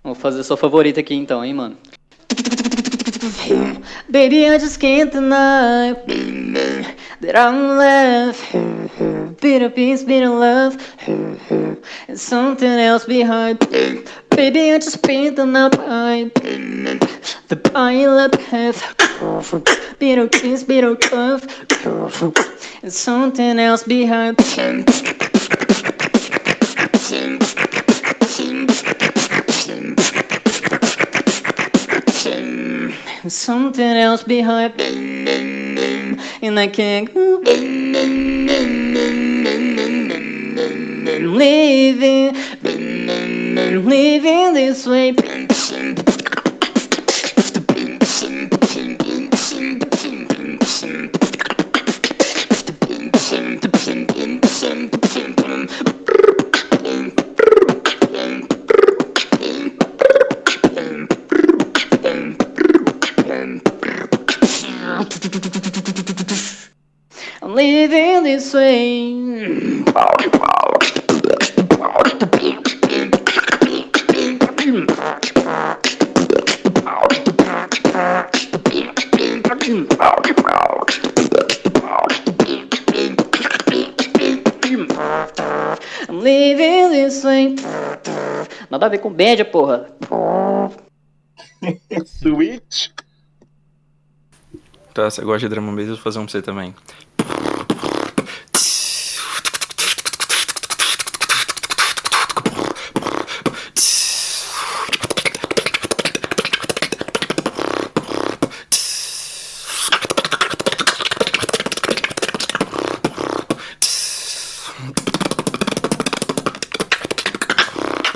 Vou fazer sua favorita aqui então, hein, mano. Baby, I just can't deny that I'm left. Bitter peace, bitter love, and something else behind. Baby, I just can't deny the pie left half. Bitter peace, bitter love, and something else behind. Something else behind, and I can't go living this way. I'm living this way. I'm living this way. Nada a ver com média, porra. Switch. Tá, você gosta de drum and bass, eu vou fazer um pra você também.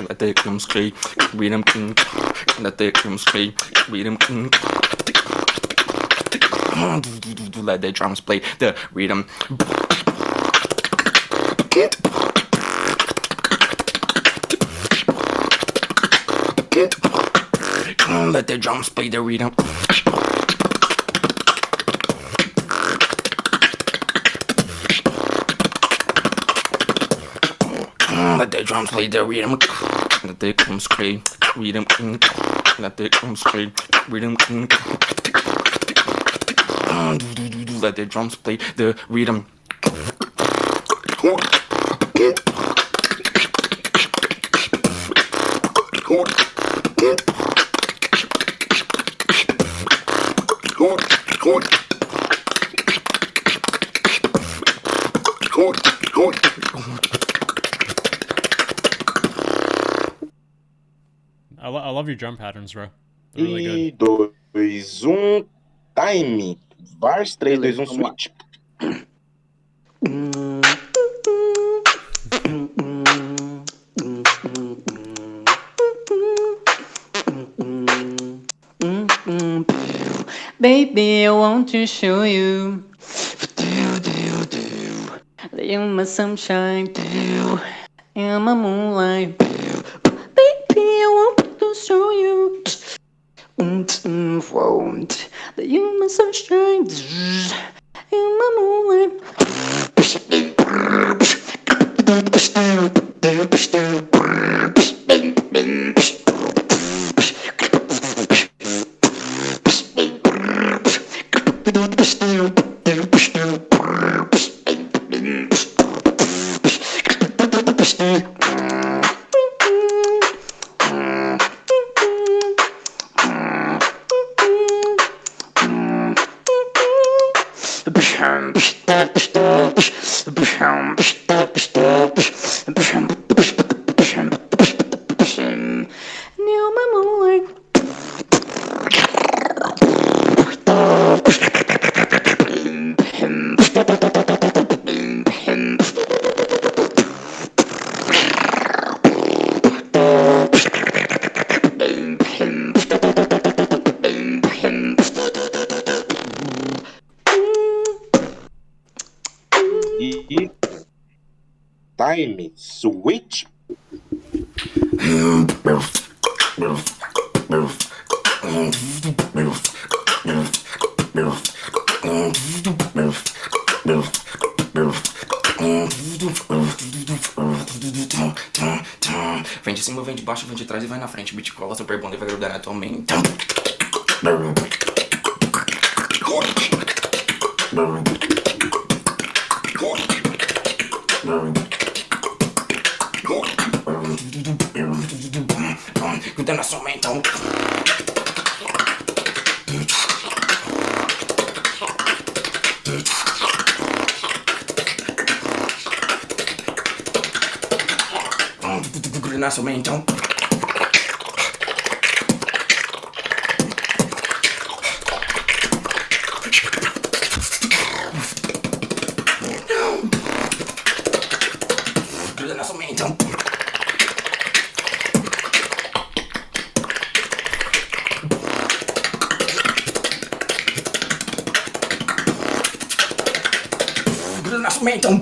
Let the drums play, rhythm king. Let the drums play, rhythm king. Let the drums play the rhythm. Let the drums play the rhythm. Let the drums play the rhythm. Let the drums play rhythm. Let the drums play rhythm. Let the drums play the rhythm. I love your drum patterns, bro. They're really good. 3, 2, 1, time. Vars, 3, 2, 1, switch. Baby, I want to show you that you're my sunshine and my moonlight. Baby, I want to show you that you're my sunshine and my moonlight. Now my moonlight. Time switch. Vem de cima, vem de baixo, vem de trás e vai na frente. Beat cola, super bom, e vai grudar na tua mente. Gruda na sua mente, então. Gruda na sua mente, então. Gruda na sua mente, então. Gruda na sua mente, então.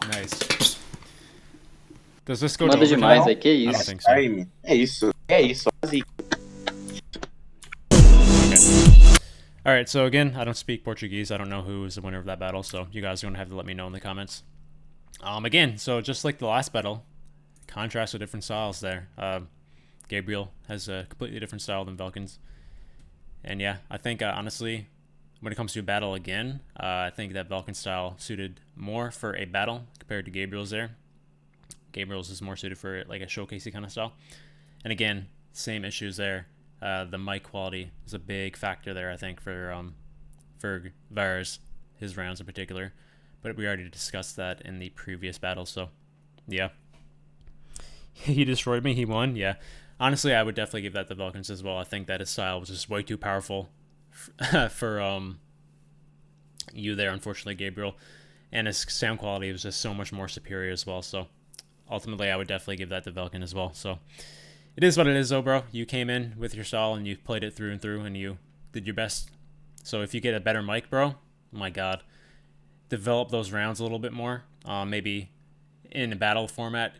Nice. Does this go Manda to overtime? demais aí, que I don't isso. think so. Time. É isso. É isso. Alright, so again, I don't speak Portuguese. I don't know who is the winner of that battle, so you guys are going to have to let me know in the comments. Again, so just like the last battle, contrast with different styles there. Gabriel has a completely different style than Velkens. And yeah, I think honestly, when it comes to a battle again, I think that Velkens style suited more for a battle compared to Gabriel's there. Gabriel's is more suited for like a showcasey kind of style. And again, same issues there. The mic quality is a big factor there, I think, for Vars, his rounds in particular. But we already discussed that in the previous battle, so yeah. He destroyed me, he won, yeah. Honestly, I would definitely give that to Velkens as well. I think that his style was just way too powerful for you there, unfortunately, Gabriel. And his sound quality was just so much more superior as well, so ultimately I would definitely give that to Velken as well, so... It is what it is, though, bro. You came in with your style and you played it through and through and you did your best. So if you get a better mic, bro, oh my god, develop those rounds a little bit more. Maybe in a battle format,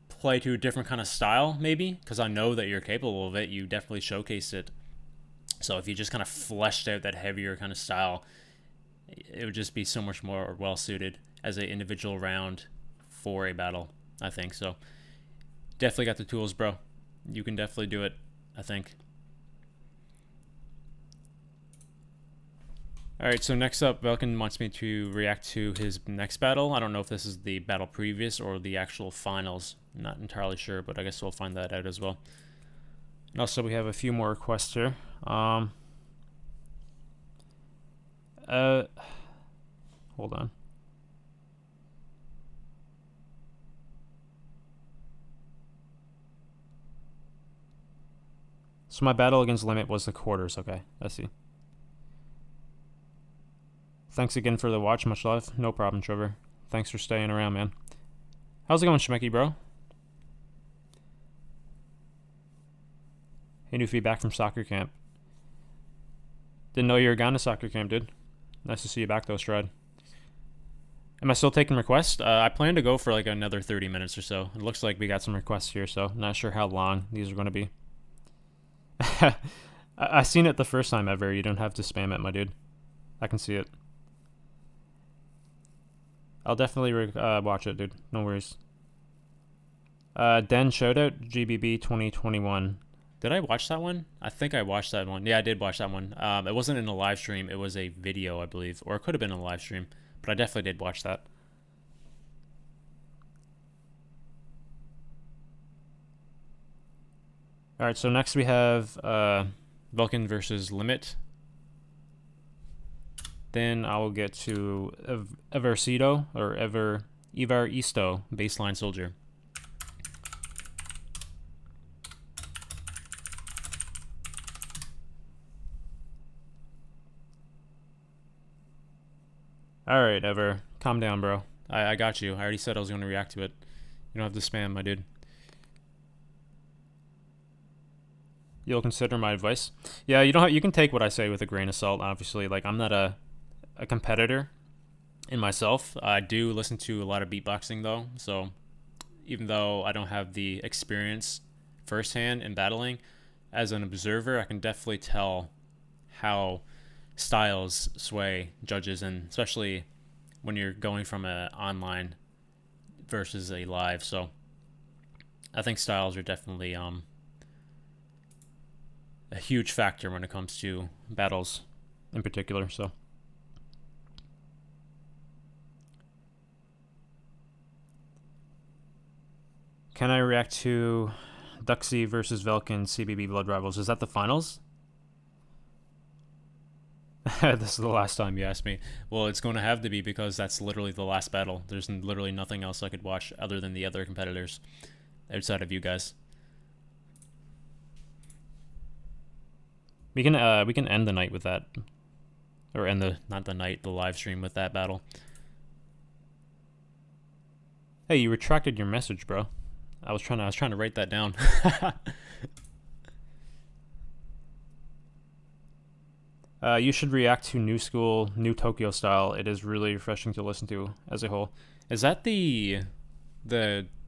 play to a different kind of style, maybe, because I know that you're capable of it. You definitely showcased it. So if you just kind of fleshed out that heavier kind of style, it would just be so much more well-suited as an individual round for a battle, I think. So definitely got the tools, bro. You can definitely do it, I think. Alright, so next up, Velken wants me to react to his next battle. I don't know if this is the battle previous or the actual finals. I'm not entirely sure, but I guess we'll find that out as well. And also, we have a few more requests here. Hold on. So my battle against Limit was the quarters. Okay, I see. Thanks again for the watch. Much love. No problem, Trevor. Thanks for staying around, man. How's it going, Shmeki, bro? Hey, Newfie, back from soccer camp. Didn't know you were gone to soccer camp, dude. Nice to see you back, though, Stride. Am I still taking requests? I plan to go for like another 30 minutes or so. It looks like we got some requests here, so not sure how long these are going to be. I seen it the first time ever. You don't have to spam it, my dude. I can see it. I'll definitely watch it, dude. No worries. Den shoutout GBB 2021. Did I watch that one? I think I watched that one. Yeah, I did watch that one. It wasn't in a live stream. It was a video, I believe. Or it could have been a live stream. But I definitely did watch that. Alright, so next we have Velkens versus Limit. Then I will get to Eversedo, or Eversedo, Baseline Soldier. Alright, Ever. Calm down, bro. I got you. I already said I was going to react to it. You don't have to spam, my dude. You'll consider my advice? Yeah, you can take what I say with a grain of salt, obviously. Like, I'm not a competitor in myself. I do listen to a lot of beatboxing, though. So, even though I don't have the experience firsthand in battling, as an observer, I can definitely tell how styles sway judges, and especially when you're going from a online versus a live. So I think styles are definitely a huge factor when it comes to battles in particular. So can I react to Duxy versus Velkens CBB Blood Rivals? Is that the finals? This is the last time you asked me. Well, it's going to have to be, because that's literally the last battle. There's literally nothing else I could watch other than the other competitors outside of you guys. We can end the night with that, or end the the live stream with that battle. Hey, you retracted your message, bro. I was trying to write that down. You should react to New School, New Tokyo Style. It is really refreshing to listen to as a whole. Is that the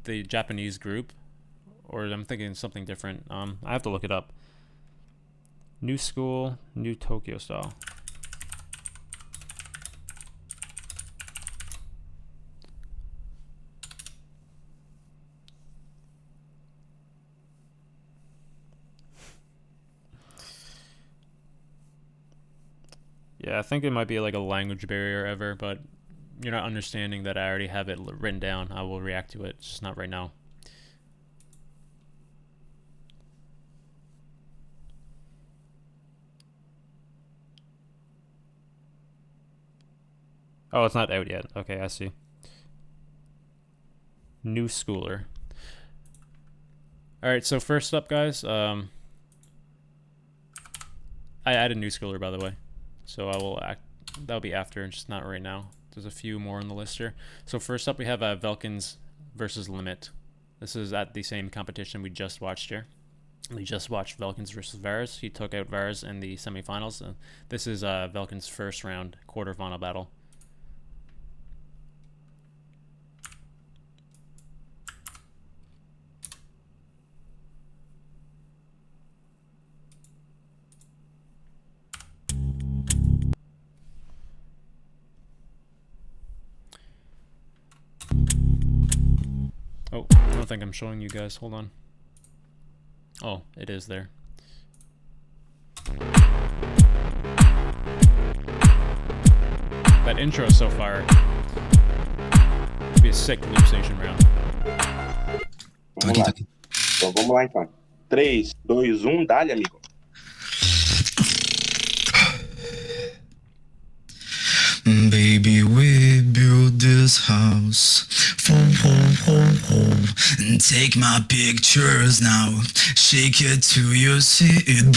Japanese group, or I'm thinking something different? I have to look it up. New School, New Tokyo Style. Yeah, I think it might be like a language barrier ever, but you're not understanding that I already have it written down. I will react to it, it's just not right now. Oh, it's not out yet. Okay, I see. New Schooler. Alright, so first up, guys, I added New Schooler, by the way. So that'll be after, and just not right now. There's a few more on the list here. So first up we have Velkens versus Limit. This is at the same competition we just watched here. We just watched Velkens versus Vars. He took out Vars in the semifinals. This is Velkens' first round quarterfinal battle. Oh, I don't think I'm showing you guys. Hold on. Oh, it is there. That intro so far would be a sick loop station round. Vamos lá. Então vamos lá então. 3, 2, 1, dale, amigo. Baby, we built this house. And take my pictures now. Shake it till you see it.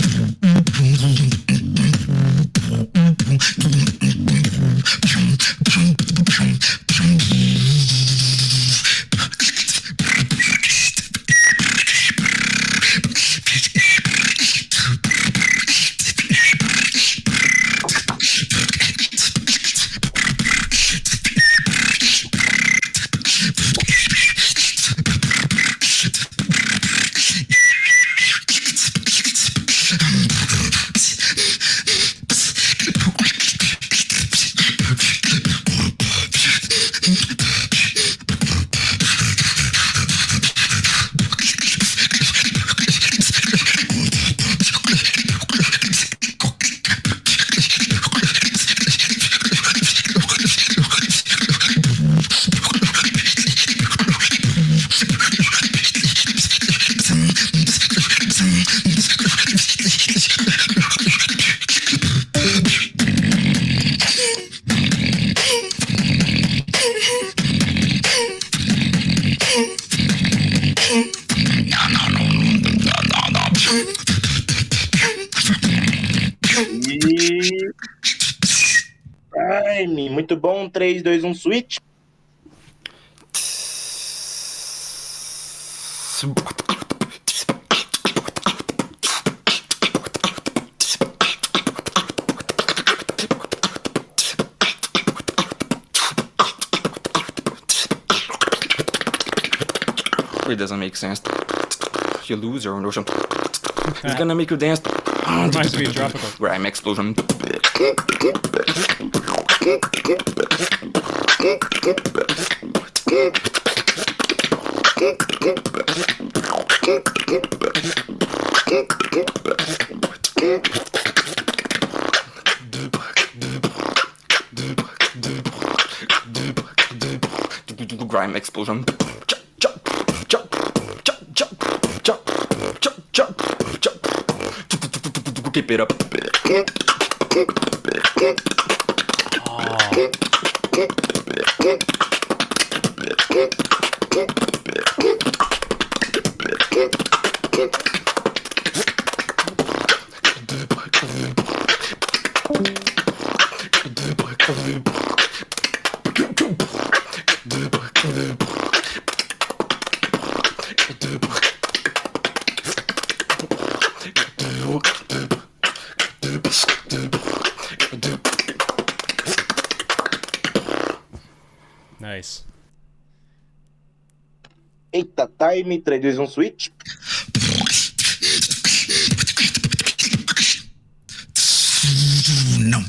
Time, muito bom. 3, 2, 1, switch. It doesn't make sense. You lose your notion. It's gonna make you dance. Reminds me of Tropical. Rhyme explosion. Grime explosion. Keep it up. Nice. Eita, time. 3, 2, 1, switch. No.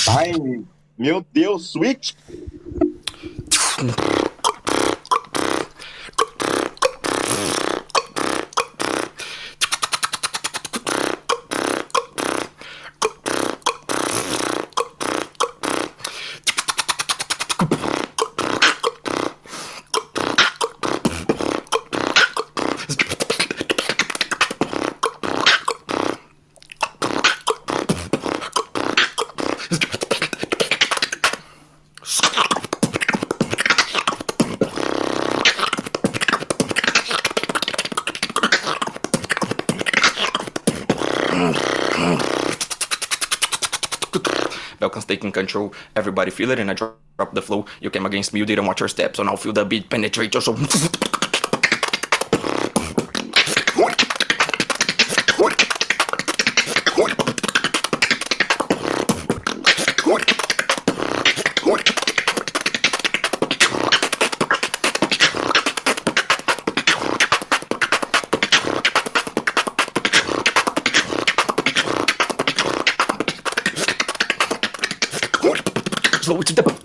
Time. Meu Deus, switch. Velkens taking control. Everybody feel it and I drop the flow. You came against me, you didn't watch your steps, so now feel the beat penetrate your soul. Slow it to the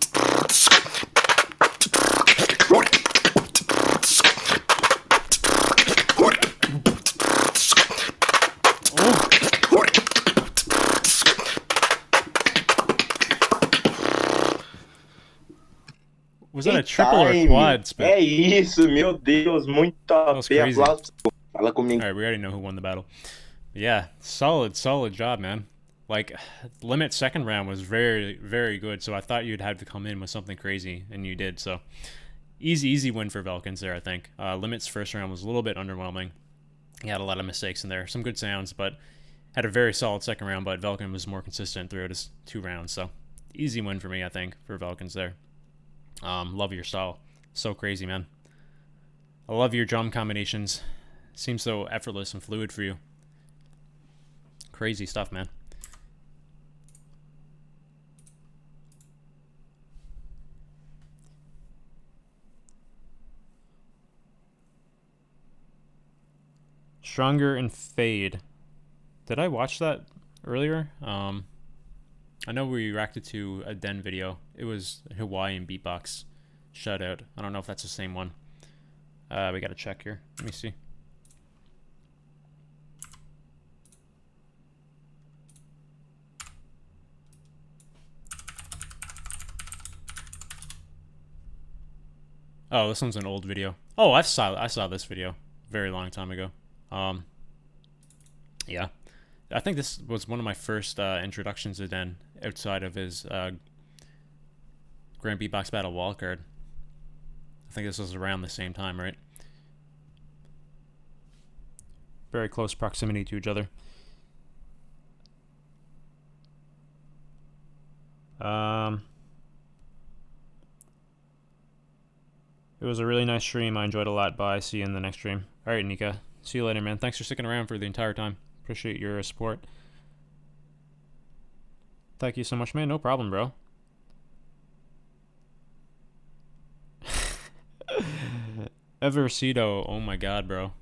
Was that a triple or a quad spin? É isso, meu Deus, muito top. Aplausos. Fala comigo. Alright, we already know who won the battle. Yeah, solid job, man. Like, Limit's second round was very, very good, so I thought you'd have to come in with something crazy, and you did, so easy win for Velkens there, I think. Limit's first round was a little bit underwhelming. He had a lot of mistakes in there, some good sounds, but had a very solid second round, but Velkens was more consistent throughout his 2 rounds, so easy win for me, I think, for Velkens there. Love your style. So crazy, man. I love your drum combinations. Seems so effortless and fluid for you. Crazy stuff, man. Stronger and Fade. Did I watch that earlier? I know we reacted to a Den video. It was Hawaiian beatbox. Shoutout. I don't know if that's the same one. We gotta check here. Let me see. Oh, this one's an old video. Oh, I saw this video very long time ago. Yeah, I think this was one of my first introductions to Den outside of his Grand Beatbox Battle wildcard. I think this was around the same time, right? Very close proximity to each other. It was a really nice stream. I enjoyed a lot. Bye. See you in the next stream. All right, Nika. See you later, man. Thanks for sticking around for the entire time. Appreciate your support. Thank you so much, man. No problem, bro. Eversedo. Oh my god, bro.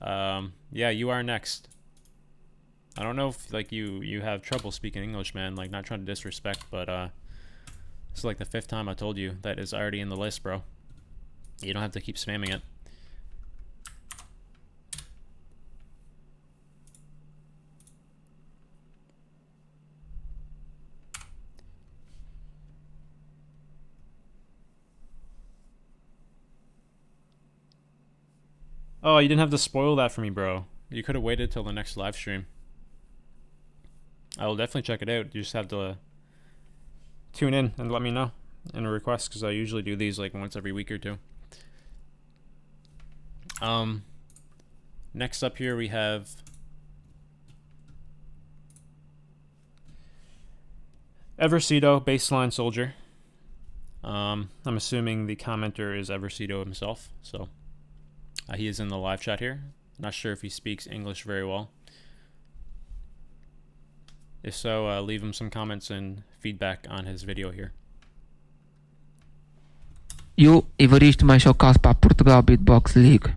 Yeah, you are next. I don't know if like you have trouble speaking English, man. Like, not trying to disrespect, but this is like the 5th time I told you that is already in the list, bro. You don't have to keep spamming it. Oh, you didn't have to spoil that for me, bro. You could have waited till the next live stream. I will definitely check it out. You just have to tune in and let me know in a request, because I usually do these like once every week or 2. Next up here we have Eversedo, Baseline Soldier. I'm assuming the commenter is Eversedo himself, so he is in the live chat here. Not sure if he speaks English very well. If so, leave him some comments and feedback on his video here. You Evaristo mais ao caso para Portugal Beatbox League.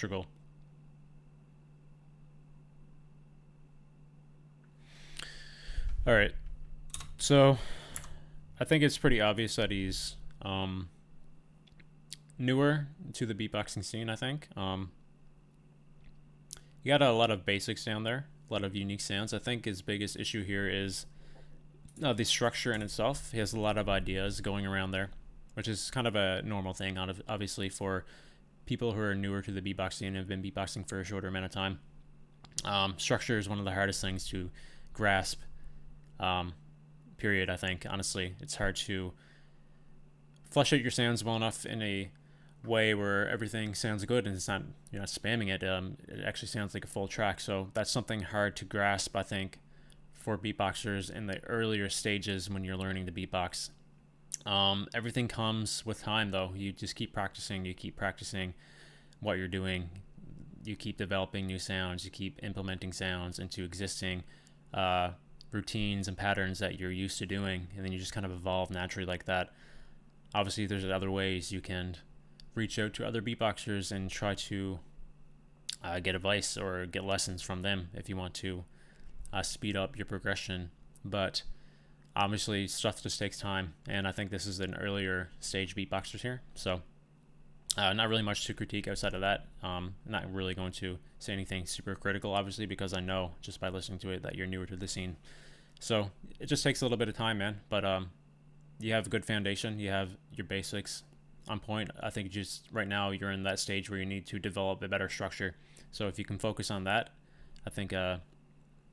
Portugal. All right, so I think it's pretty obvious that he's newer to the beatboxing scene. I think he got a lot of basics down there, a lot of unique sounds. I think his biggest issue here is the structure in itself. He has a lot of ideas going around there, which is kind of a normal thing, obviously, for people who are newer to the beatbox scene and have been beatboxing for a shorter amount of time. Structure is one of the hardest things to grasp. Period. I think, honestly, it's hard to flesh out your sounds well enough in a way where everything sounds good and it's not, you're not spamming it. It actually sounds like a full track. So that's something hard to grasp, I think, for beatboxers in the earlier stages when you're learning to beatbox. Everything comes with time, though. You just keep practicing. You keep practicing what you're doing. You keep developing new sounds. You keep implementing sounds into existing routines and patterns that you're used to doing, and then you just kind of evolve naturally like that. Obviously, there's other ways you can reach out to other beatboxers and try to get advice or get lessons from them if you want to speed up your progression. But obviously, stuff just takes time, and I think this is an earlier stage beatboxers here, so not really much to critique outside of that. Not really going to say anything super critical, obviously, because I know just by listening to it that you're newer to the scene. So it just takes a little bit of time, man. But you have a good foundation. You have your basics on point. I think just right now you're in that stage where you need to develop a better structure. So if you can focus on that, I think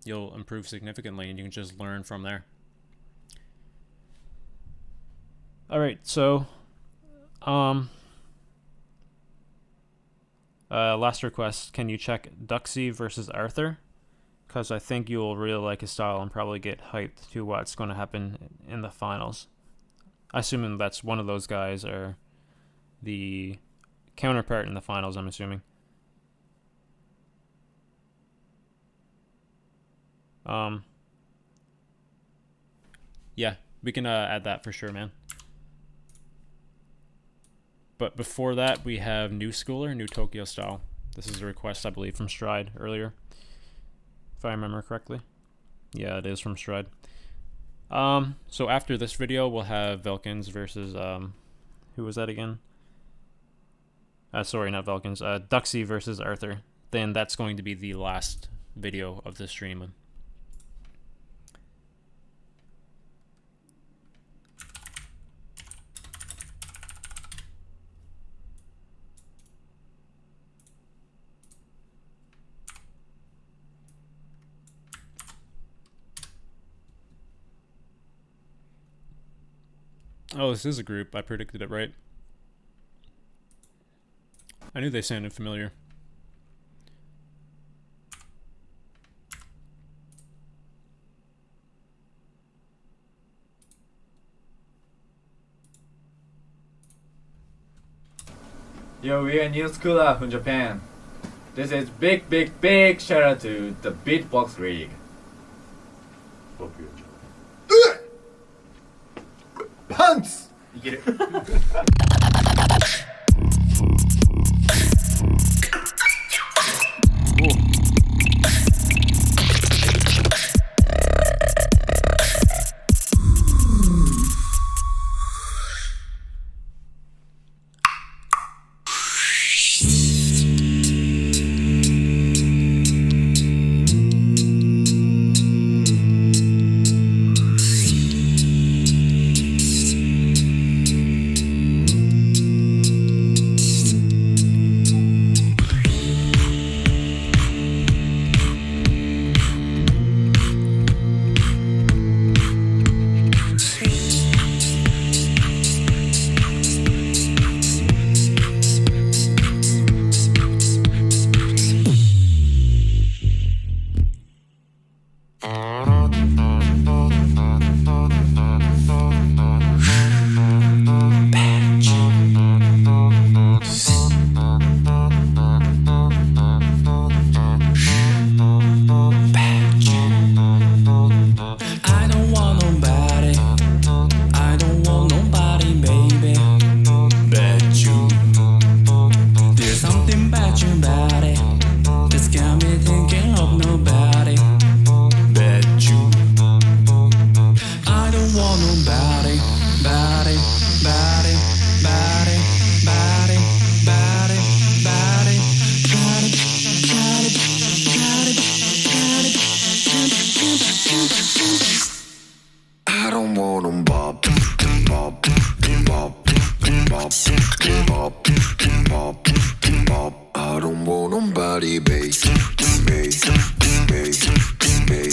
you'll improve significantly, and you can just learn from there. All right, so last request, can you check Duxy versus Arthur? Because I think you will really like his style and probably get hyped to what's going to happen in the finals. I assume that's one of those guys, or the counterpart in the finals, I'm assuming. Yeah, we can add that for sure, man. But before that, we have New Schooler, New Tokyo Style. This is a request, I believe, from Stride earlier, if I remember correctly. Yeah, it is from Stride. So after this video, we'll have Velkens versus, who was that again? Sorry, not Velkens. Duxy versus Arthur. Then that's going to be the last video of the stream. Oh, this is a group. I predicted it right. I knew they sounded familiar. Yo, we are New Schooler from Japan. This is big shout out to the Beatbox League. Hope you enjoy. Punks! You get it? nobody, babe. Babe, babe, babe, babe,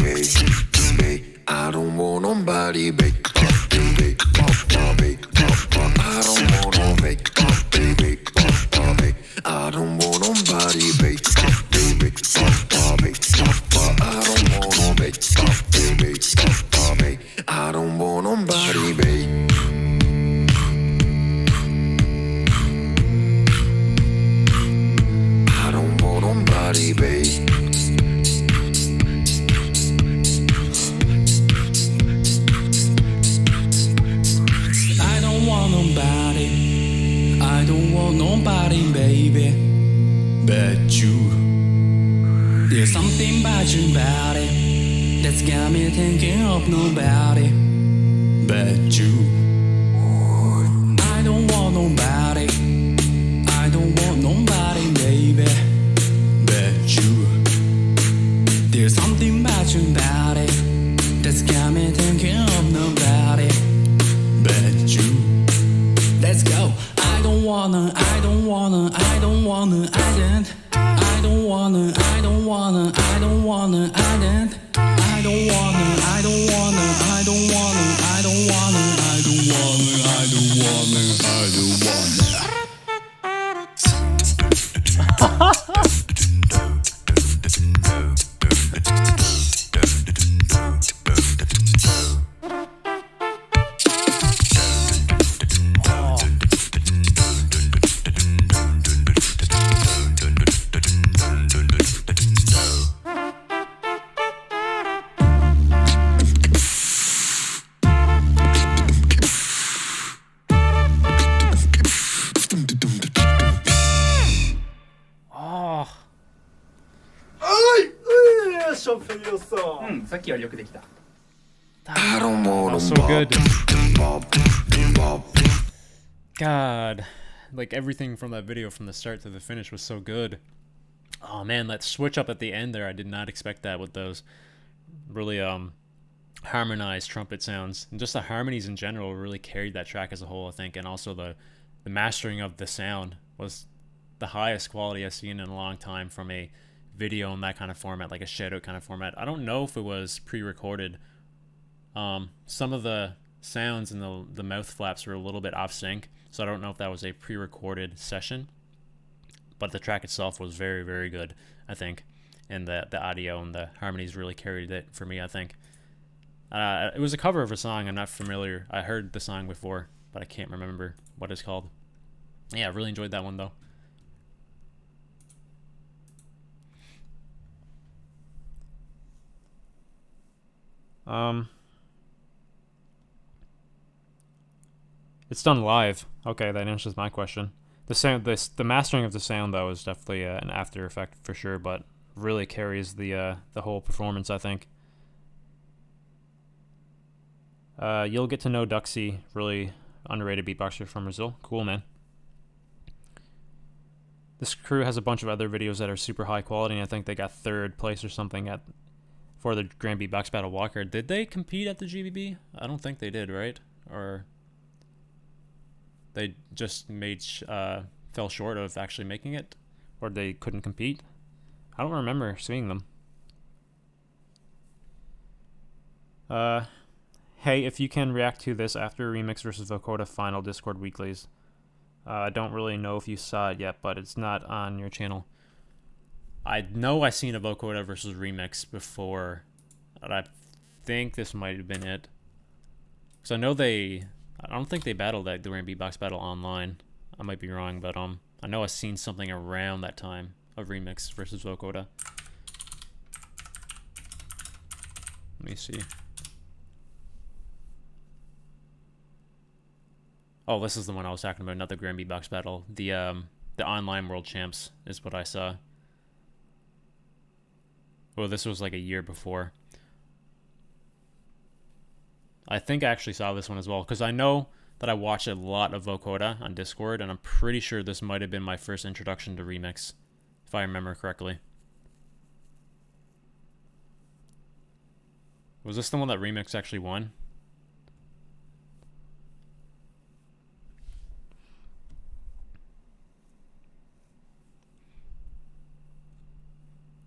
babe, babe. I don't want nobody, babe. Babe, babe, babe. I don't want no babe. Babe, babe, babe. I don't want nobody, babe. Babe, babe, babe. I don't want no babe. Babe, babe, babe. I don't want nobody, babe. I don't want nobody, babe. I don't want nobody. I don't want nobody, baby. But you. There's something about your body that's got me thinking of nobody but you. I don't want nobody. I don't want nobody, baby, but you. There's something about your body that's got me thinking of nobody but you. Let's go. I don't wanna, I don't wanna, I don't wanna, I don't. I don't wanna, I don't wanna, I don't wanna, I don't. I don't wanna, I don't wanna, I don't wanna, I don't wanna, I don't wanna, I don't wanna, I don't wanna. I don't want so good. God, like everything from that video from the start to the finish was so good. Oh man, that switch up at the end there, I did not expect that with those really harmonized trumpet sounds. And just the harmonies in general really carried that track as a whole, I think. And also the mastering of the sound was the highest quality I've seen in a long time from a video in that kind of format, like a shoutout kind of format. I don't know if it was pre-recorded. Some of the sounds and the mouth flaps were a little bit off sync, so I don't know if that was a pre-recorded session, but the track itself was very, very good, I think, and the audio and the harmonies really carried it for me, I think. It was a cover of a song. I'm not familiar. I heard the song before, but I can't remember what it's called. Yeah, I really enjoyed that one though. It's done live. Okay, that answers my question. The sound, the mastering of the sound though is definitely an after effect for sure, but really carries the whole performance, I think. You'll get to know Duxy, really underrated beatboxer from Brazil. Cool, man. This crew has a bunch of other videos that are super high quality, and I think they got 3rd place or something for the Grand Beatbox Battle Walker. Did they compete at the GBB? I don't think they did, right? Or they just fell short of actually making it, or they couldn't compete. I don't remember seeing them. Hey, if you can react to this after Remix versus Vocoder final Discord weeklies. I don't really know if you saw it yet, but it's not on your channel. I know I seen a Vocoder versus Remix before, and I think this might have been it. Because I know I don't think they battled at the Grand Beatbox Battle online. I might be wrong, but I know I seen something around that time of Remix versus Vocoder. Let me see. Oh, this is the one I was talking about, not the Grand Beatbox Battle. The online World Champs is what I saw. Well, this was like a year before. I think I actually saw this one as well, because I know that I watch a lot of Vocoder on Discord, and I'm pretty sure this might have been my first introduction to Remix, if I remember correctly. Was this the one that Remix actually won?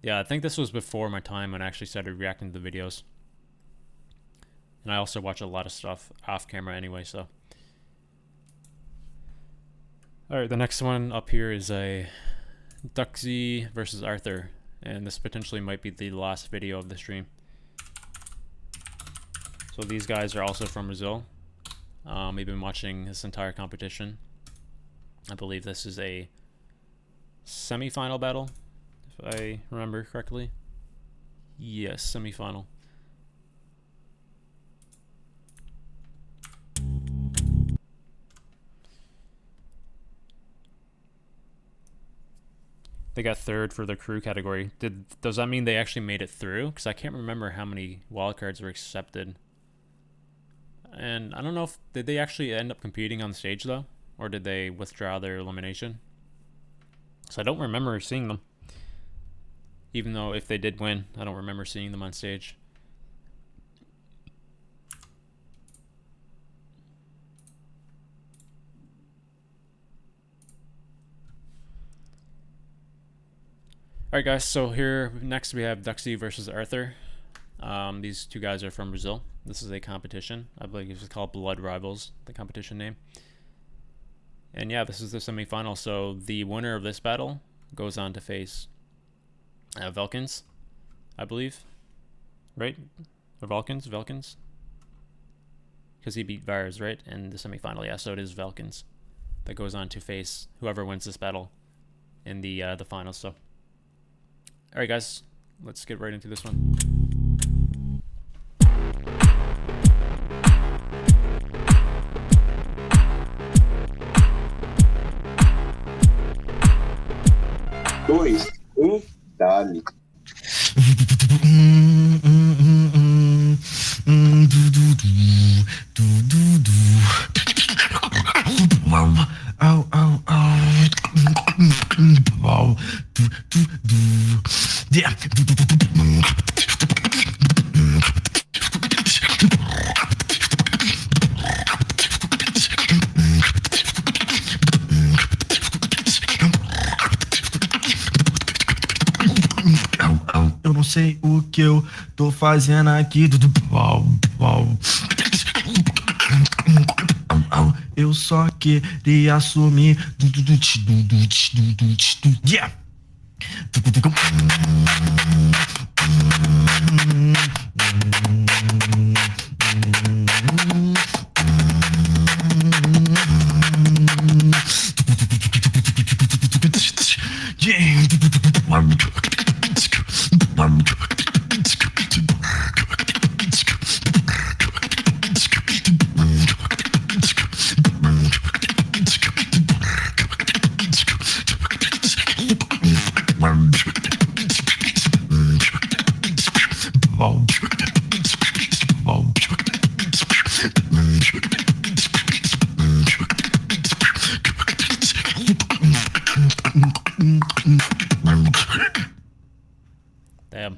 Yeah, I think this was before my time when I actually started reacting to the videos. And I also watch a lot of stuff off camera anyway, so. Alright, the next one up here is a Duxy versus Arthur. And this potentially might be the last video of the stream. So these guys are also from Brazil. We've been watching this entire competition. I believe this is a semi-final battle, if I remember correctly. Yes, semi-final. They got third for the crew category. Does that mean they actually made it through? Because I can't remember how many wildcards were accepted. And I don't know if did they actually end up competing on stage though, or did they withdraw their elimination? So I don't remember seeing them. Even though if they did win, I don't remember seeing them on stage. Alright guys, so here next we have Duxy versus Arthur. These two guys are from Brazil. This is a competition. I believe it's called Blood Rivals, the competition name. And yeah, this is the semi-final. So the winner of this battle goes on to face Velkens, I believe. Right? Or Velkens? Because he beat Vars, right? In the semi-final, yeah, so it is Velkens that goes on to face whoever wins this battle in the finals. So, alright guys, let's get right into this one. Dois, dale. Eu não sei o que eu tô fazendo aqui. Eu só queria assumir. Yeah.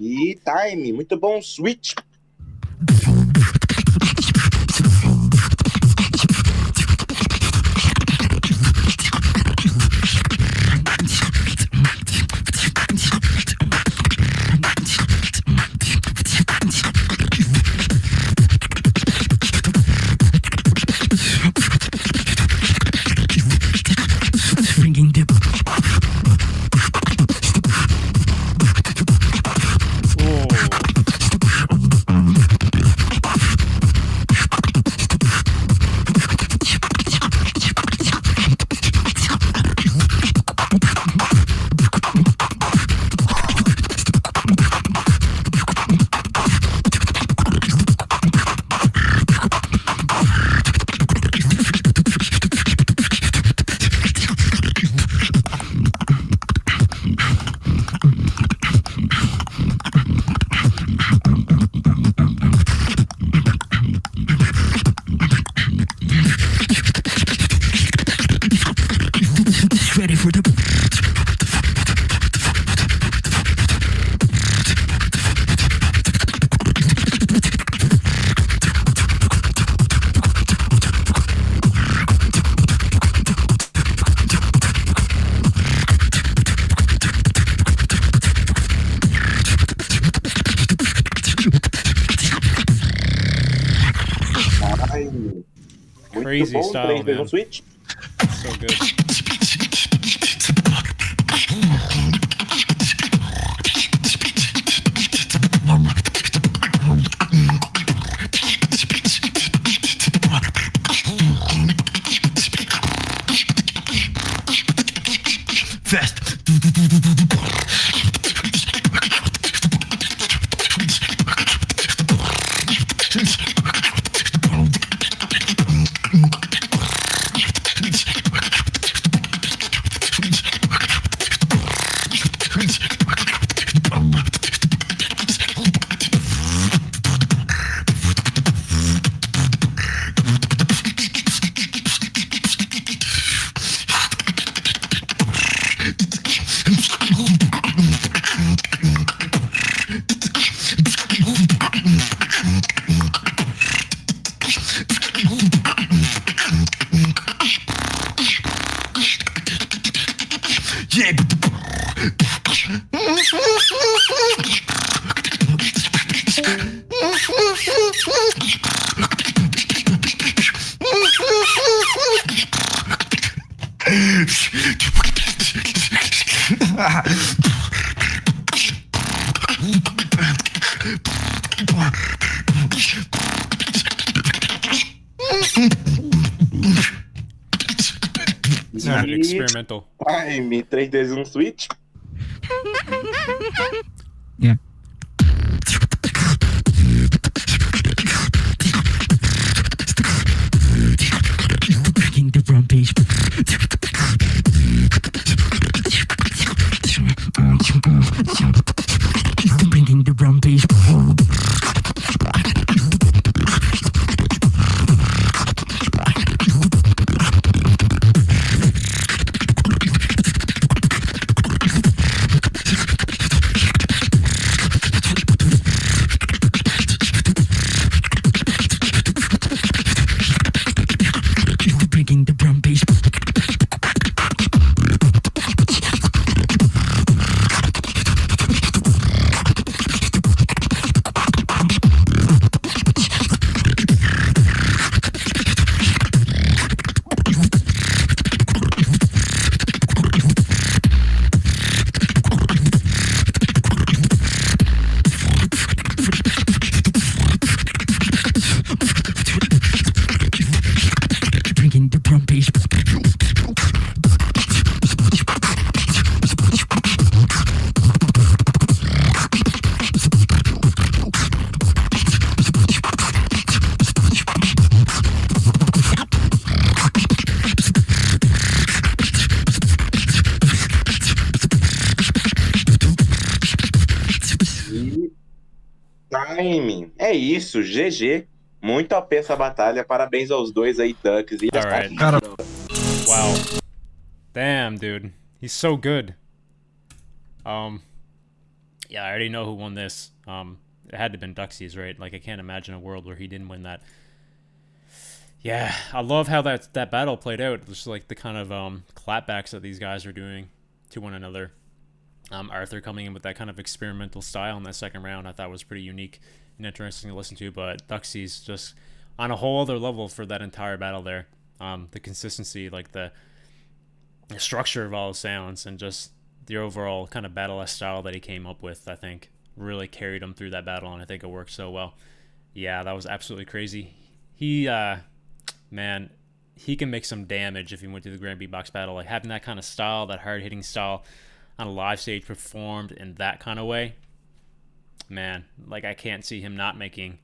E time, muito bom, switch. crazy style, man. Switch. So good. Fast. Sounded experimental. Time, 3, 2, 1, switch. Yeah. Bringing the drum bass. Bringing the drum bass. Bringing the drum bass. Bringing the drum bass. Time. É isso, GG. Muito OP essa batalha. Parabéns aos dois aí, Duxy. All right. Wow. Damn, dude. He's so good. Yeah, I already know who won this. It had to have been Duxy's, right? Like, I can't imagine a world where he didn't win that. Yeah, I love how that battle played out. Just like the kind of clapbacks that these guys are doing to one another. Arthur coming in with that kind of experimental style in that second round, I thought was pretty unique and interesting to listen to. But Duxy's just on a whole other level for that entire battle there. The consistency, like the structure of all the sounds, and just the overall kind of battle-esque style that he came up with, I think, really carried him through that battle, and I think it worked so well. Yeah, that was absolutely crazy. He, man, he can make some damage if he went through the Grand Beatbox battle. Like, having that kind of style, that hard-hitting style on a live stage performed in that kind of way, man, like, I can't see him not making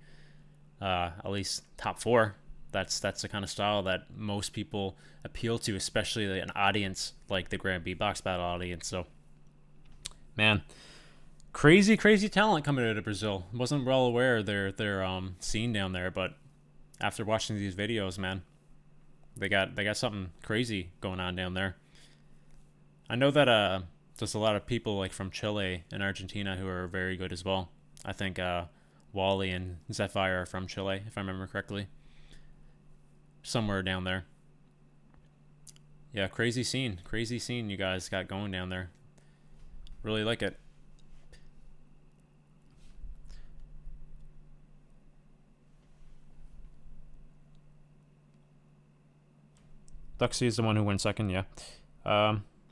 at least top 4. That's the kind of style that most people appeal to, especially an audience like the Grand Beatbox battle audience. So, man, crazy talent coming out of Brazil. Wasn't well aware of their scene down there, but after watching these videos, man, they got something crazy going on down there. I know that there's a lot of people like from Chile and Argentina who are very good as well. I think Wally and Zephyr are from Chile, if I remember correctly. Somewhere down there. Yeah, crazy scene you guys got going down there. Really like it. Duxy is the one who went second, yeah.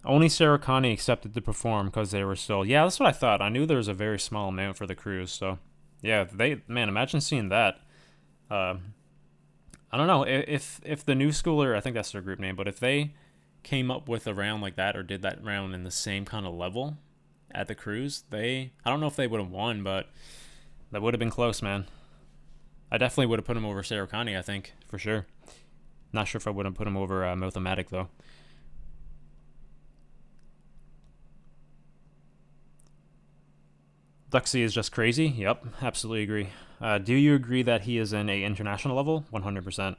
Only Sarah Connie accepted to perform because they were still... Yeah, that's what I thought. I knew there was a very small amount for the cruise, so... Yeah, man, imagine seeing that. I don't know, if the New Schooler, I think that's their group name, but if they came up with a round like that or did that round in the same kind of level at the cruise, I don't know if they would have won, but that would have been close, man. I definitely would have put him over Sarah Connie, I think, for sure. Not sure if I would have put him over Mathematic, though. Duxy is just crazy. Yep, absolutely agree. Do you agree that he is in a international level? 100%.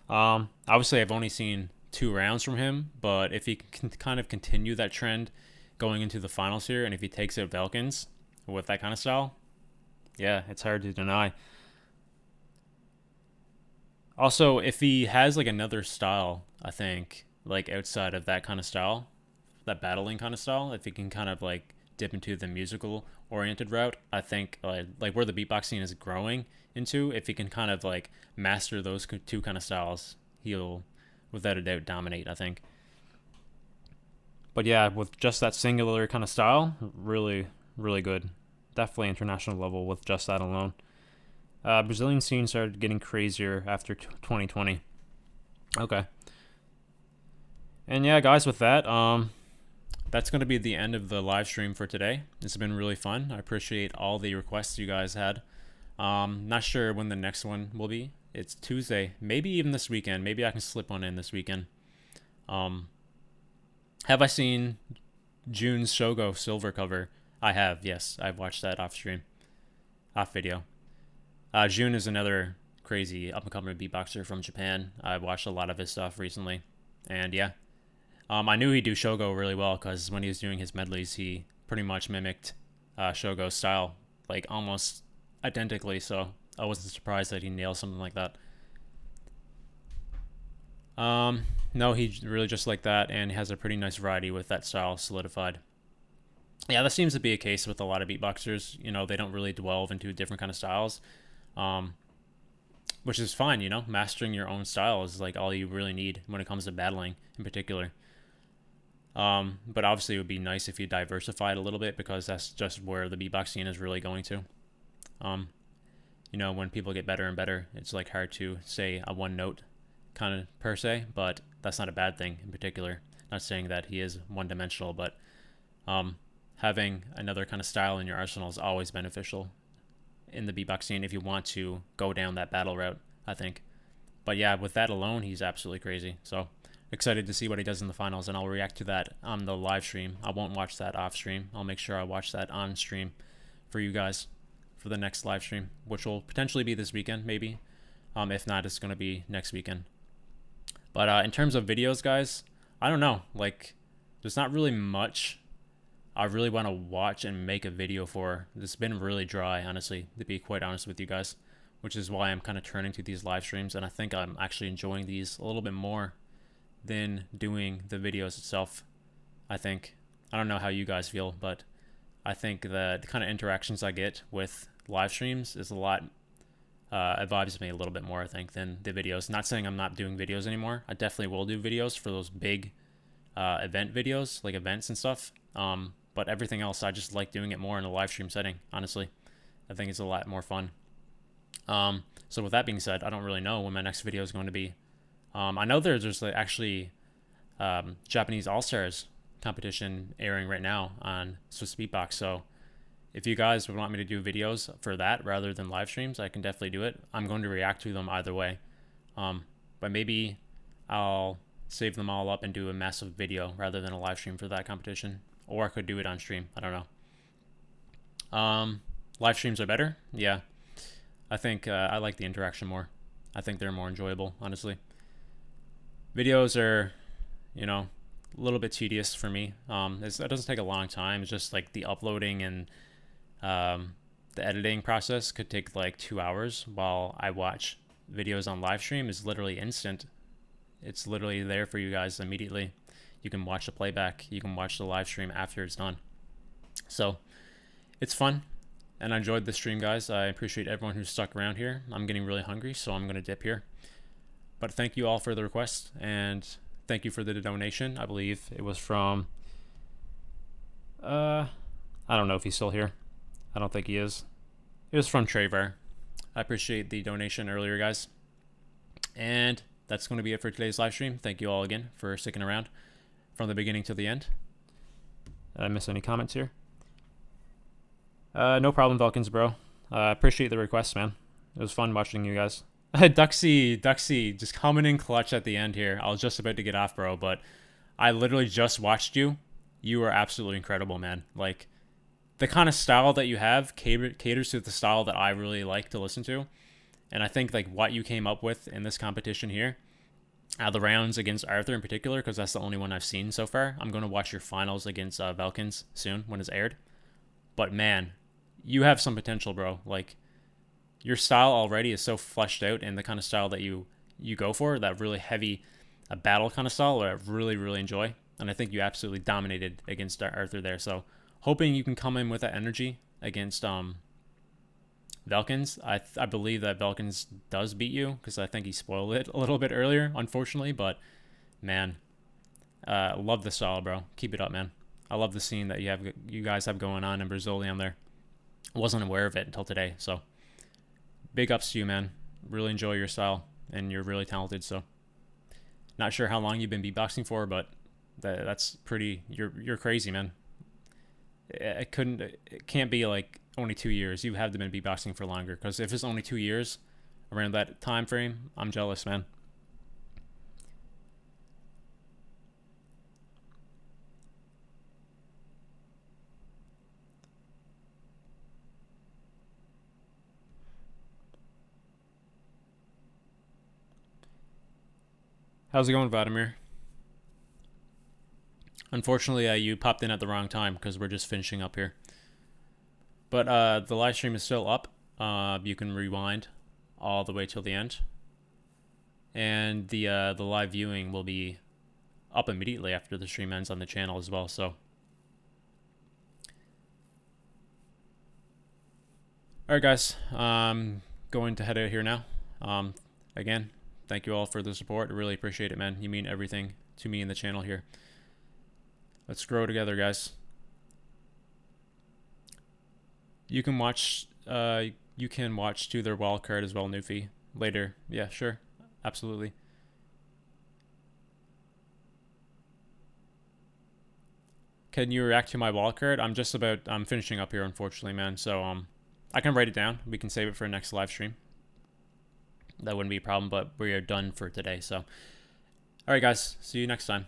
Obviously, I've only seen 2 rounds from him, but if he can kind of continue that trend going into the finals here, and if he takes out Velkens with that kind of style, yeah, it's hard to deny. Also, if he has like another style, I think, like outside of that kind of style, that battling kind of style, if he can kind of like dip into the musical oriented route, I think like where the beatbox scene is growing into, if he can kind of like master those 2 kind of styles, he'll without a doubt dominate, I think. But yeah, with just that singular kind of style, really, really good. Definitely international level with just that alone. Brazilian scene started getting crazier after 2020. Okay. And yeah, guys, with that, that's going to be the end of the live stream for today. It's been really fun. I appreciate all the requests you guys had. Not sure when the next one will be. It's Tuesday, maybe even this weekend. Maybe I can slip one in this weekend. Have I seen June's Shogo Silver cover? I have, yes. I've watched that off stream, off video. June is another crazy up-and-coming beatboxer from Japan. I've watched a lot of his stuff recently, and yeah. I knew he'd do Shogo really well because when he was doing his medleys, he pretty much mimicked Shogo's style, like almost identically, so I wasn't surprised that he nailed something like that. No, he really just like that and has a pretty nice variety with that style solidified. Yeah, that seems to be a case with a lot of beatboxers. You know, they don't really delve into different kind of styles, which is fine, you know. Mastering your own style is like all you really need when it comes to battling in particular. But obviously it would be nice if you diversified a little bit because that's just where the beatbox scene is really going to. You know, when people get better and better, it's like hard to say a one note kind of per se, but that's not a bad thing in particular. Not saying that he is one dimensional, but having another kind of style in your arsenal is always beneficial in the beatbox scene if you want to go down that battle route, I think. But yeah, with that alone, he's absolutely crazy. So excited to see what he does in the finals, and I'll react to that on the live stream. I won't watch that off stream. I'll make sure I watch that on stream for you guys for the next live stream, which will potentially be this weekend, maybe. If not, it's going to be next weekend. But in terms of videos, guys, I don't know. Like, there's not really much I really want to watch and make a video for. It's been really dry, honestly, to be quite honest with you guys, which is why I'm kind of turning to these live streams, and I think I'm actually enjoying these a little bit more than doing the videos itself. I think. I don't know how you guys feel, but I think that the kind of interactions I get with live streams is a lot, it vibes me a little bit more, I think, than the videos. Not saying I'm not doing videos anymore. I definitely will do videos for those big event videos, like events and stuff. But everything else, I just like doing it more in a live stream setting, honestly. I think it's a lot more fun. So with that being said, I don't really know when my next video is going to be. I know there's actually Japanese All-Stars competition airing right now on Swiss Beatbox, so if you guys would want me to do videos for that rather than live streams, I can definitely do it. I'm going to react to them either way, but maybe I'll save them all up and do a massive video rather than a live stream for that competition, or I could do it on stream. I don't know. Live streams are better. Yeah, I think I like the interaction more. I think they're more enjoyable, honestly. Videos are, you know, a little bit tedious for me. It doesn't take a long time. It's just like the uploading and the editing process could take like 2 hours, while I watch videos on live stream is literally instant. It's literally there for you guys immediately. You can watch the playback. You can watch the live stream after it's done. So it's fun, and I enjoyed the stream, guys. I appreciate everyone who's stuck around here. I'm getting really hungry, so I'm going to dip here. But thank you all for the requests, and thank you for the donation. I believe it was from, I don't know if he's still here. I don't think he is. It was from Traver. I appreciate the donation earlier, guys. And that's going to be it for today's live stream. Thank you all again for sticking around from the beginning to the end. Did I miss any comments here? No problem, Velkens, bro. Appreciate the request, man. It was fun watching you guys. Duxy, just coming in clutch at the end here. I was just about to get off, bro, but I literally just watched you. You are absolutely incredible, man. Like, the kind of style that you have caters to the style that I really like to listen to. And I think, like, what you came up with in this competition here, the rounds against Arthur in particular, because that's the only one I've seen so far. I'm going to watch your finals against Velkens soon when it's aired. But, man, you have some potential, bro. Like, your style already is so fleshed out, and the kind of style that you go for, that really heavy battle kind of style, I really, really enjoy. And I think you absolutely dominated against Arthur there. So, hoping you can come in with that energy against Velkens. I believe that Velkens does beat you, because I think he spoiled it a little bit earlier, unfortunately. But, man, love the style, bro. Keep it up, man. I love the scene that you guys have going on in Brazil down there. I wasn't aware of it until today, so big ups to you, man. Really enjoy your style, and you're really talented. So, not sure how long you've been beatboxing for, but that's pretty. You're crazy, man. It can't be like only 2 years. You have to been beatboxing for longer, because if it's only 2 years around that time frame, I'm jealous, man. How's it going, Vladimir? Unfortunately, you popped in at the wrong time, because we're just finishing up here. But the live stream is still up. You can rewind all the way till the end. And the live viewing will be up immediately after the stream ends on the channel as well. So, alright, guys. I'm going to head out here now. Again, thank you all for the support. I really appreciate it, man. You mean everything to me in the channel here. Let's grow together, guys. You can watch to their wildcard as well, Newfie, later. Yeah, sure. Absolutely. Can you react to my wildcard? I'm finishing up here, unfortunately, man. So I can write it down. We can save it for a next live stream. That wouldn't be a problem, but we are done for today. So, all right, guys. See you next time.